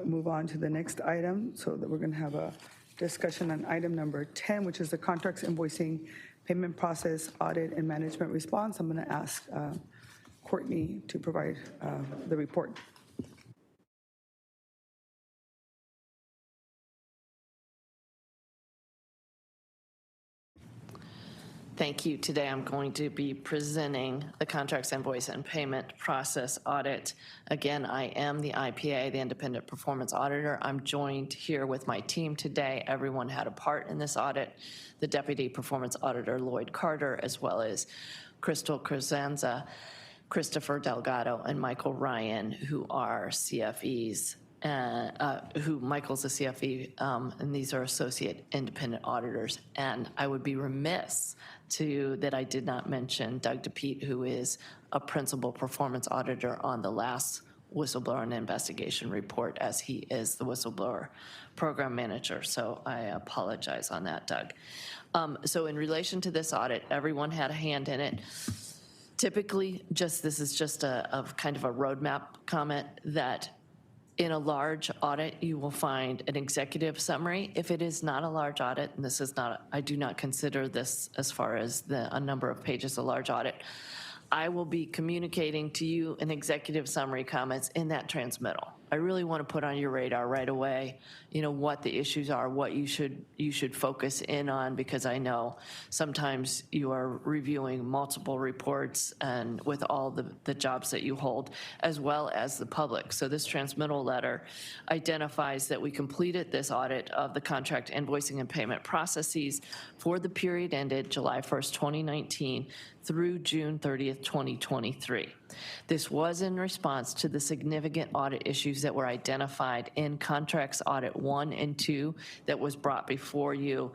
move on to the next item, so that we're going to have a discussion on item number 10, which is the contracts, invoicing, payment process, audit, and management response. I'm going to ask Courtney to provide the report. Thank you. Today I'm going to be presenting the contracts, invoice, and payment process audit. Again, I am the IPA, the Independent Performance Auditor. I'm joined here with my team today. Everyone had a part in this audit. The Deputy Performance Auditor, Lloyd Carter, as well as Crystal Crescenza, Christopher Delgado, and Michael Ryan, who are CFEs. Michael's a CFE, and these are associate independent auditors. And I would be remiss that I did not mention Doug DePete, who is a principal performance auditor on the last whistleblower and investigation report, as he is the whistleblower program manager. So I apologize on that, Doug. So in relation to this audit, everyone had a hand in it. Typically, this is just a kind of a roadmap comment that in a large audit, you will find an executive summary. If it is not a large audit, and this is not, I do not consider this as far as a number of pages a large audit, I will be communicating to you an executive summary comments in that transmittal. I really want to put on your radar right away, what the issues are, what you should focus in on, because I know sometimes you are reviewing multiple reports and with all the jobs that you hold, as well as the public. So this transmittal letter identifies that we completed this audit of the contract invoicing and payment processes for the period ended July 1st, 2019 through June 30th, 2023. This was in response to the significant audit issues that were identified in Contracts Audit 1 and 2 that was brought before you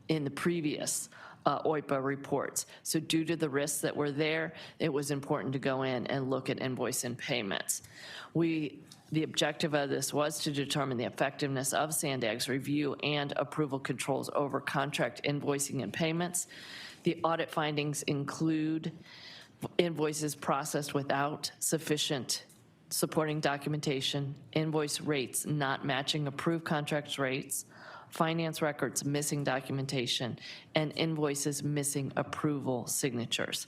in the previous OIPA reports. So due to the risks that were there, it was important to go in and look at invoice and payments. The objective of this was to determine the effectiveness of SANDAG's review and approval controls over contract invoicing and payments. The audit findings include invoices processed without sufficient supporting documentation, invoice rates not matching approved contract rates, finance records missing documentation, and invoices missing approval signatures.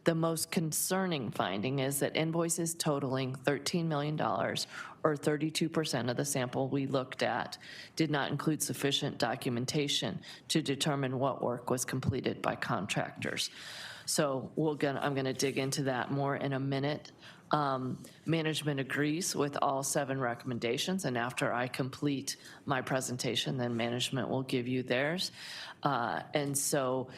The most concerning finding is that invoices totaling $13 million, or 32% of the sample we looked at, did not include sufficient documentation to determine what work was completed by contractors. So I'm going to dig into that more in a minute. Management agrees with all 7 recommendations, and after I complete my presentation, then management will give you theirs. And so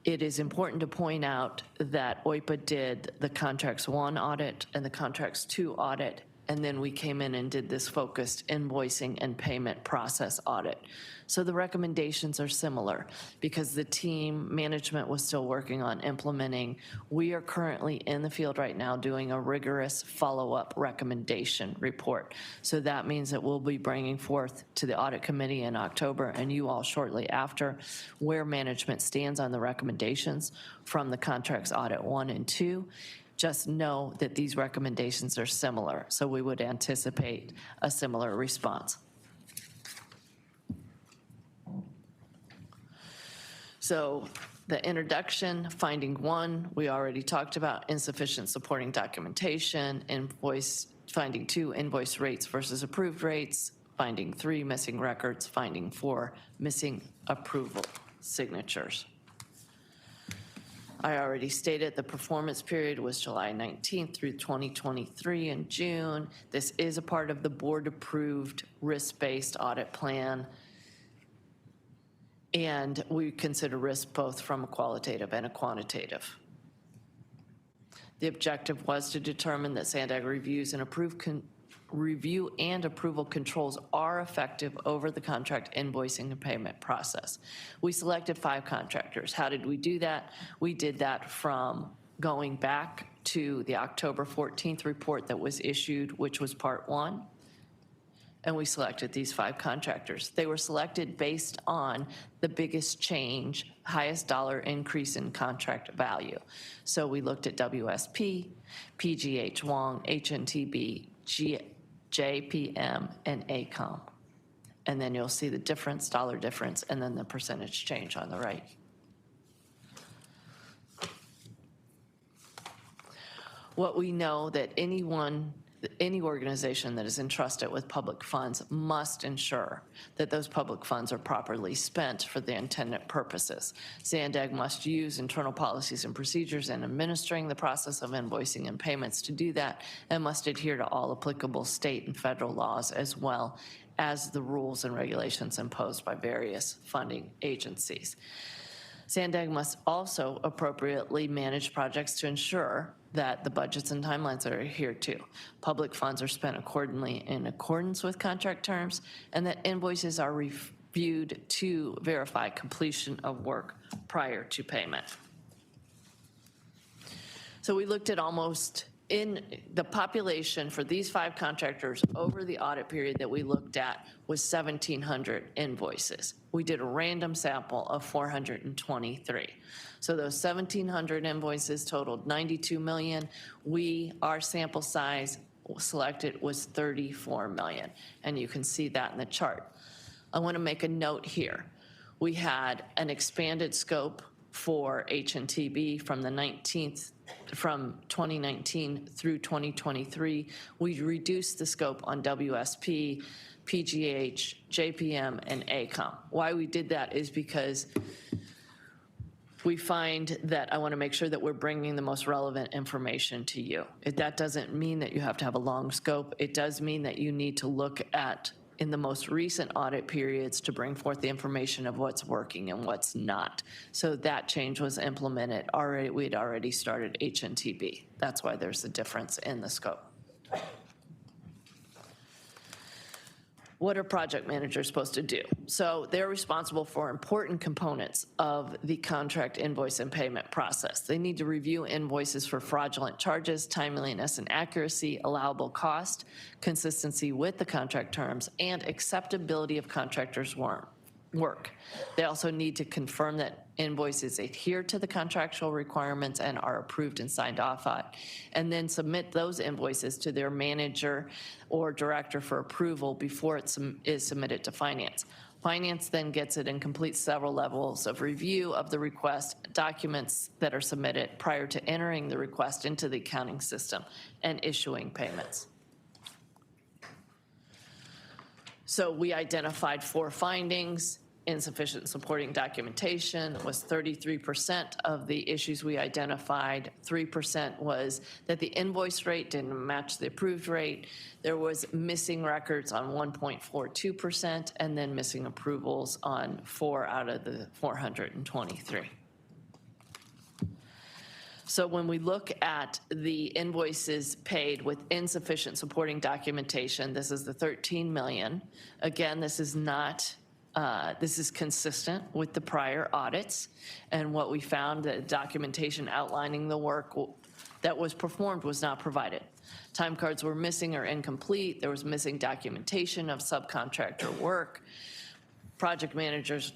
it is important to point out that OIPA did the Contracts 1 audit and the Contracts 2 audit and then we came in and did this focused invoicing and payment process audit. So the recommendations are similar because the team management was still working on implementing. We are currently in the field right now doing a rigorous follow-up recommendation report. So that means that we'll be bringing forth to the audit committee in October and you all shortly after where management stands on the recommendations from the contracts audit 1 and 2. Just know that these recommendations are similar, so we would anticipate a similar response. So the introduction, finding 1, we already talked about insufficient supporting documentation, finding 2, invoice rates versus approved rates, finding 3, missing records, finding 4, missing approval signatures. I already stated the performance period was July 19th through 2023 in June. This is a part of the board-approved risk-based audit plan. And we consider risk both from a qualitative and a quantitative. The objective was to determine that SANDAG reviews and review and approval controls are effective over the contract invoicing and payment process. We selected 5 contractors. How did we do that? We did that from going back to the October 14th report that was issued, which was part 1. And we selected these 5 contractors. They were selected based on the biggest change, highest dollar increase in contract value. So we looked at WSP, PGH Wong, HNTB, JPM, and ACOM. And then you'll see the difference, dollar difference, and then the percentage change on the right. What we know that any organization that is entrusted with public funds must ensure that those public funds are properly spent for the intended purposes. SANDAG must use internal policies and procedures in administering the process of invoicing and payments to do that, and must adhere to all applicable state and federal laws as well as the rules and regulations imposed by various funding agencies. SANDAG must also appropriately manage projects to ensure that the budgets and timelines are adhered to. Public funds are spent accordingly in accordance with contract terms, and that invoices are reviewed to verify completion of work prior to payment. So we looked at almost in the population for these 5 contractors over the audit period that we looked at was 1,700 invoices. We did a random sample of 423. So those 1,700 invoices totaled $92 million. Our sample size selected was 34 million, and you can see that in the chart. I want to make a note here. We had an expanded scope for HNTB from 2019 through 2023. We reduced the scope on WSP, PGH, JPM, and ACOM. Why we did that is because we find that I want to make sure that we're bringing the most relevant information to you. That doesn't mean that you have to have a long scope. It does mean that you need to look at in the most recent audit periods to bring forth the information of what's working and what's not. So that change was implemented already. We'd already started HNTB. That's why there's a difference in the scope. What are project managers supposed to do? So they're responsible for important components of the contract invoice and payment process. They need to review invoices for fraudulent charges, timeliness and accuracy, allowable cost, consistency with the contract terms, and acceptability of contractors' work. They also need to confirm that invoices adhere to the contractual requirements and are approved and signed off on, and then submit those invoices to their manager or director for approval before it is submitted to finance. Finance then gets it and completes several levels of review of the request, documents that are submitted prior to entering the request into the accounting system and issuing payments. So we identified 4 findings. Insufficient supporting documentation was 33% of the issues we identified. 3% was that the invoice rate didn't match the approved rate. There was missing records on 1.42%, and then missing approvals on 4 out of the 423. So when we look at the invoices paid with insufficient supporting documentation, this is the 13 million. Again, this is not, this is consistent with the prior audits. And what we found, that documentation outlining the work that was performed was not provided. Time cards were missing or incomplete. There was missing documentation of subcontractor work. Project managers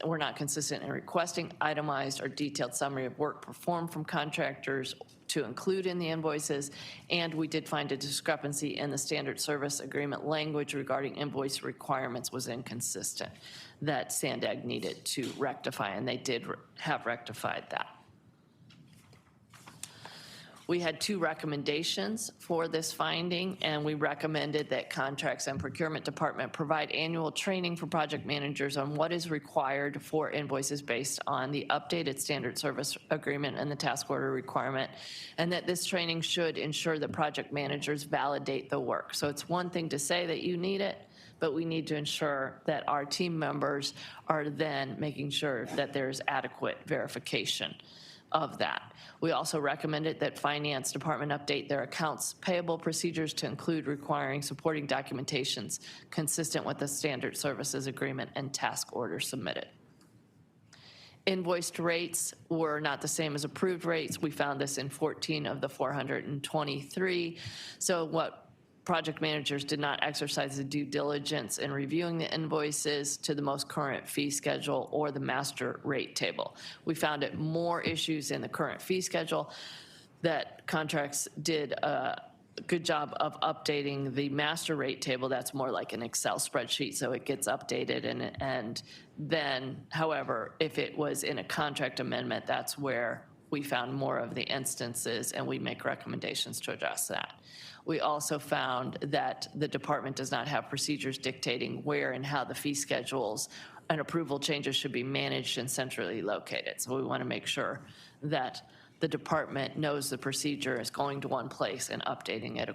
were not consistent in requesting itemized or detailed summary of work performed from contractors to include in the invoices, and we did find a discrepancy in the standard service agreement language regarding invoice requirements was inconsistent that Sandag needed to rectify, and they did have rectified that. We had 2 recommendations for this finding, and we recommended that Contracts and Procurement Department provide annual training for project managers on what is required for invoices based on the updated standard service agreement and the task order requirement, and that this training should ensure that project managers validate the work. So it's one thing to say that you need it, but we need to ensure that our team members are then making sure that there's adequate verification of that. We also recommended that Finance Department update their accounts payable procedures to include requiring supporting documentations consistent with the standard services agreement and task order submitted. Invoiced rates were not the same as approved rates. We found this in 14 of the 423. So what project managers did not exercise the due diligence in reviewing the invoices to the most current fee schedule or the master rate table. We found it more issues in the current fee schedule, that contracts did a good job of updating the master rate table. That's more like an Excel spreadsheet, so it gets updated. And then, however, if it was in a contract amendment, that's where we found more of the instances, and we make recommendations to address that. We also found that the department does not have procedures dictating where and how the fee schedules and approval changes should be managed and centrally located. So we want to make sure that the department knows the procedure is going to one place and updating it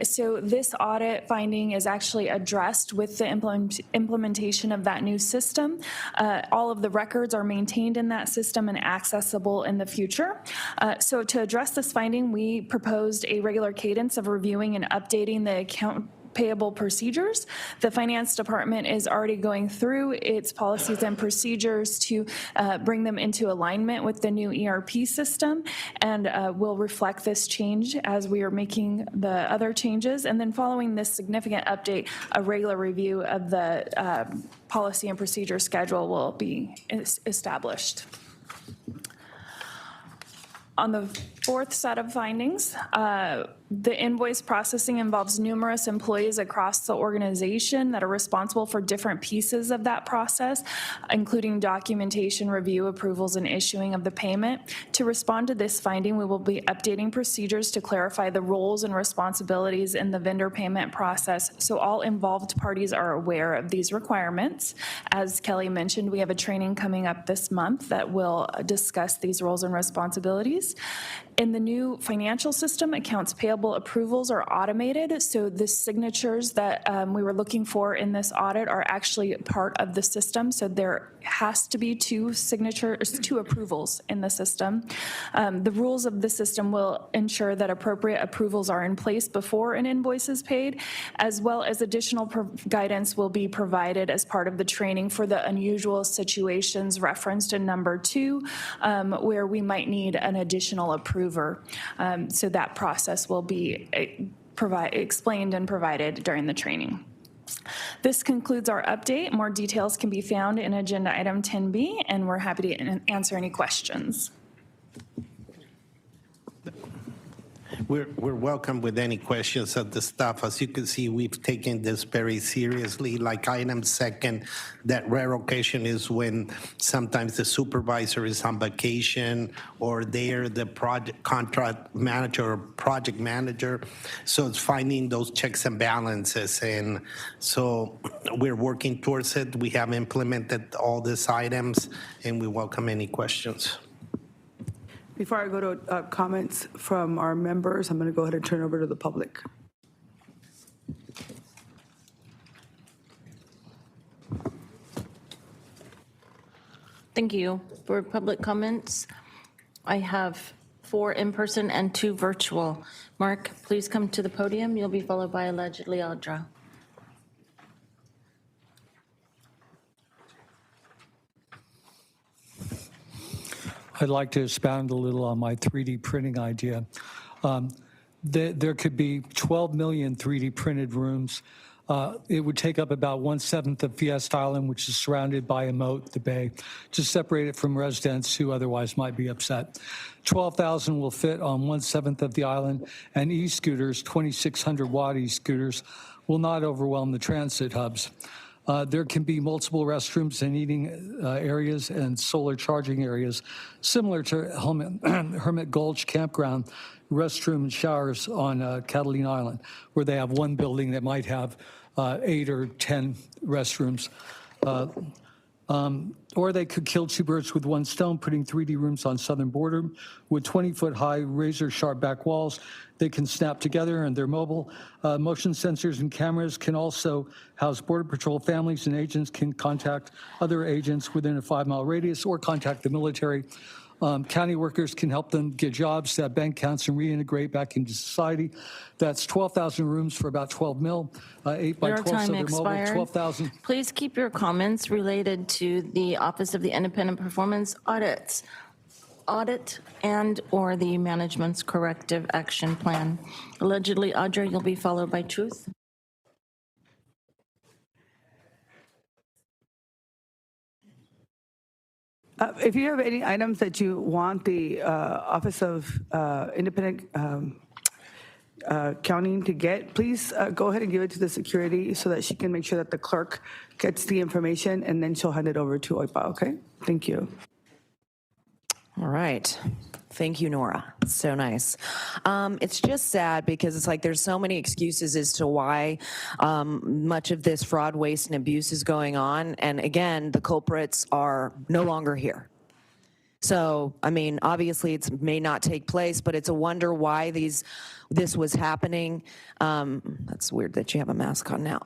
So this audit finding is actually addressed with the implementation of that new system. All of the records are maintained in that system and accessible in the future. So to address this finding, we proposed a regular cadence of reviewing and updating the account payable procedures. The finance department is already going through its policies and procedures to bring them into alignment with the new ERP system, and will reflect this change as we are making the other changes. And then following this significant update, a regular review of the policy and procedure schedule will be established. On the fourth set of findings, the invoice processing involves numerous employees across the organization that are responsible for different pieces of that process, including documentation, review, approvals, and issuing of the payment. To respond to this finding, we will be updating procedures to clarify the roles and responsibilities in the vendor payment process, so all involved parties are aware of these requirements. As Kelly mentioned, we have a training coming up this month that will discuss these roles and responsibilities. In the new financial system, accounts payable approvals are automated, so the signatures that we were looking for in this audit are actually part of the system, so there has to be two approvals in the system. The rules of the system will ensure that appropriate approvals are in place before an invoice is paid, as well as additional guidance will be provided as part of the training for the unusual situations referenced in number 2, where we might need an additional approver. So that process will be explained and provided during the training. This concludes our update. More details can be found in agenda item 10B, and we're happy to answer any questions. We're welcome with any questions of the staff. As you can see, we've taken this very seriously. Like item second, that rare occasion is when sometimes the supervisor is on vacation or they're the project contract manager or project manager. So it's finding those checks and balances. And so we're working towards it. We have implemented all these items, and we welcome any questions. Before I go to comments from our members, I'm going to go ahead and turn over to the public. Thank you. For public comments, I have 4 in-person and 2 virtual. Mark, please come to the podium. You'll be followed by allegedly Audra. I'd like to expound a little on my 3D printing idea. There could be 12 million 3D printed rooms. It would take up about 1/7 of Fiesta Island, which is surrounded by a moat, the bay, to separate it from residents who otherwise might be upset. 12,000 will fit on 1/7 of the island, and e-scooters, 2,600-watt e-scooters, will not overwhelm the transit hubs. There can be multiple restrooms and eating areas and solar charging areas, similar to Hermit Gulch Campground, restroom and showers on Catalina Island, where they have one building that might have 8 or 10 restrooms. Or they could kill 2 birds with 1 stone, putting 3D rooms on southern border with 20-foot-high razor-sharp back walls. They can snap together and they're mobile. Motion sensors and cameras can also house Border Patrol families, and agents can contact other agents within a 5-mile radius or contact the military. County workers can help them get jobs, set bank accounts, and reintegrate back into society. That's 12,000 rooms for about 12 mil, 8 by 12, so they're mobile, 12,000. Please keep your comments related to the Office of the Independent Performance Audit and or the management's corrective action plan. Allegedly, Audra, you'll be followed by Truth. If you have any items that you want the Office of Independent Accounting to get, please go ahead and give it to the security so that she can make sure that the clerk gets the information, and then she'll hand it over to OIPA, okay? Thank you. All right. Thank you, Nora. It's so nice. It's just sad because it's like there's so many excuses as to why much of this fraud, waste, and abuse is going on. And again, the culprits are no longer here. So, I mean, obviously it may not take place, but it's a wonder why this was happening. That's weird that you have a mask on now.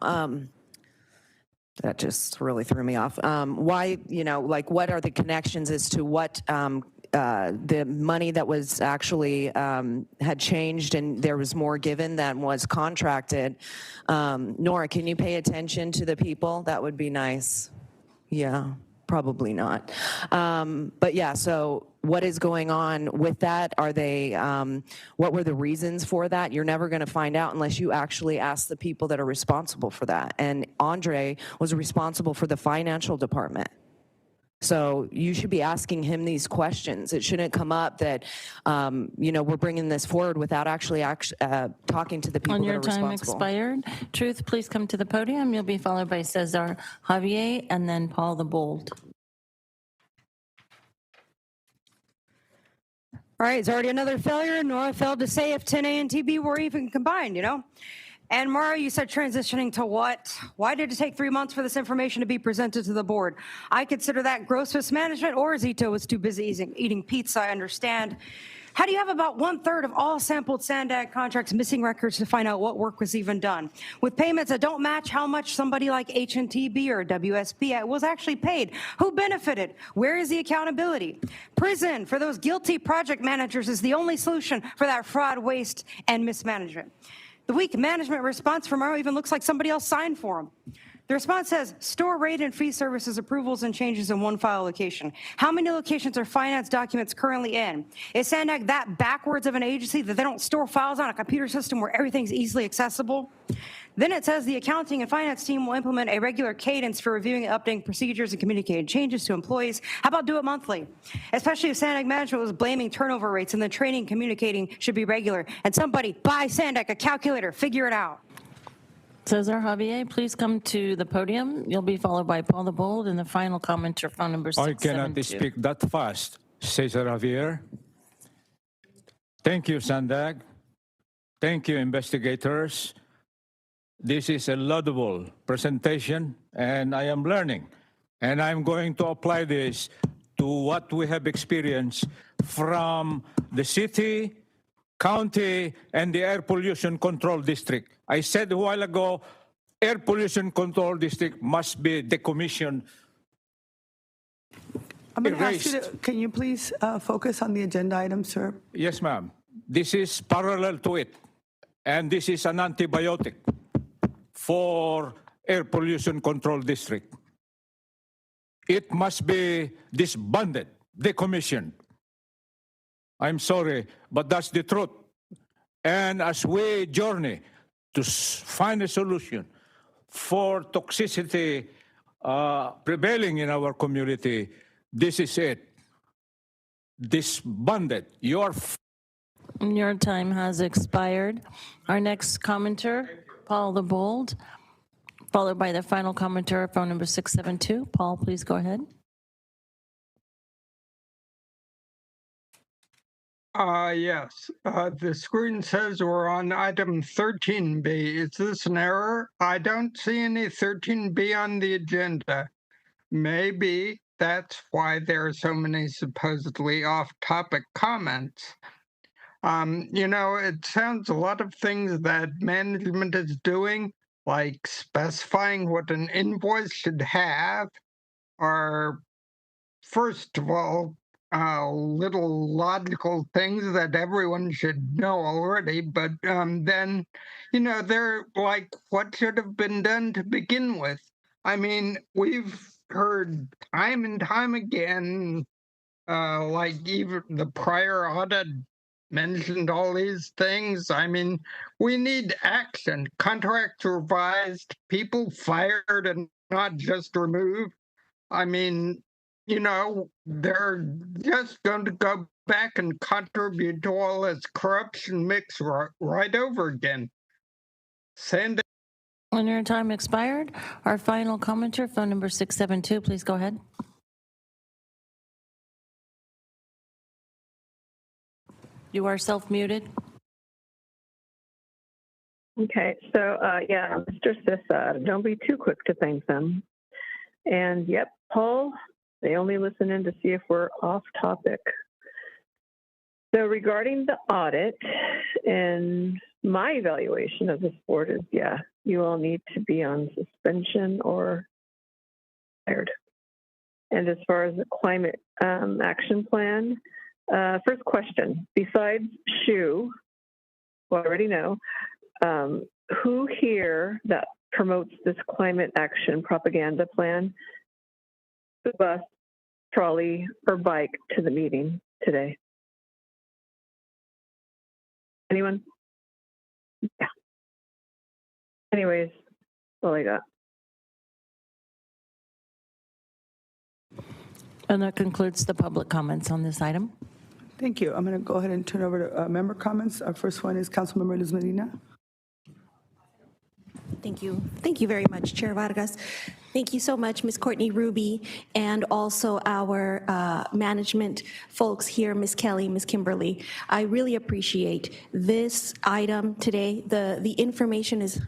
That just really threw me off. Why, like what are the connections as to what the money that was actually had changed and there was more given than was contracted? Nora, can you pay attention to the people? That would be nice. Yeah, probably not. But yeah, so what is going on with that? Are they, what were the reasons for that? You're never going to find out unless you actually ask the people that are responsible for that. And Andre was responsible for the financial department. So you should be asking him these questions. It shouldn't come up that, we're bringing this forward without actually talking to the people On that your are time responsible. expired. Truth, please come to the podium. You'll be followed by Cesar Javier and then Paul the Bold. All right, it's already another failure. Nora failed to say if 10A and TB were even combined, And Mara, you said transitioning to what? Why did it take 3 months for this information to be presented to the board? I consider that gross mismanagement, or Zito was too busy eating pizza, I understand. How do you have about 1/3 of all sampled SANDAG contracts missing records to find out what work was even done? With payments that don't match how much somebody like HNTB or WSP was actually paid? Who benefited? Where is the accountability? Prison for those guilty project managers is the only solution for that fraud, waste, and mismanagement. The weak management response from Mario even looks like somebody else signed for him. The response says, store rate and fee services approvals and changes in one file location. How many locations are finance documents currently in? Is SANDAG that backwards of an agency that they don't store files on a computer system where everything's easily accessible? Then it says the accounting and finance team will implement a regular cadence for reviewing and updating procedures and communicating changes to employees. How about do it monthly? Especially if SANDAG management was blaming turnover rates and the training and communicating should be regular. And somebody buy SANDAG a calculator, figure it out. Cesar Javier, please come to the podium. You'll be followed by Paul the Bold and the final commenter, phone number I cannot 672. speak that fast. Cesar Javier. Thank you, SANDAG. Thank you, investigators. This is a laudable presentation, and I am learning. And I'm going to apply this to what we have experienced from the city, county, and the Air Pollution Control District. I said a while ago, Air Pollution Control District must be decommissioned. I'm going to ask you can you please focus on the agenda item, sir? Yes, ma'am. This is parallel to it, and this is an antibiotic for Air Pollution Control District. It must be disbanded, decommissioned. I'm sorry, but that's the truth. And as we journey to find a solution for toxicity prevailing in our community, this is it. Disbanded. Your time has expired. Our next commenter, Paul the Bold, followed by the final commenter, phone number 672. Paul, please go ahead. Yes. The screen says we're on item 13B. Is this an error? I don't see any 13B on the agenda. Maybe that's why there are so many supposedly off-topic comments. It sounds a lot of things that management is doing, like specifying what an invoice should have, are, first of all, little logical things that everyone should know already, but then, they're like, what should have been done to begin with? I mean, we've heard time and time again, like even the prior audit mentioned all these things. I mean, we need action. Contracts revised, people fired and not just removed. I mean, they're just going to go back and contribute to all this corruption mix right over again. Send When your time expired, our final commenter, phone number 672, please go ahead. You are self-muted. Okay, so yeah, Mr. Sissa, don't be too quick to thank them. And yep, Paul, They only listen in to see if we're off topic. So regarding the audit, and my evaluation of this board is, yeah, you all need to be on suspension or fired. And as far as the climate action plan, first question, besides Shu, who I already know, who here that promotes this climate action propaganda plan, the bus, trolley, or bike to the meeting today? Anyone? Yeah. Anyways, that's all I got. And that concludes the public comments on this item. Thank you. I'm going to go ahead and turn over to member comments. Our first one is Councilmember Luz Medina. Thank you. Thank you very much, Chair Vargas. Thank you so much, Ms. Courtney Ruby, and also our management folks here, Ms. Kelly, Ms. Kimberly. I really appreciate this item today. The information is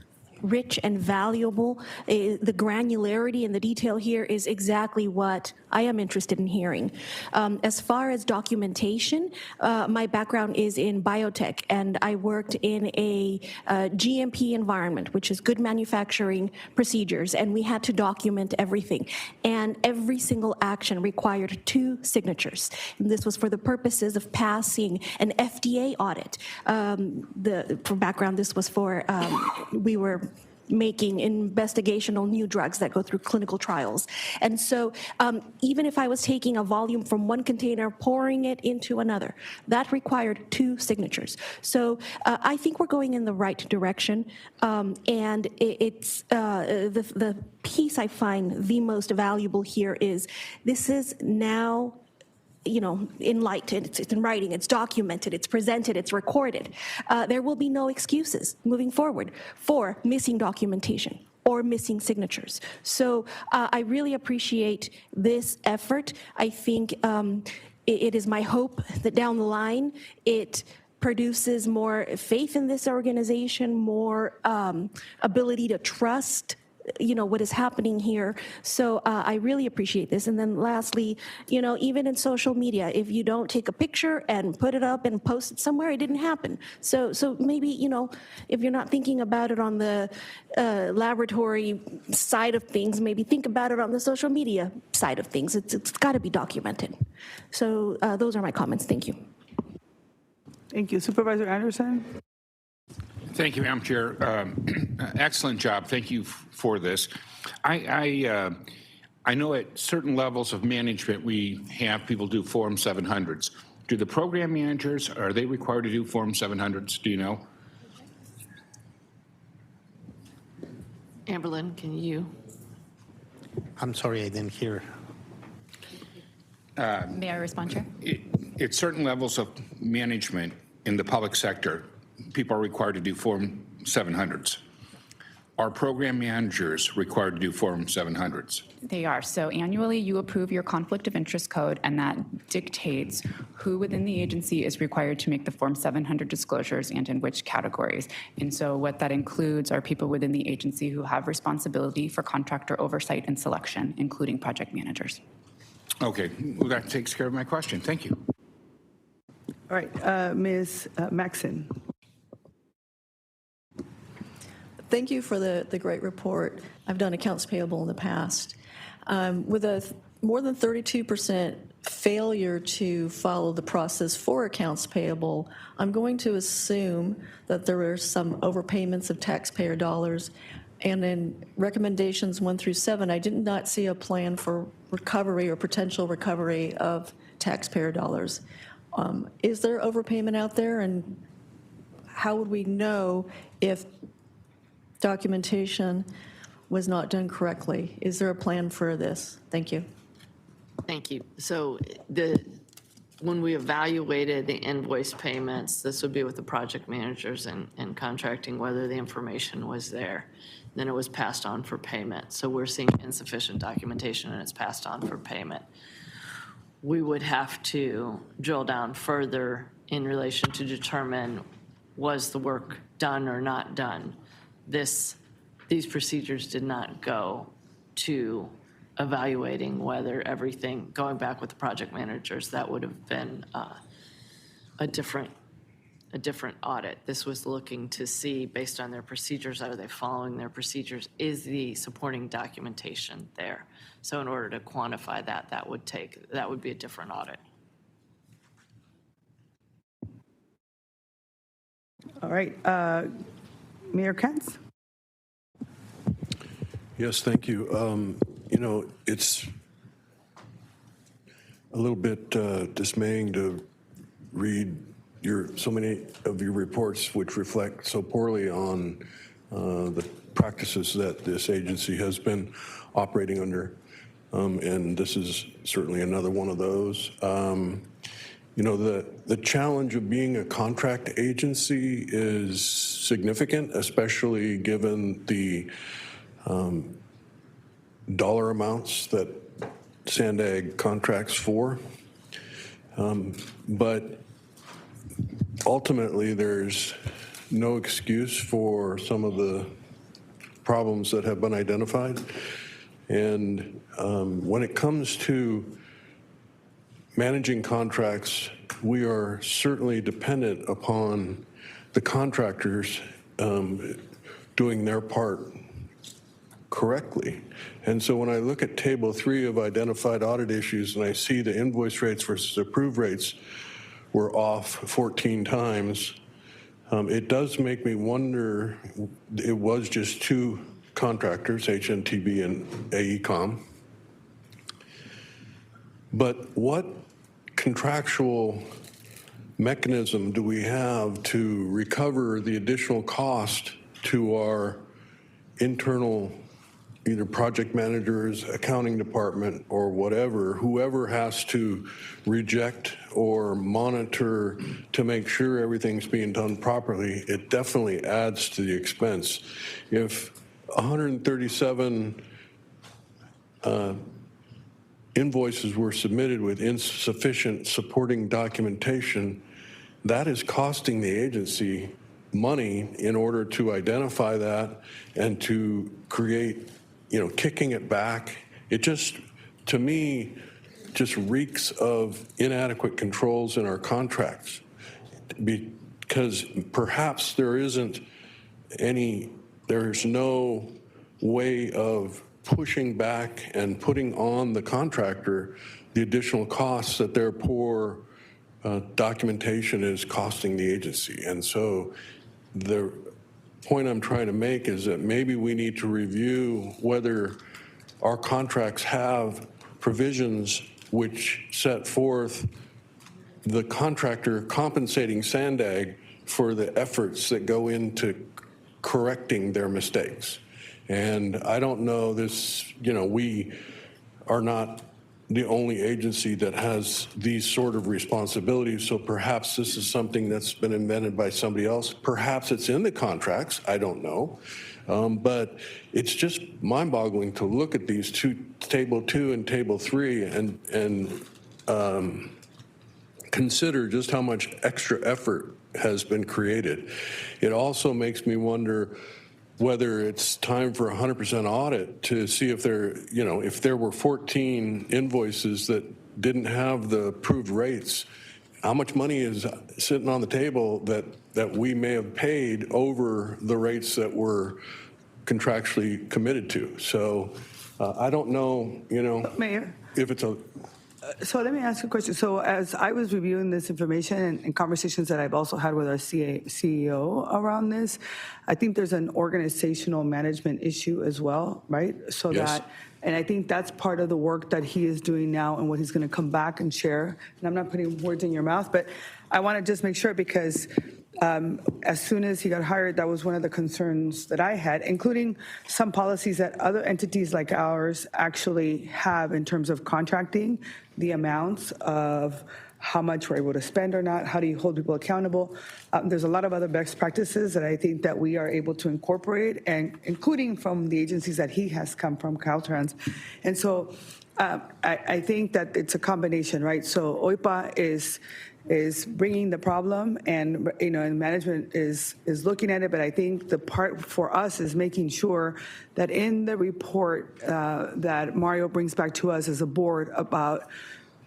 rich and valuable. The granularity and the detail here is exactly what I am interested in hearing. As far as documentation, my background is in biotech, and I worked in a GMP environment, which is good manufacturing procedures, and we had to document everything. And every single action required 2 signatures. And this was for the purposes of passing an FDA audit. For background, this was for, we were making investigational new drugs that go through clinical trials. And so even if I was taking a volume from one container, pouring it into another, that required 2 signatures. So I think we're going in the right direction. And it's the piece I find the most valuable here is this is now in light, it's in writing, it's documented, it's presented, it's recorded. There will be no excuses moving forward for missing documentation or missing signatures. So I really appreciate this effort. I think it is my hope that down the line, it produces more faith in this organization, more ability to trust what is happening here. So I really appreciate this. And then lastly, even in social media, if you don't take a picture and put it up and post it somewhere, it didn't happen. So maybe, if you're not thinking about it on the laboratory side of things, maybe think about it on the social media side of things. It's got to be documented. So those are my comments. Thank you. Thank you. Supervisor Anderson? Thank you, Madam Chair. Excellent job. Thank you for this. I know at certain levels of management we have people do Form 700s. Do the program managers, are they required to do Form 700s? Do you know? Amberlynn, can you? I'm sorry, I didn't hear. May I respond, Chair? At certain levels of management in the public sector, people are required to do Form 700s. Are program managers required to do Form 700s? They are. So annually, you approve your conflict of interest code, and that dictates who within the agency is required to make the Form 700 disclosures and in which categories. And so what that includes are people within the agency who have responsibility for contractor oversight and selection, including project managers. Okay, well, that takes care of my question. Thank you. All right, Ms. Maxon. Thank you for the great report. I've done accounts payable in the past. With a more than 32% failure to follow the process for accounts payable, I'm going to assume that there were some overpayments of taxpayer dollars. And in recommendations 1 through 7, I did not see a plan for recovery or potential recovery of taxpayer dollars. Is there overpayment out there, and how would we know if documentation was not done correctly? Is there a plan for this? Thank you. Thank you. So when we evaluated the invoice payments, this would be with the project managers and contracting whether the information was there. Then it was passed on for payment. So we're seeing insufficient documentation and it's passed on for payment. We would have to drill down further in relation to determine was the work done or not done. These procedures did not go to evaluating whether everything, going back with the project managers, that would have been a different audit. This was looking to see, based on their procedures, are they following their procedures? Is the supporting documentation there? So in order to quantify that, that would be a different audit. All right. Mayor Kentz? Yes, thank you. You know, it's a little bit dismaying to read so many of your reports which reflect so poorly on the practices that this agency has been operating under. And this is certainly another one of those. You know, the challenge of being a contract agency is significant, especially given the dollar amounts that Sandag contracts for. But ultimately, there's no excuse for some of the problems that have been identified. And when it comes to managing contracts, we are certainly dependent upon the contractors doing their part correctly. And so when I look at Table 3 of identified audit issues and I see the invoice rates versus approved rates were off 14 times, it does make me wonder, it was just two contractors, HNTB and AECOM, but what contractual mechanism do we have to recover the additional cost to our internal either project managers, accounting department, or whatever, whoever has to reject or monitor to make sure everything's being done properly? It definitely adds to the expense. If 137 invoices were submitted with insufficient supporting documentation, that is costing the agency money in order to identify that and to create, you know, kicking it back. It just, to me, just reeks of inadequate controls in our contracts, because perhaps there's no way of pushing back and putting on the contractor the additional costs that their poor documentation is costing the agency. And so the point I'm trying to make is that maybe we need to review whether our contracts have provisions which set forth the contractor compensating Sandag for the efforts that go into correcting their mistakes. And I don't know this, you know, we are not the only agency that has these sort of responsibilities, so perhaps this is something that's been invented by somebody else. Perhaps it's in the contracts, I don't know. But it's just mind-boggling to look at these two, Table 2 and Table 3, and consider just how much extra effort has been created. It also makes me wonder whether it's time for a 100% audit to see if there, you know, if there were 14 invoices that didn't have the approved rates, how much money is sitting on the table that we may have paid over the rates that were contractually committed to. So I don't know, you know, Mayor? if it's a... So let me ask you a question. So as I was reviewing this information and conversations that I've also had with our CEO around this, I think there's an organizational management issue as well, right? So Yes. and I think that's part of the work that he is doing now and what he's going to come back and share. And I'm not putting words in your mouth, but I want to just make sure, because as soon as he got hired, that was one of the concerns that I had, including some policies that other entities like ours actually have in terms of contracting, the amounts of how much we're able to spend or not, how do you hold people accountable. There's a lot of other best practices that I think that we are able to incorporate, and including from the agencies that he has come from, Caltrans. And so I think that it's a combination, right? So OIPA is is bringing the problem, and and management is looking at it. But I think the part for us is making sure that in the report that Mario brings back to us as a board about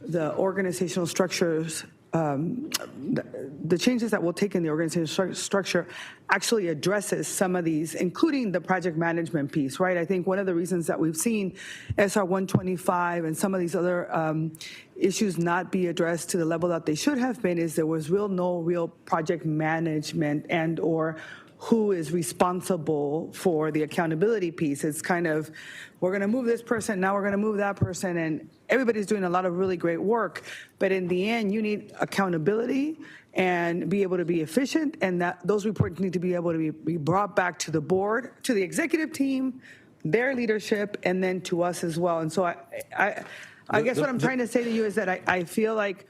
the organizational structures, the changes that we'll take in the organizational structure actually addresses some of these, including the project management piece, right? I think one of the reasons that we've seen SR 125 and some of these other issues not be addressed to the level that they should have been is there was no real project management and or who is responsible for the accountability piece. It's kind of, we're going to move this person, now we're going to move that person, and everybody's doing a lot of really great work. But in the end, you need accountability and be able to be efficient, and that those reports need to be able to be brought back to the board, to the executive team, their leadership, and then to us as well. And so I guess what I'm trying to say to you is that I feel like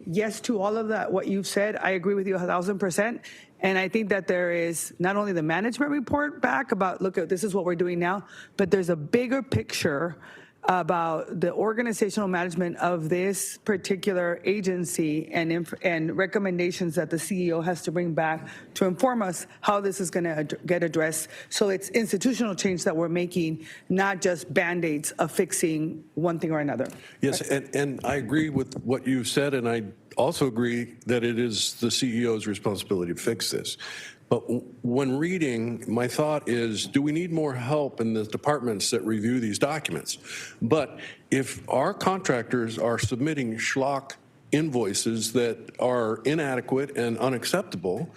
yes to all of that, what you've said. I agree with you 1,000%. And I think that there is not only the management report back about, look, this is what we're doing now, but there's a bigger picture about the organizational management of this particular agency and recommendations that the CEO has to bring back to inform us how this is going to get addressed. So it's institutional change that we're making, not just Band-Aids of fixing one thing or another. Yes, and I agree with what you said, and I also agree that it is the CEO's responsibility to fix this. But when reading, my thought is, do we need more help in the departments that review these documents? But if our contractors are submitting schlock invoices that are inadequate and unacceptable,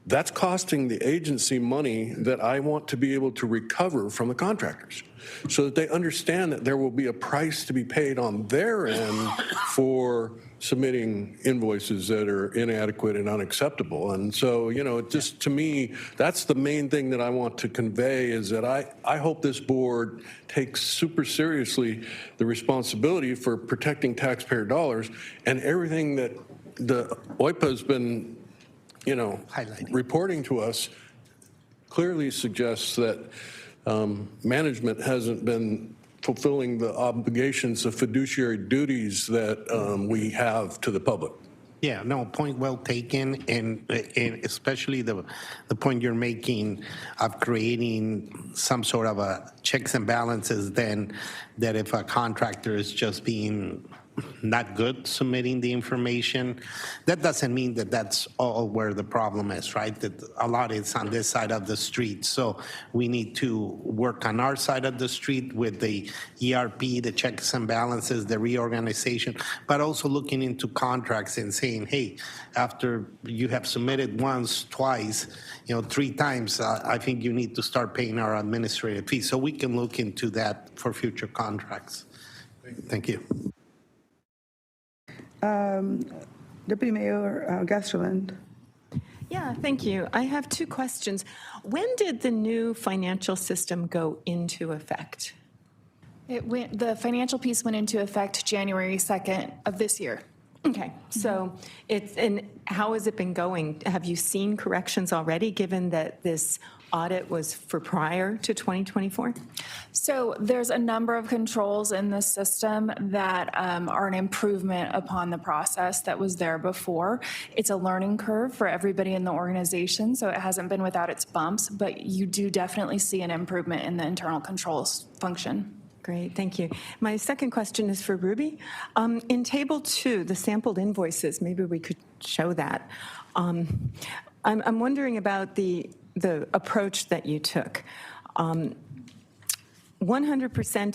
that's costing the agency money that I want to be able to recover from the contractors, so that they understand that there will be a price to be paid on their end for submitting invoices that are inadequate and unacceptable. And so, just to me, that's the main thing that I want to convey, is that I hope this board takes super seriously the responsibility for protecting taxpayer dollars, and everything that the OIPA has been reporting to us clearly suggests that management hasn't been fulfilling the obligations of fiduciary duties that we have to the public. Yeah, no, point well taken, and especially the point you're making of creating some sort of a checks and balances, then that if a contractor is just being not good submitting the information, that doesn't mean that that's all where the problem is, right? That a lot is on this side of the street. So we need to work on our side of the street with the ERP, the checks and balances, the reorganization, but also looking into contracts and saying, hey, after you have submitted once, twice, 3 times, I think you need to start paying our administrative fees. So we can look into that for future contracts. Thank you. Deputy Mayor Gasterland. Yeah, thank you. I have 2 questions. When did the new financial system go into effect? The financial piece went into effect January 2nd of this year. Okay, so and how has it been going? Have you seen corrections already, given that this audit was for prior to 2024? So there's a number of controls in the system that are an improvement upon the process that was there before. It's a learning curve for everybody in the organization, so it hasn't been without its bumps, but you do definitely see an improvement in the internal controls function. Great, thank you. My second question is for Ruby. In Table 2, the sampled invoices, maybe we could show that. I'm wondering about the approach that you took. 100%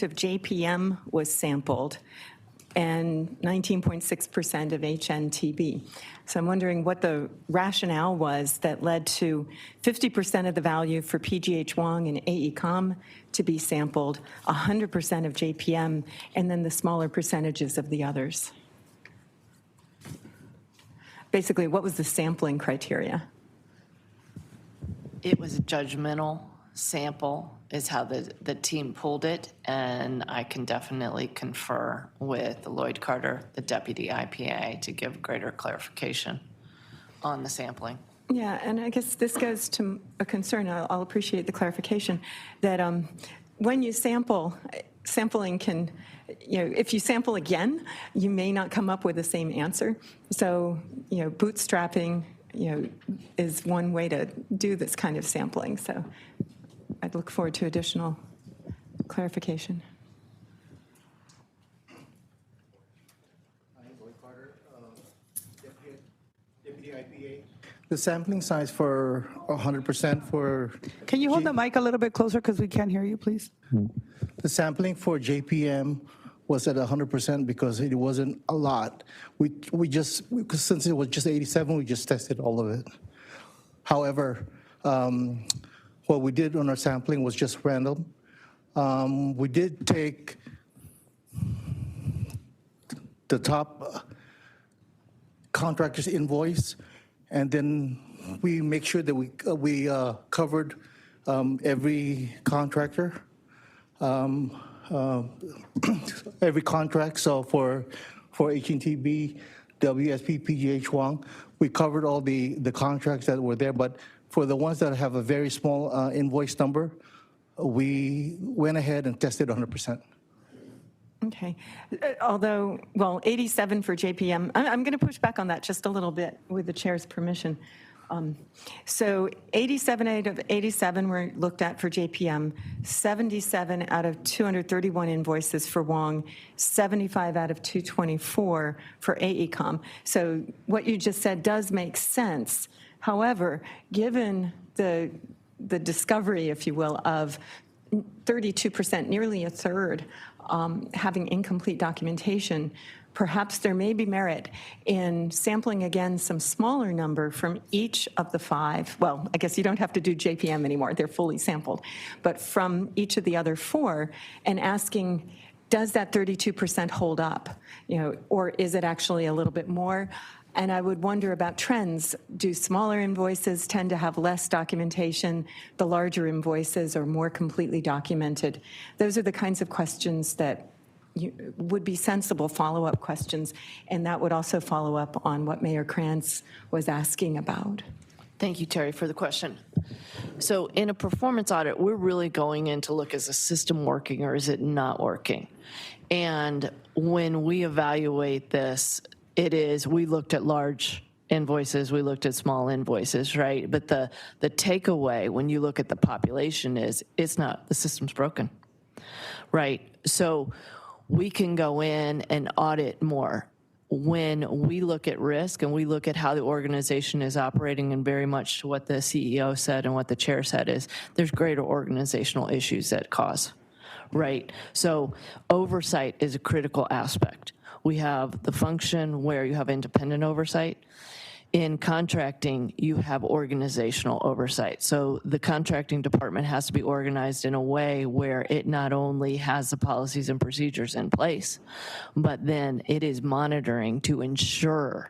of JPM was sampled and 19.6% of HNTB. So I'm wondering what the rationale was that led to 50% of the value for PGH Wong and AECOM to be sampled, 100% of JPM, and then the smaller percentages of the others. Basically, what was the sampling criteria? It was a judgmental sample is how the team pulled it, and I can definitely confer with Lloyd Carter, the deputy IPA, to give greater clarification on the sampling. Yeah, and I guess this goes to a concern, I'll appreciate the clarification, that when you sample, sampling can, if you sample again, you may not come up with the same answer. So, bootstrapping, is one way to do this kind of sampling. So I'd look forward to additional clarification. The sampling size for 100% for... Can you hold the mic a little bit closer because we can't hear you, please? The sampling for JPM was at 100% because it wasn't a lot. Since it was just 87, we just tested all of it. However, what we did on our sampling was just random. We did take the top contractor's invoice, and then we make sure that we covered every contractor, every contract. So for HNTB, WSP, PGH Huang, we covered all the contracts that were there. But for the ones that have a very small invoice number, we went ahead and tested 100%. Okay. Although, 87 for JPM, I'm going to push back on that just a little bit with the chair's permission. So 87 out of 87 were looked at for JPM, 77 out of 231 invoices for Wong, 75 out of 224 for AECOM. So what you just said does make sense. However, given the discovery, if you will, of 32%, nearly a third, having incomplete documentation, perhaps there may be merit in sampling again some smaller number from each of the 5. Well, I guess you don't have to do JPM anymore, they're fully sampled, but from each of the other 4 and asking, does that 32% hold up? Or is it actually a little bit more? And I would wonder about trends. Do smaller invoices tend to have less documentation? The larger invoices are more completely documented? Those are the kinds of questions that would be sensible follow-up questions, and that would also follow up on what Mayor Krantz was asking about. Thank you, Terry, for the question. So in a performance audit, we're really going in to look, is the system working or is it not working? And when we evaluate this, we looked at large invoices, we looked at small invoices, right? But the takeaway when you look at the population is it's not, the system's broken, right? So we can go in and audit more. When we look at risk and we look at how the organization is operating, and very much to what the CEO said and what the chair said is, there's greater organizational issues that cause, right? So oversight is a critical aspect. We have the function where you have independent oversight. In contracting, you have organizational oversight. So the contracting department has to be organized in a way where it not only has the policies and procedures in place, but then it is monitoring to ensure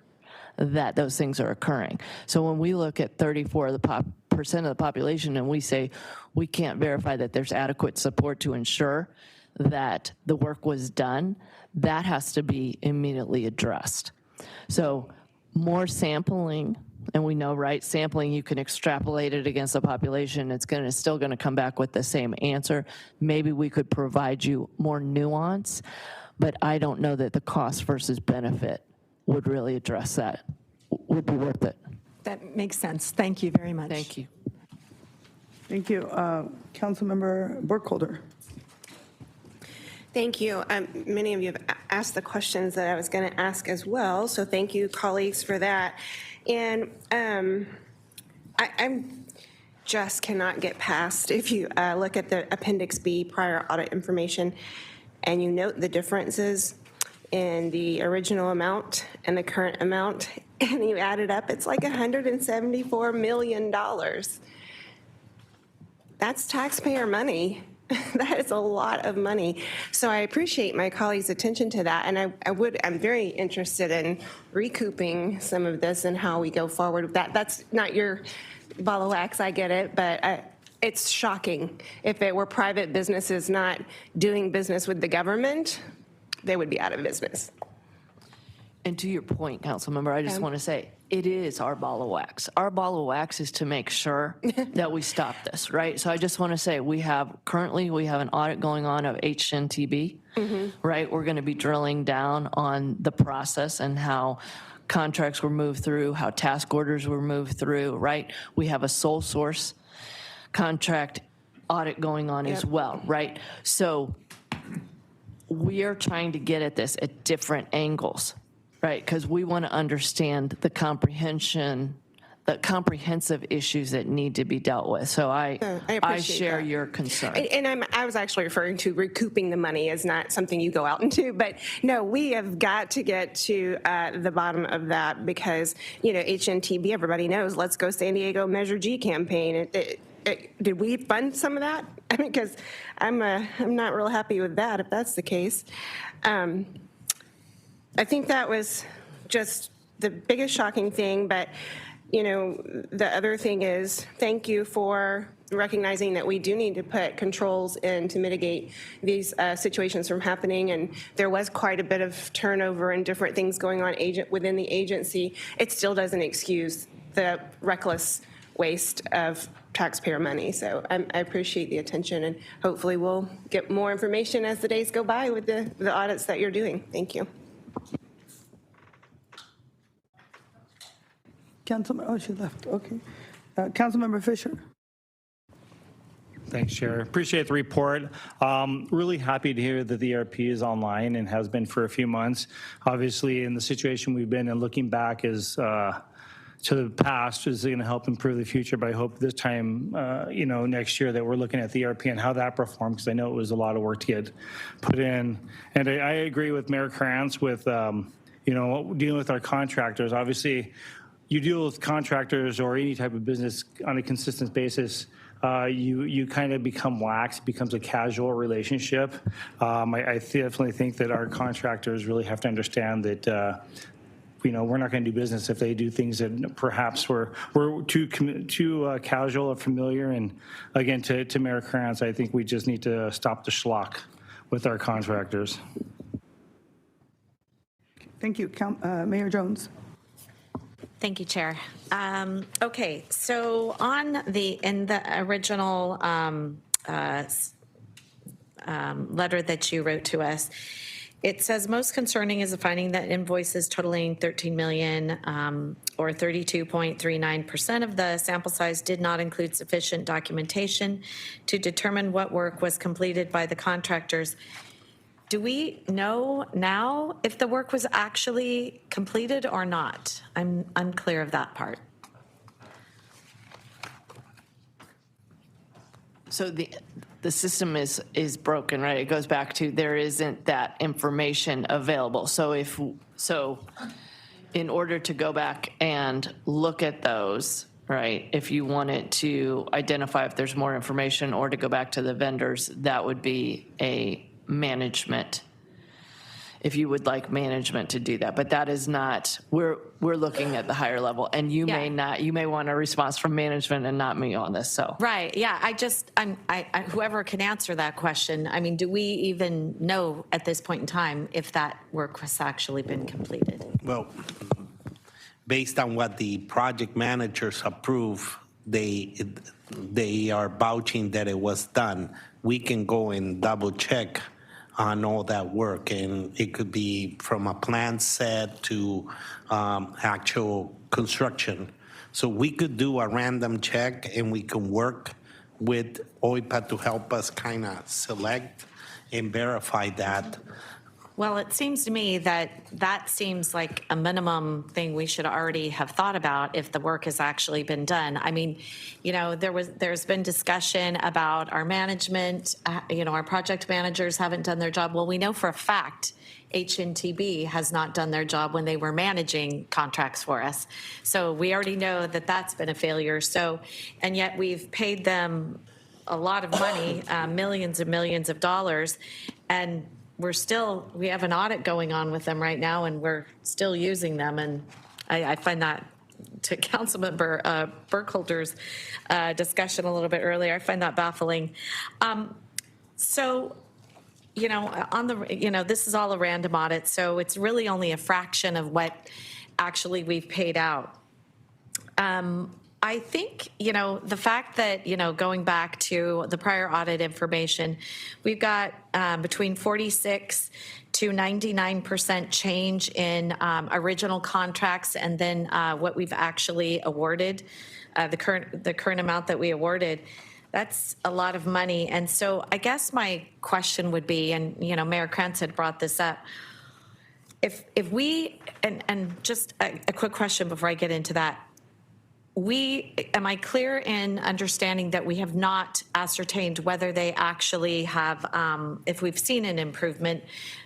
that those things are occurring. So when we look at 34% of the population and we say we can't verify that there's adequate support to ensure that the work was done, that has to be immediately addressed. So more sampling, and we know, right, sampling, you can extrapolate it against the population, it's still going to come back with the same answer. Maybe we could provide you more nuance, but I don't know that the cost versus benefit would really address that, would be worth it. That makes sense. Thank you very much. Thank you. Thank you. Councilmember Burkholder. Thank you. Many of you have asked the questions that I was going to ask as well, so thank you, colleagues, for that. And I just cannot get past, if you look at the Appendix B, prior audit information, and you note the differences in the original amount and the current amount, and you add it up, it's like $174 million. That's taxpayer money. That is a lot of money. So I appreciate my colleagues' attention to that, and I'm very interested in recouping some of this and how we go forward with that. That's not your ball of wax, I get it, but it's shocking. If it were private businesses not doing business with the government, they would be out of business. And to your point, Councilmember, I just want to say, it is our ball of wax. Our ball of wax is to make sure that we stop this, right? So I just want to say, currently we have an audit going on of HNTB, right? We're going to be drilling down on the process and how contracts were moved through, how task orders were moved through, right? We have a sole source contract audit going on as well, right? So we are trying to get at this at different angles, right? Because we want to understand the comprehensive issues that need to be dealt with. So I appreciate share that. your concern. And I was actually referring to recouping the money as not something you go out and do, but no, we have got to get to the bottom of that because, HNTB, everybody knows, Let's Go San Diego Measure G campaign. Did we fund some of that? I mean, because I'm not real happy with that if that's the case. I think that was just the biggest shocking thing, but the other thing is thank you for recognizing that we do need to put controls in to mitigate these situations from happening. And there was quite a bit of turnover and different things going on within the agency. It still doesn't excuse the reckless waste of taxpayer money. So I appreciate the attention, and hopefully we'll get more information as the days go by with the audits that you're doing. Thank you. Councilmember, she left, okay. Councilmember Fisher. Thanks, Chair. Appreciate the report. Really happy to hear that the ERP is online and has been for a few months. Obviously, in the situation we've been in, looking back is to the past is going to help improve the future. But I hope this time, next year that we're looking at the ERP and how that performed, because I know it was a lot of work to get put in. And I agree with Mayor Krantz with, dealing with our contractors. Obviously, you deal with contractors or any type of business on a consistent basis, you kind of become lax, it becomes a casual relationship. I definitely think that our contractors really have to understand that we're not going to do business if they do things that perhaps we're too casual or familiar. And again, to Mayor Krantz, I think we just need to stop the schlock with our contractors. Thank you. Mayor Jones. Thank you, Chair. Okay, so in the original letter that you wrote to us, it says most concerning is the finding that invoices totaling $13 million or 32.39% of the sample size did not include sufficient documentation to determine what work was completed by the contractors. Do we know now if the work was actually completed or not? I'm unclear of that part. So the system is broken, right? It goes back to there isn't that information available. So in order to go back and look at those, right, if you wanted to identify if there's more information or to go back to the vendors, that would be a management, if you would like management to do that. But that is not, we're looking at the higher level, and you may want a response from management and not me on this, so. Right, yeah, whoever can answer that question, I mean, do we even know at this point in time if that work has actually been completed? Well, based on what the project managers approve, they are vouching that it was done. We can go and double check on all that work, and it could be from a plan set to actual construction. So we could do a random check, and we can work with OIPA to help us kind of select and verify that. Well, it seems to me that seems like a minimum thing we should already have thought about if the work has actually been done. I mean, there's been discussion about our management, our project managers haven't done their job. Well, we know for a fact HNTB has not done their job when they were managing contracts for us. So we already know that that's been a failure. So, and yet we've paid them a lot of money, millions and millions of dollars, and we have an audit going on with them right now, and we're still using them. And I find that, to Councilmember Burkholder's discussion a little bit earlier, I find that baffling. So, on the, this is all a random audit, so it's really only a fraction of what actually we've paid out. I think, the fact that, going back to the prior audit information, we've got between 46 to 99% change in original contracts and then what we've actually awarded, the current amount that we awarded. That's a lot of money. And so I guess my question would be, and, Mayor Krantz had brought this up, if we, and just a quick question before I get into that, am I clear in understanding that we have not ascertained whether they actually have, if we've seen an improvement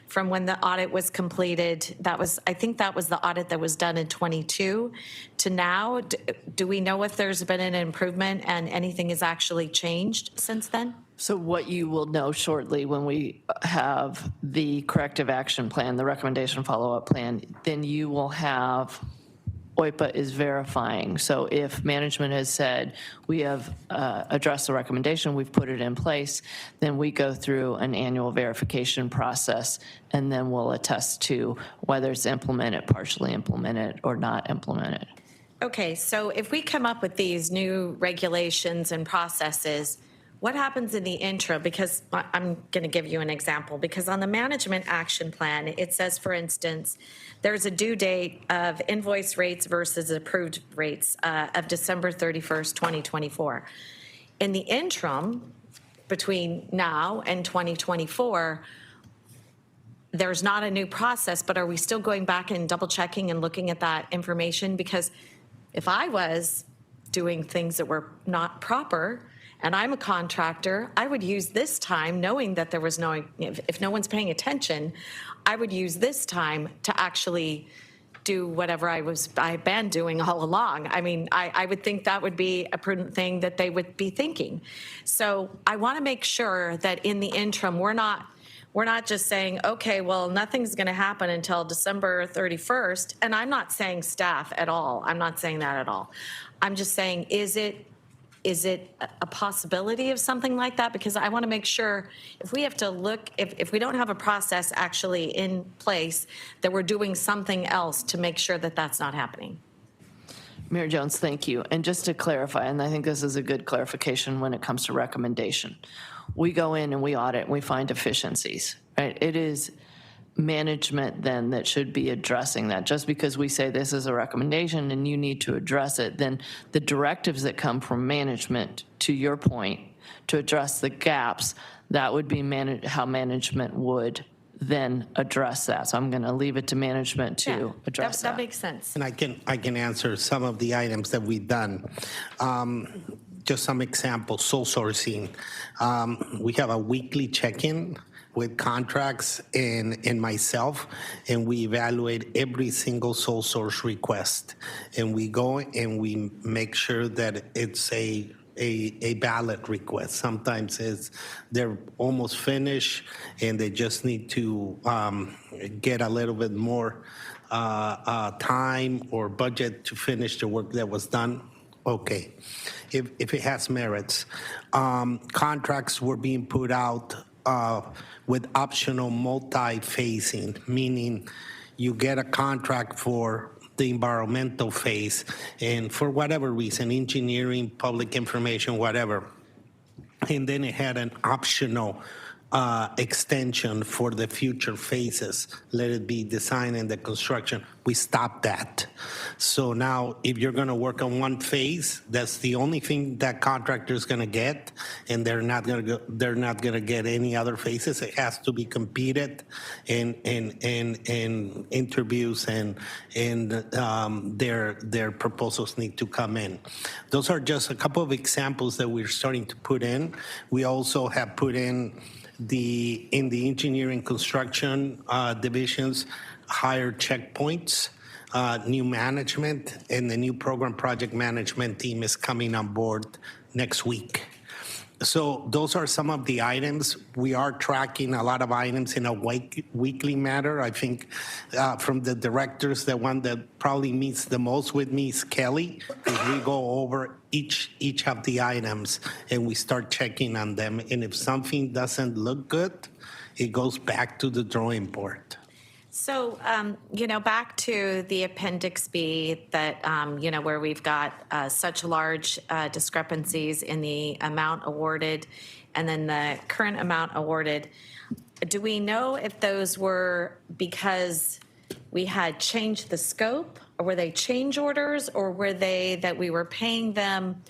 from when the audit was completed? I think that was the audit that was done in 22 to now. Do we know if there's been an improvement and anything has actually changed since then? So what you will know shortly when we have the corrective action plan, the recommendation follow-up plan, then you will have OIPA is verifying. So if management has said, we have addressed the recommendation, we've put it in place, then we go through an annual verification process, and then we'll attest to whether it's implemented, partially implemented, or not implemented. Okay, so if we come up with these new regulations and processes, what happens in the interim? Because I'm going to give you an example, because on the management action plan, it says, for instance, there's a due date of invoice rates versus approved rates of December 31st, 2024. In the interim, between now and 2024, there's not a new process, but are we still going back and double checking and looking at that information? Because if I was doing things that were not proper, and I'm a contractor, I would use this time, knowing that there was if no one's paying attention, I would use this time to actually do whatever I've been doing all along. I mean, I would think that would be a prudent thing that they would be thinking. So I want to make sure that in the interim, we're not just saying, okay, well, nothing's going to happen until December 31st. And I'm not saying staff at all. I'm not saying that at all. I'm just saying, is it a possibility of something like that? Because I want to make sure if we have to look, if we don't have a process actually in place, that we're doing something else to make sure that that's not happening. Mayor Jones, thank you. And just to clarify, and I think this is a good clarification when it comes to recommendation, we go in and we audit and we find deficiencies, right? It is management then that should be addressing that. Just because we say this is a recommendation and you need to address it, then the directives that come from management, to your point, to address the gaps, that would be how management would then address that. So I'm going to leave it to management to address that. That makes sense. And I can answer some of the items that we've done. Just some examples, sole sourcing. We have a weekly check-in with contracts and myself, and we evaluate every single sole source request. And we go and we make sure that it's a ballot request. Sometimes they're almost finished and they just need to get a little bit more time or budget to finish the work that was done. Okay, if it has merits. Contracts were being put out with optional multi-phasing, meaning you get a contract for the environmental phase, and for whatever reason, engineering, public information, whatever, and then it had an optional extension for the future phases, let it be design and the construction. We stopped that. So now if you're going to work on one phase, that's the only thing that contractor is going to get, and they're not going to get any other phases. It has to be competed and interviews and their proposals need to come in. Those are just a couple of examples that we're starting to put in. We also have put in the engineering construction divisions, higher checkpoints, new management, and the new program project management team is coming on board next week. So those are some of the items. We are tracking a lot of items in a weekly matter. I think from the directors, the one that probably meets the most with me is Kelly, because we go over each of the items and we start checking on them. And if something doesn't look good, it goes back to the drawing board. So, back to the Appendix B that, where we've got such large discrepancies in the amount awarded and then the current amount awarded. Do we know if those were because we had changed the scope, or were they change orders, or were they that we were paying them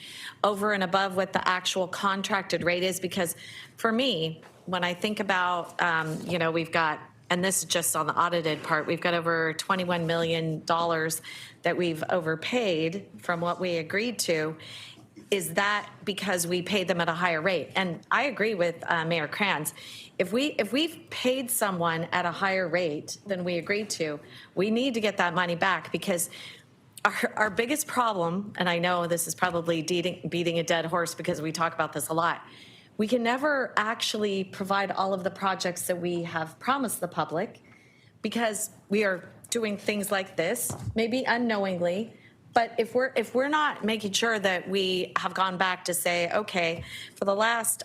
over and above what the actual contracted rate is? Because for me, when I think about, we've got, and this is just on the audited part, we've got over $21 million that we've overpaid from what we agreed to. Is that because we paid them at a higher rate? And I agree with Mayor Kranz. If we've paid someone at a higher rate than we agreed to, we need to get that money back, because our biggest problem, and I know this is probably beating a dead horse because we talk about this a lot, we can never actually provide all of the projects that we have promised the public because we are doing things like this, maybe unknowingly. But if we're not making sure that we have gone back to say, okay, for the last,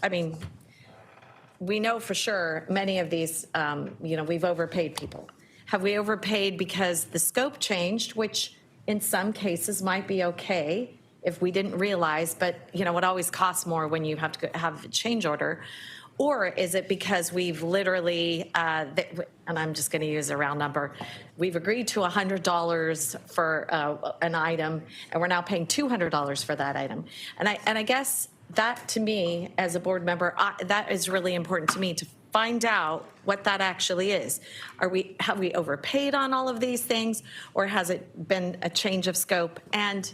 we know for sure many of these, we've overpaid people. Have we overpaid because the scope changed, which in some cases might be okay if we didn't realize, but it always costs more when you have to have a change order? Or is it because we've literally, and I'm just going to use a round number, we've agreed to $100 for an item, and we're now paying $200 for that item? And I guess that, to me, as a board member, that is really important to me, to find out what that actually is. Have we overpaid on all of these things, or has it been a change of scope? And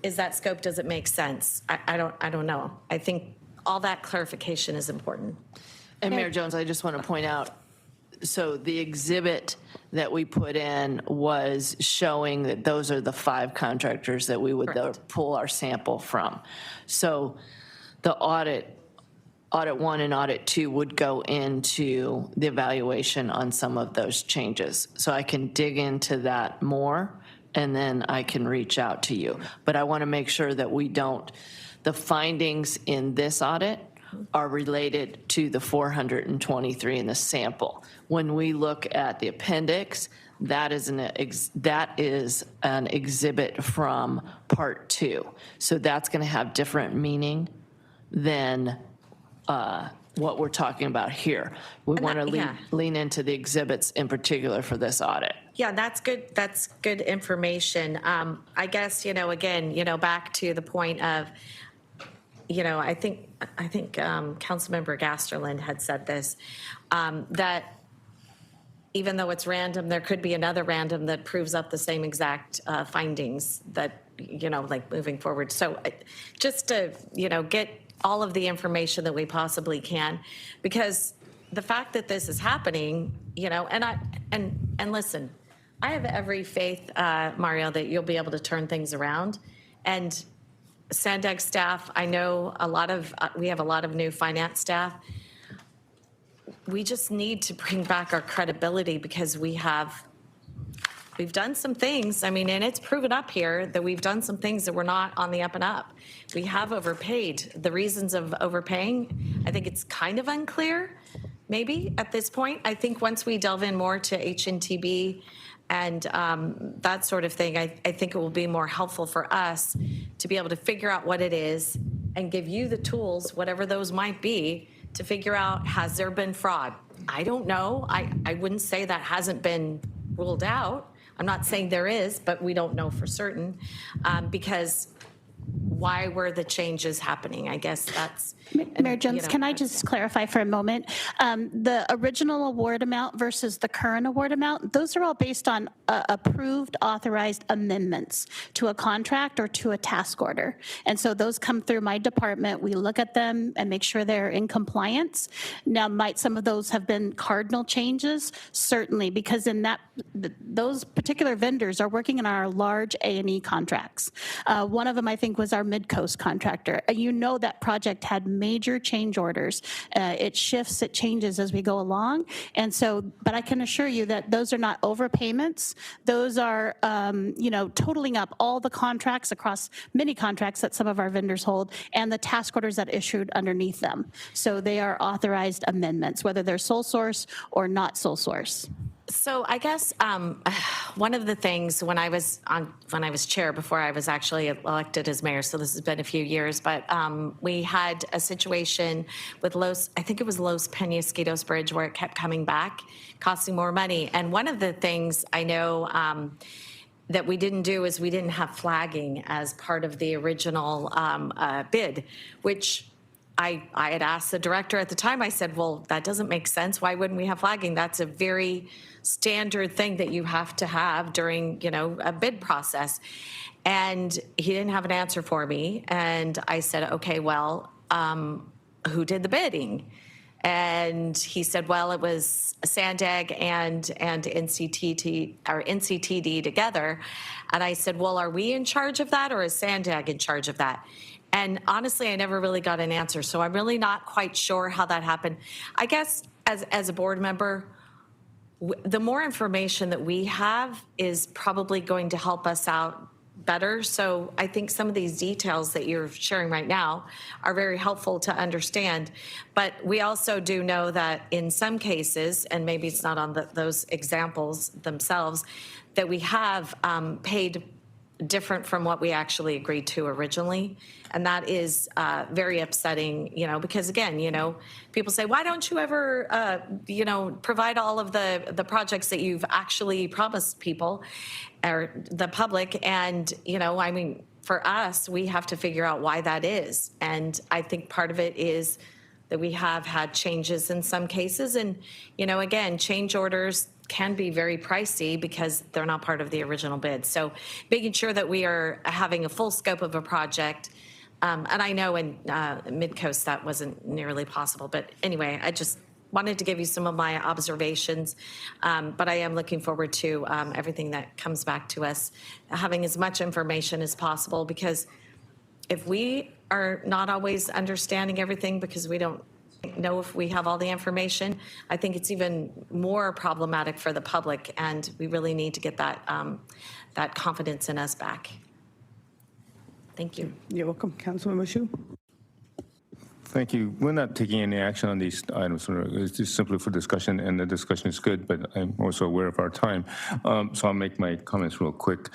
is that scope, does it make sense? I don't know. I think all that clarification is important. And Mayor Jones, I just want to point out, so the exhibit that we put in was showing that those are the 5 contractors that we would pull our sample from. So the audit 1 and audit 2 would go into the evaluation on some of those changes. So I can dig into that more, and then I can reach out to you. But I want to make sure that we don't, the findings in this audit are related to the 423 in the sample. When we look at the appendix, that is an exhibit from part 2. So that's going to have different meaning than what we're talking about here. We want to lean into the exhibits in particular for this audit. Yeah, that's good. That's good information. I guess, again, back to the point of, I think Councilmember Gasterland had said this, that even though it's random, there could be another random that proves up the same exact findings that, like moving forward. So just to, get all of the information that we possibly can, because the fact that this is happening, and listen, I have every faith, Mario, that you'll be able to turn things around. And Sandag staff, I know we have a lot of new finance staff. We just need to bring back our credibility, because we've done some things, and it's proven up here that we've done some things that were not on the up and up. We have overpaid. The reasons of overpaying, I think it's kind of unclear, maybe, at this point. I think once we delve in more to HNTB and that sort of thing, I think it will be more helpful for us to be able to figure out what it is and give you the tools, whatever those might be, to figure out, has there been fraud? I don't know. I wouldn't say that hasn't been ruled out. I'm not saying there is, but we don't know for certain, because why were the changes happening? I guess that's... Mayor Jones, can I just clarify for a moment? The original award amount versus the current award amount, those are all based on approved, authorized amendments to a contract or to a task order. And so those come through my department. We look at them and make sure they're in compliance. Now, might some of those have been cardinal changes? Certainly, because in those particular vendors are working in our large A&E contracts. One of them, I think, think was our Mid-Coast contractor. You know that project had major change orders. It shifts, it changes as we go along. And so, but I can assure you that those are not overpayments. Those are, totaling up all the contracts across many contracts that some of our vendors hold and the task orders that issued underneath them. So they are authorized amendments, whether they're sole source or not sole source. So I guess one of the things when I was chair before I was actually elected as mayor, so this has been a few years, but we had a situation with I think it was Los Penasquitos Bridge where it kept coming back, costing more money. And one of the things I know that we didn't do is we didn't have flagging as part of the original bid, which I had asked the director at the time. I said, well, that doesn't make sense. Why wouldn't we have flagging? That's a very standard thing that you have to have during, a bid process. And he didn't have an answer for me. And I said, okay, well, who did the bidding? And he said, well, it was Sandag and NCTD together. And I said, well, are we in charge of that or is Sandag in charge of that? And honestly, I never really got an answer. So I'm really not quite sure how that happened. I guess as a board member, the more information that we have is probably going to help us out better. So I think some of these details that you're sharing right now are very helpful to understand. But we also do know that in some cases, and maybe it's not on those examples themselves, that we have paid different from what we actually agreed to originally. And that is very upsetting, because again, people say, why don't you ever, provide all of the projects that you've actually promised people or the public? And, for us, we have to figure out why that is. And I think part of it is that we have had changes in some cases. And, again, change orders can be very pricey because they're not part of the original bid. So making sure that we are having a full scope of a project. And I know in Mid-Coast that wasn't nearly possible. But anyway, I just wanted to give you some of my observations. But I am looking forward to everything that comes back to us, having as much information as possible, because if we are not always understanding everything because we don't know if we have all the information, I think it's even more problematic for the public, and we really need to get that confidence in us back. Thank you. You're welcome. Councilmember Shu. Thank you. We're not taking any action on these items. It's just simply for discussion, and the discussion is good, but I'm also aware of our time. So I'll make my comments real quick.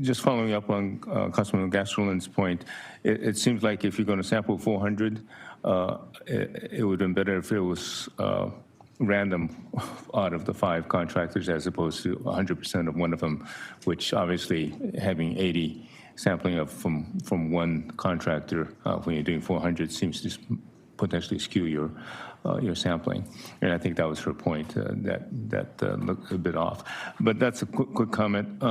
Just following up on Councilman Gastrolin's point, it seems like if you're going to sample 400, it would have been better if it was random out of the 5 contractors as opposed to 100% of one of them, which obviously having 80 sampling from one contractor when you're doing 400 seems to potentially skew your sampling. And I think that was her point, that looked a bit off. But that's a quick comment.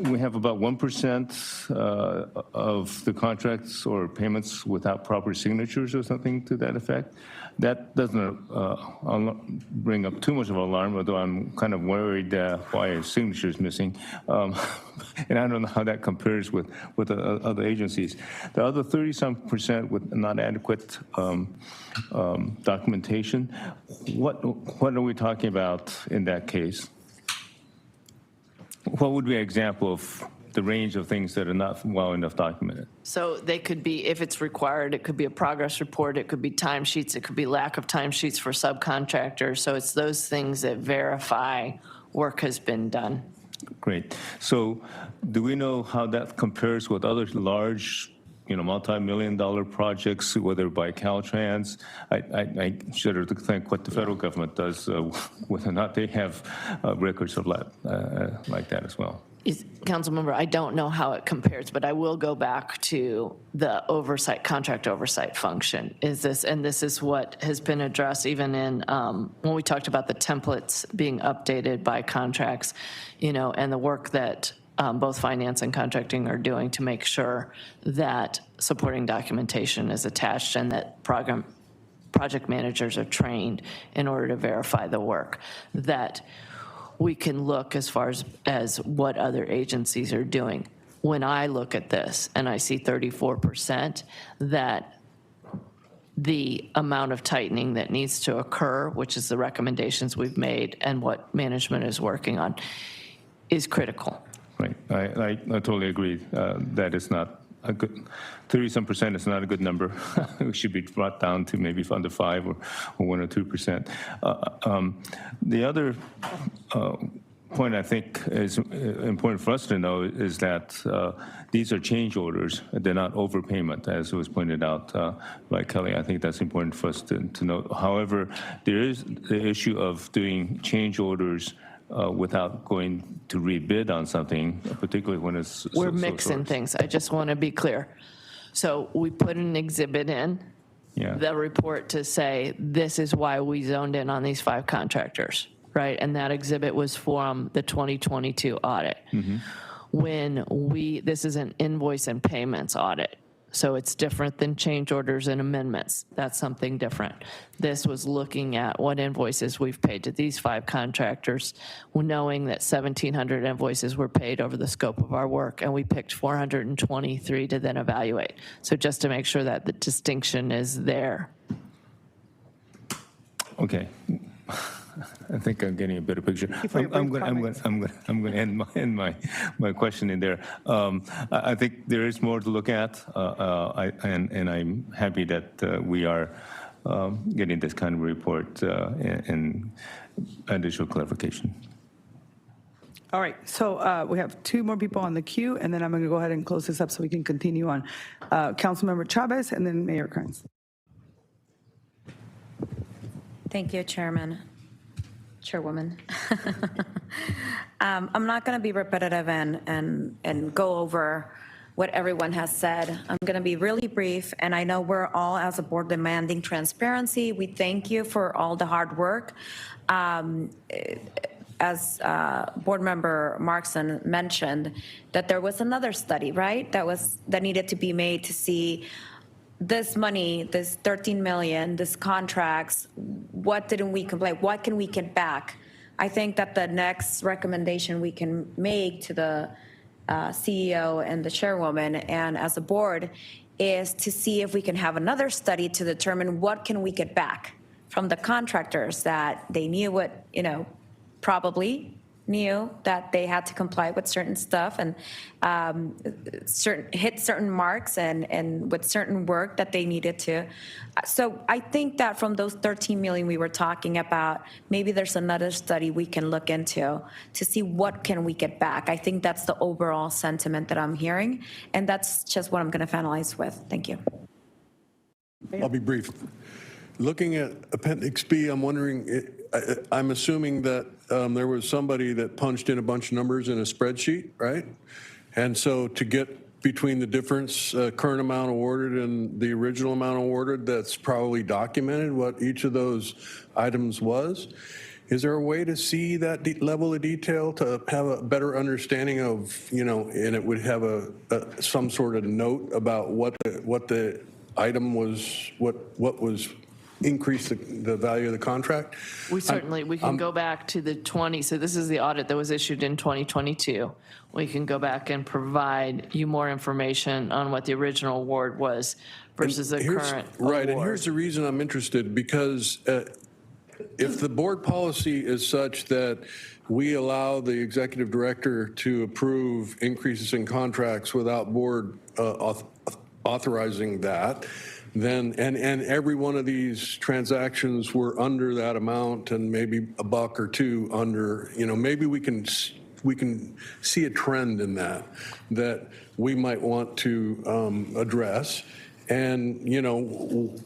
We have about 1% of the contracts or payments without proper signatures or something to that effect. That doesn't bring up too much of an alarm, although I'm kind of worried why a signature is missing. And I don't know how that compares with other agencies. The other 30-some% with not adequate documentation, what are we talking about in that case? What would be an example of the range of things that are not well enough documented? So they could be, if it's required, it could be a progress report, it could be timesheets, it could be lack of timesheets for subcontractors. So it's those things that verify work has been done. Great. So do we know how that compares with other large, multi-million-dollar projects, whether by Caltrans? I shudder to think what the federal government does, whether or not they have records of like that as well. Councilmember, I don't know how it compares, but I will go back to the contract oversight function. This is what has been addressed even in when we talked about the templates being updated by contracts, and the work that both finance and contracting are doing to make sure that supporting documentation is attached and that project managers are trained in order to verify the work, that we can look as far as what other agencies are doing. when I look at this and I see 34%, that the amount of tightening that needs to occur, which is the recommendations we've made and what management is working on, is critical. Right. I totally agree. That is not a good, 30-some% is not a good number. It should be brought down to maybe under 5 or 1 or 2%. The other point I think is important for us to know is that these are change orders. They're not overpayment, as was pointed out by Kelly. I think that's important for us to know. However, there is the issue of doing change orders without going to rebid on something, particularly when it's We're mixing things. I just want to be clear. So we put an exhibit in the report to say, this is why we zoned in on these 5 contractors, right? And that exhibit was from the 2022 audit. When this is an invoice and payments audit. So it's different than change orders and amendments. That's something different. This was looking at what invoices we've paid to these 5 contractors, knowing that 1,700 invoices were paid over the scope of our work, and we picked 423 to then evaluate. So just to make sure that the distinction is there. Okay. I think I'm getting a better picture. I'm going to end my question in there. I think there is more to look at, and I'm happy that we are getting this kind of report and additional clarification. All right, so we have 2 more people on the queue, and then I'm going to go ahead and close this up so we can continue on. Councilmember Chavez and then Mayor Kearns. Thank you, Chairwoman. I'm not going to be repetitive and go over what everyone has said. I'm going to be really brief, and I know we're all, as a board, demanding transparency. We thank you for all the hard work. As Board Member Markson mentioned, that there was another study, right, that needed to be made to see this money, this 13 million, this contracts, what didn't we complete? What can we get back? I think that the next recommendation we can make to the CEO and the chairwoman and as a board is to see if we can have another study to determine what can we get back from the contractors that they knew what, probably knew that they had to comply with certain stuff and hit certain marks and with certain work that they needed to. So I think that from those 13 million we were talking about, maybe there's another study we can look into to see what can we get back. I think that's the overall sentiment that I'm hearing, and that's just what I'm going to finalize with. Thank you. I'll be brief. Looking at Appendix B, I'm wondering, I'm assuming that there was somebody that punched in a bunch of numbers in a spreadsheet, right? And so to get between the difference, current amount awarded and the original amount awarded, that's probably documented what each of those items was. Is there a way to see that level of detail to have a better understanding of, and it would have some sort of note about what the item was, what was increase the value of the contract? We can go back to the 20, so this is the audit that was issued in 2022. We can go back and provide you more information on what the original award was versus the current award. Right, and here's the reason I'm interested, because if the board policy is such that we allow the executive director to approve increases in contracts without board authorizing that, then and every one of these transactions were under that amount and maybe $1 or $2 under, maybe we can see a trend in that we might want to address. And,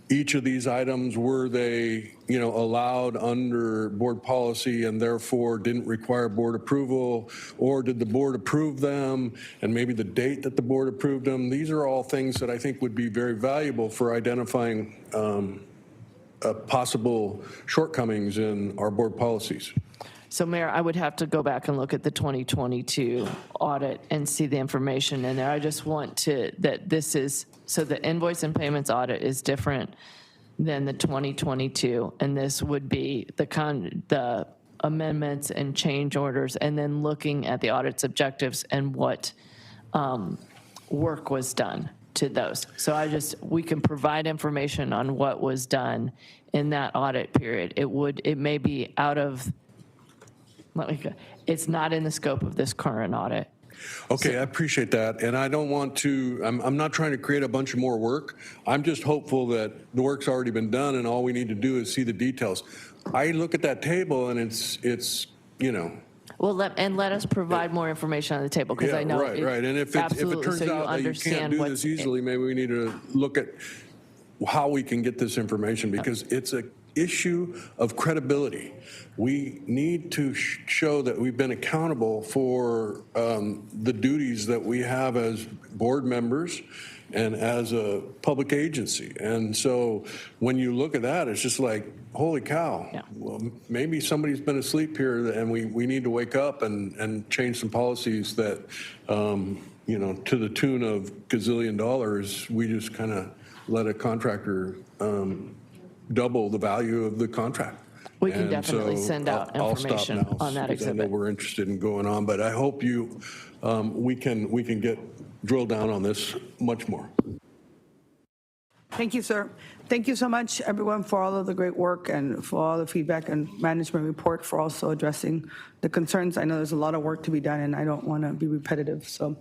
each of these items, were they, allowed under board policy and therefore didn't require board approval, or did the board approve them, and maybe the date that the board approved them? These are all things that I think would be very valuable for identifying possible shortcomings in our board policies. So, Mayor, I would have to go back and look at the 2022 audit and see the information in there. I just want so the invoice and payments audit is different than the 2022, and this would be the amendments and change orders, and then looking at the audit's objectives and what work was done to those. So we can provide information on what was done in that audit period. It may be out of, it's not in the scope of this current audit. Okay, I appreciate that, and I don't want to, I'm not trying to create a bunch of more work. I'm just hopeful that the work's already been done and all we need to do is see the details. I look at that table and it's you know. Well, let us provide more information on the table, because I know. Right, and if it turns out that you can't do this easily, maybe we need to look at how we can get this information, because it's a issue of credibility. We need to show that we've been accountable for the duties that we have as board members and as a public agency. And so when you look at that, it's just like, holy cow. Yeah. Well, maybe somebody's been asleep here, and we need to wake up and change some policies that, you know, to the tune of gazillion dollars, we just kind of let a contractor double the value of the contract. We can definitely send out information on that exhibit. I know we're interested in going on, but I hope we can get drill down on this much more. Thank you, sir. Thank you so much, everyone, for all of the great work and for all the feedback and management report, for also addressing the concerns. I know there's a lot of work to be done, and I don't want to be repetitive, so I'm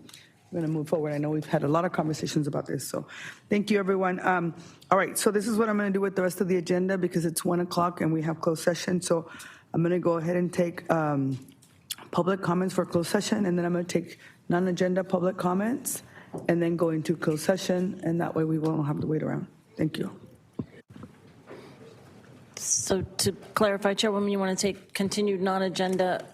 going to move forward. I know we've had a lot of conversations about this, so thank you, everyone. All right, so this is what I'm going to do with the rest of the agenda, because it's 1 o'clock and we have closed session. So I'm going to go ahead and take public comments for closed session, and then I'm going to take non-agenda public comments, and then go into closed session, and that way we won't have to wait around. Thank you. So to clarify, Chairwoman, you want to take continued non-agenda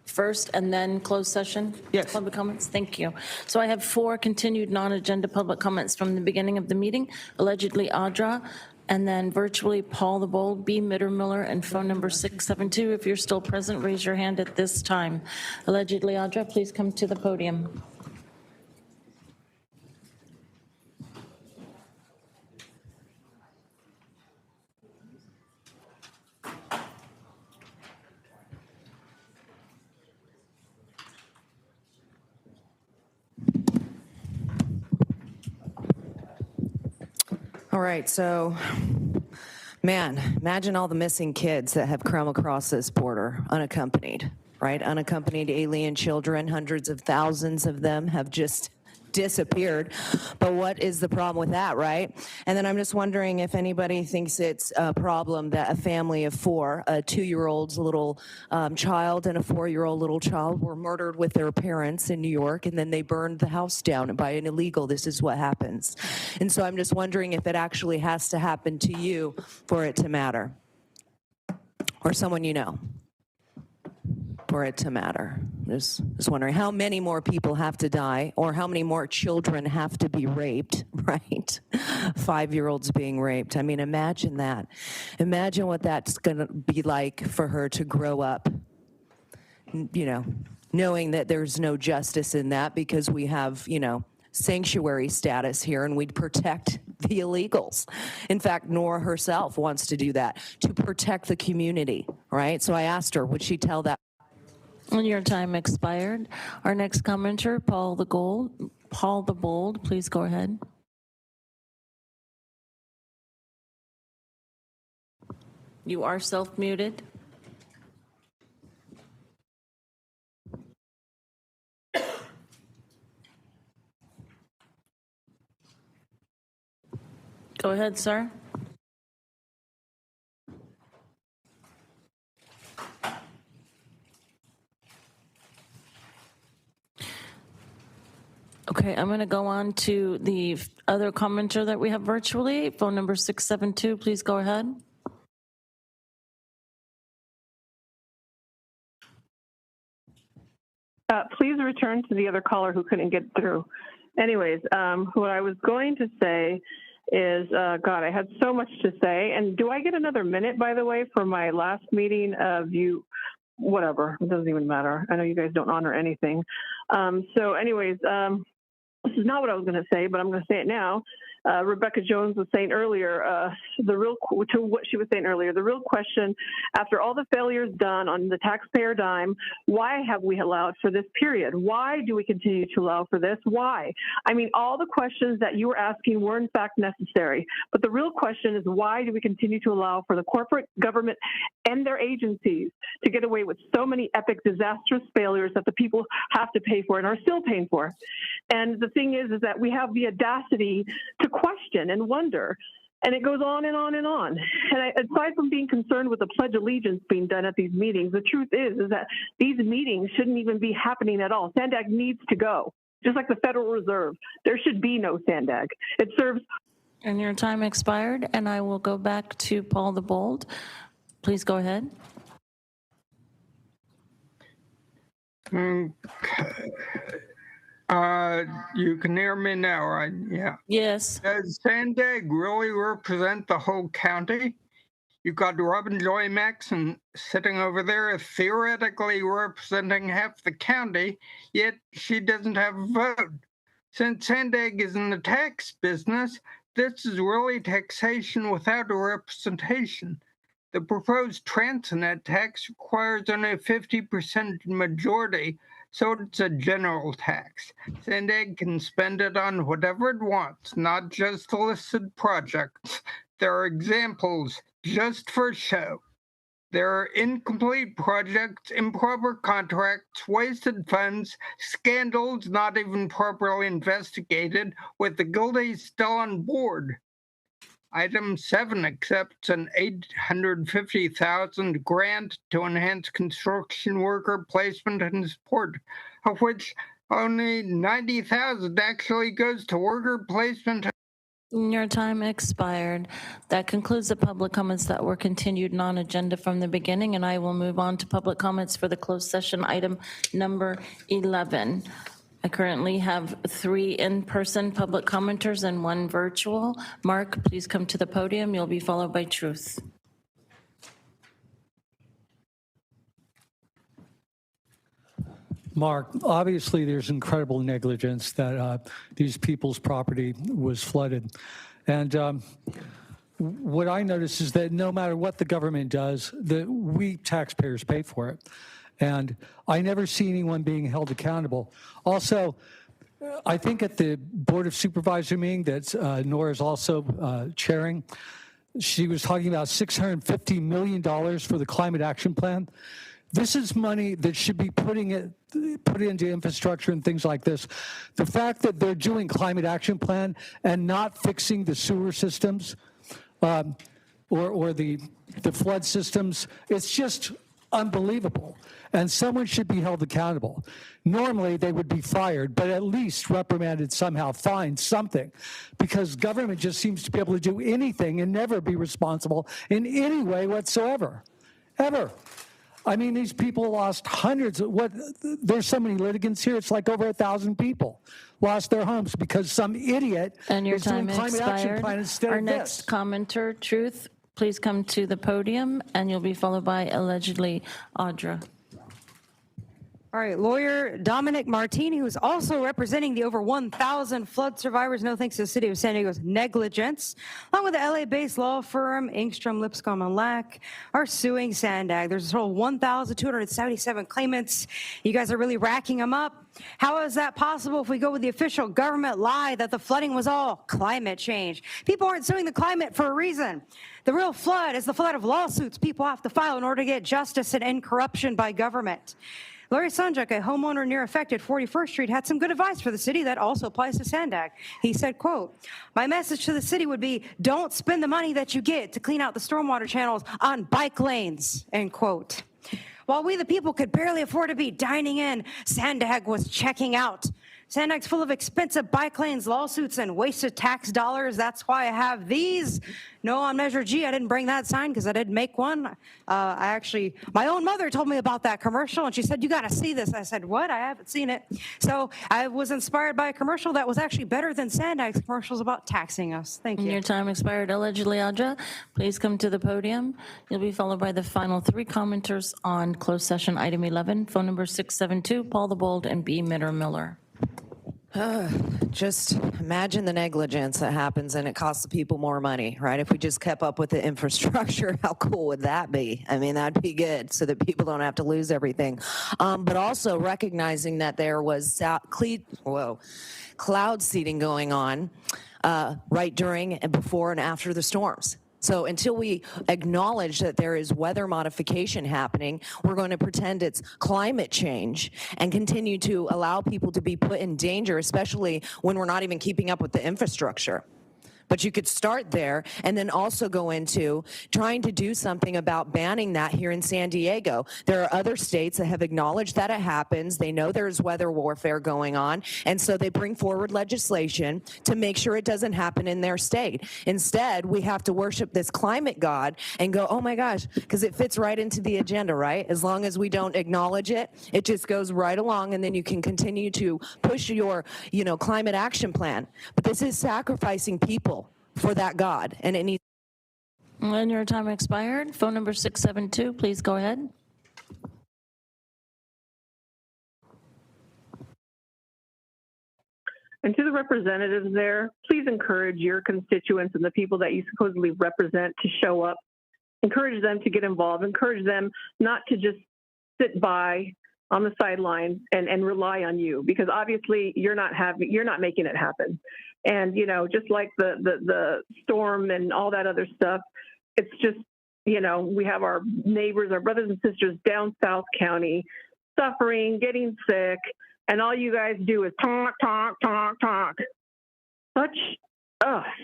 first and then closed session? Yes. Public comments? Thank you. So I have 4 continued non-agenda public comments from the beginning of the meeting. Allegedly Audra, and then virtually Paul the Bold, B. Mittermiller, and phone number 672. If you're still present, raise your hand at this time. Allegedly Audra, please come to the podium. All right, so, man, imagine all the missing kids that have come across this border unaccompanied, right? Unaccompanied alien children, hundreds of thousands of them have just disappeared. But what is the problem with that, right? And then I'm just wondering if anybody thinks it's a problem that a family of 4, a 2-year-old little child and a 4-year-old little child were murdered with their parents in New York, and then they burned the house down by an illegal. This is what happens. And so I'm just wondering if it actually has to happen to you for it to matter, or someone you know, for it to matter. Just wondering how many more people have to die, or how many more children have to be raped, right? 5-year-olds being raped. I mean, imagine that. Imagine what that's going to be like for her to grow up, you know, knowing that there's no justice in that, because we have, you know, sanctuary status here, and we'd protect the illegals. In fact, Nora herself wants to do that, to protect the community, right? So I asked her, would she tell that? And your time expired. Our next commenter, Paul the Bold, please go ahead. You are self-muted. Go ahead, sir. Okay, I'm going to go on to the other commenter that we have virtually, phone number 672. Please go ahead. Please return to the other caller who couldn't get through. Anyways, what I was going to say is, God, I had so much to say. And do I get another minute, by the way, for my last meeting of you? Whatever, it doesn't even matter. I know you guys don't honor anything. So anyways, this is not what I was going to say, but I'm going to say it now. Rebecca Jones was saying earlier, to what she was saying earlier, the real question, after all the failures done on the taxpayer dime, why have we allowed for this period? Why do we continue to allow for this? Why? I mean, all the questions that you were asking were in fact necessary, but the real question is why do we continue to allow for the corporate government and their agencies to get away with so many epic disastrous failures that the people have to pay for and are still paying for? And the thing is that we have the audacity to question and wonder. And it goes on and on and on. And aside from being concerned with the Pledge of Allegiance being done at these meetings, the truth is that these meetings shouldn't even be happening at all. SANDAG needs to go, just like the Federal Reserve. There should be no SANDAG. It serves. And your time expired, and I will go back to Paul the Bold. Please go ahead. You can hear me now, right? Yeah. Yes. Does SANDAG really represent the whole county? You've got Robin Joy Maxson sitting over there theoretically representing half the county, yet she doesn't have a vote. Since SANDAG is in the tax business, this is really taxation without a representation. The proposed Transnet tax requires only a 50% majority, so it's a general tax. SANDAG can spend it on whatever it wants, not just listed projects. There are examples just for show. There are incomplete projects, improper contracts, wasted funds, scandals not even properly investigated, with the guilty still on board. Item 7 accepts an $850,000 grant to enhance construction worker placement and support, of which only $90,000 actually goes to worker placement. Your time expired. That concludes the public comments that were continued non-agenda from the beginning, and I will move on to public comments for the closed session item number 11. I currently have 3 in-person public commenters and 1 virtual. Mark, please come to the podium. You'll be followed by Truth. Mark, obviously there's incredible negligence that these people's property was flooded. And what I notice is that no matter what the government does, we taxpayers pay for it. And I never see anyone being held accountable. Also, I think at the Board of Supervisor meeting that Nora's also chairing, she was talking about $650 million for the climate action plan. This is money that should be put into infrastructure and things like this. The fact that they're doing climate action plan and not fixing the sewer systems or the flood systems, it's just unbelievable. And someone should be held accountable. Normally, they would be fired, but at least reprimanded somehow, fined, something. Because government just seems to be able to do anything and never be responsible in any way whatsoever, ever. I mean, these people lost hundreds of there's so many litigants here, it's like over 1,000 people lost their homes because some idiot and your is doing time climate action expired. plan instead Our of next this. commenter, Truth, please come to the podium, and you'll be followed by allegedly Audra. All right, lawyer Dominic Martini, who is also representing the over 1,000 flood survivors, no thanks to the city of San Diego's negligence, along with the LA-based law firm Engstrom, Lipscomb & Lack, are suing SANDAG. There's a total of 1,277 claimants. You guys are really racking them up. How is that possible if we go with the official government lie that the flooding was all climate change? People aren't suing the climate for a reason. The real flood is the flood of lawsuits people have to file in order to get justice and end corruption by government. Larry Sanjak, a homeowner near affected 41st Street, had some good advice for the city that also applies to SANDAG. He said, quote, "My message to the city would be, don't spend the money that you get to clean out the stormwater channels on bike lanes," end quote. While we the people could barely afford to be dining in, SANDAG was checking out. SANDAG's full of expensive bike lanes, lawsuits, and wasted tax dollars. That's why I have these. No, on Measure G, I didn't bring that sign because I didn't make one. My own mother told me about that commercial, and she said, "You got to see this." I said, "What? I haven't seen it." So I was inspired by a commercial that was actually better than SANDAG's commercials about taxing us. Thank you. Your time expired. Allegedly, Audra, please come to the podium. You'll be followed by the final 3 commenters on closed session item 11, phone number 672, Paul the Bold and B. Mitter Miller. Just imagine the negligence that happens and it costs the people more money, right? If we just kept up with the infrastructure, how cool would that be? I mean, that'd be good so that people don't have to lose everything. But also recognizing that there was cloud seeding going on right during and before and after the storms. So until we acknowledge that there is weather modification happening, we're going to pretend it's climate change and continue to allow people to be put in danger, especially when we're not even keeping up with the infrastructure. But you could start there and then also go into trying to do something about banning that here in San Diego. There are other states that have acknowledged that it happens. They know there's weather warfare going on, and so they bring forward legislation to make sure it doesn't happen in their state. Instead, we have to worship this climate god and go, oh my gosh, because it fits right into the agenda, right? As long as we don't acknowledge it, it just goes right along, and then you can continue to push your, climate action plan. But this is sacrificing people for that God, and it needs. And your time expired. Phone number 672, please go ahead. And to the representatives there, please encourage your constituents and the people that you supposedly represent to show up. Encourage them to get involved. Encourage them not to just sit by on the sideline and rely on you, because obviously you're not making it happen. And, just like the storm and all that other stuff, it's just, we have our neighbors, our brothers and sisters down South County suffering, getting sick, and all you guys do is talk.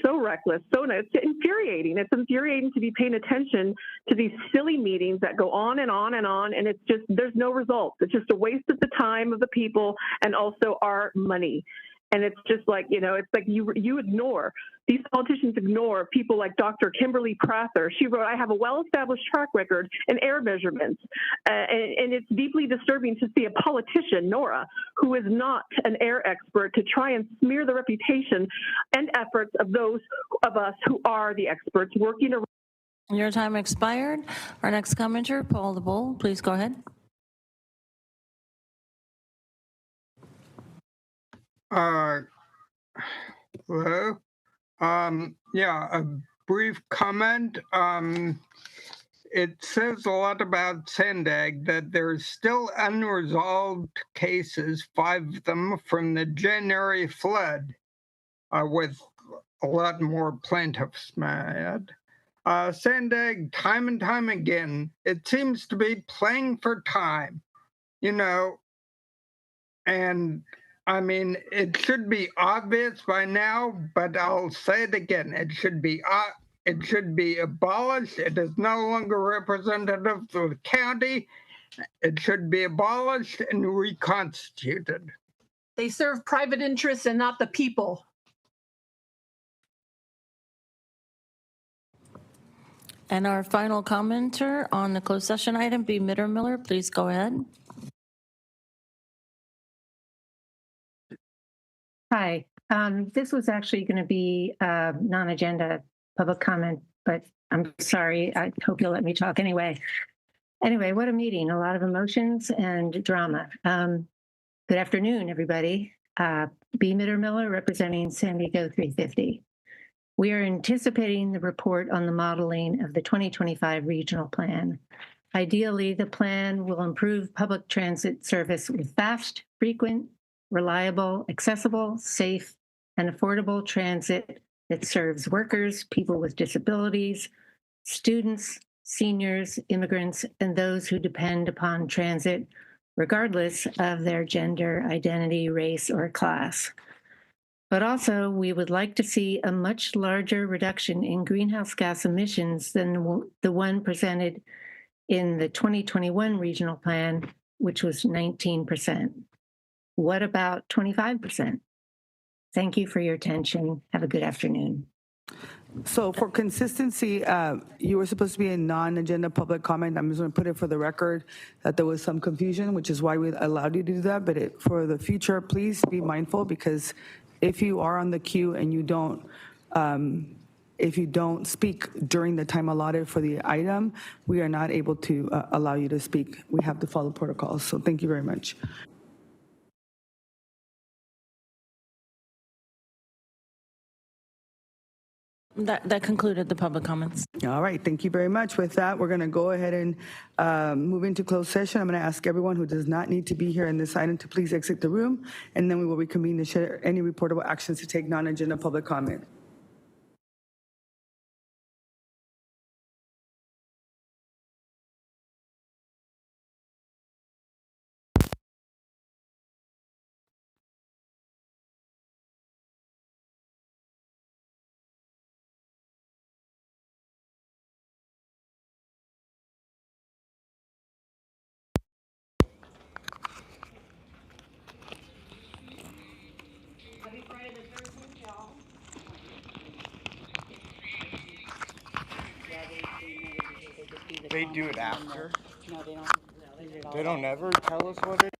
So reckless. It's infuriating. It's infuriating to be paying attention to these silly meetings that go on and on and on, and it's just, there's no results. It's just a waste of the time of the people and also our money. And it's just like, it's like you ignore, these politicians ignore people like Dr. Kimberly Prather. She wrote, I have a well-established track record in air measurements. And it's deeply disturbing to see a politician, Nora, who is not an air expert, to try and smear the reputation and efforts of those of us who are the experts working around. Your time expired. Our next commenter, Paul DeBoll, please go ahead. Hello. A brief comment. It says a lot about Sandag that there's still unresolved cases, 5 of them from the January flood, with a lot more plaintiffs mad. Sandag, time and time again, it seems to be playing for time, and I mean, it should be obvious by now, but I'll say it again. It should be abolished. It is no longer representative of the county. It should be abolished and reconstituted. They serve private interests and not the people. And our final commenter on the closed session item, B. Mittermiller, please go ahead. Hi, this was actually going to be a non-agenda public comment, but I'm sorry. I hope you'll let me talk anyway. Anyway, what a meeting. A lot of emotions and drama. Good afternoon, everybody. B. Mittermiller, representing San Diego 350. We are anticipating the report on the modeling of the 2025 regional plan. Ideally, the plan will improve public transit service with fast, frequent, reliable, accessible, safe, and affordable transit that serves workers, people with disabilities, students, seniors, immigrants, and those who depend upon transit, regardless of their gender, identity, race, or class. But also, we would like to see a much larger reduction in greenhouse gas emissions than the one presented in the 2021 regional plan, which was 19%. What about 25%? Thank you for your attention. Have a good afternoon. So for consistency, you were supposed to be a non-agenda public comment. I'm just going to put it for the record that there was some confusion, which is why we allowed you to do that. But for the future, please be mindful, because if you are on the queue and you don't, if you don't speak during the time allotted for the item, we are not able to allow you to speak. We have to follow protocols. So thank you very much. That concluded the public comments. All right, thank you very much. With that, we're going to go ahead and move into closed session. I'm going to ask everyone who does not need to be here in this item to please exit the room, and then we will reconvene to share any reportable actions to take non-agenda public comment. They do it after. No, they don't. They don't ever tell us what it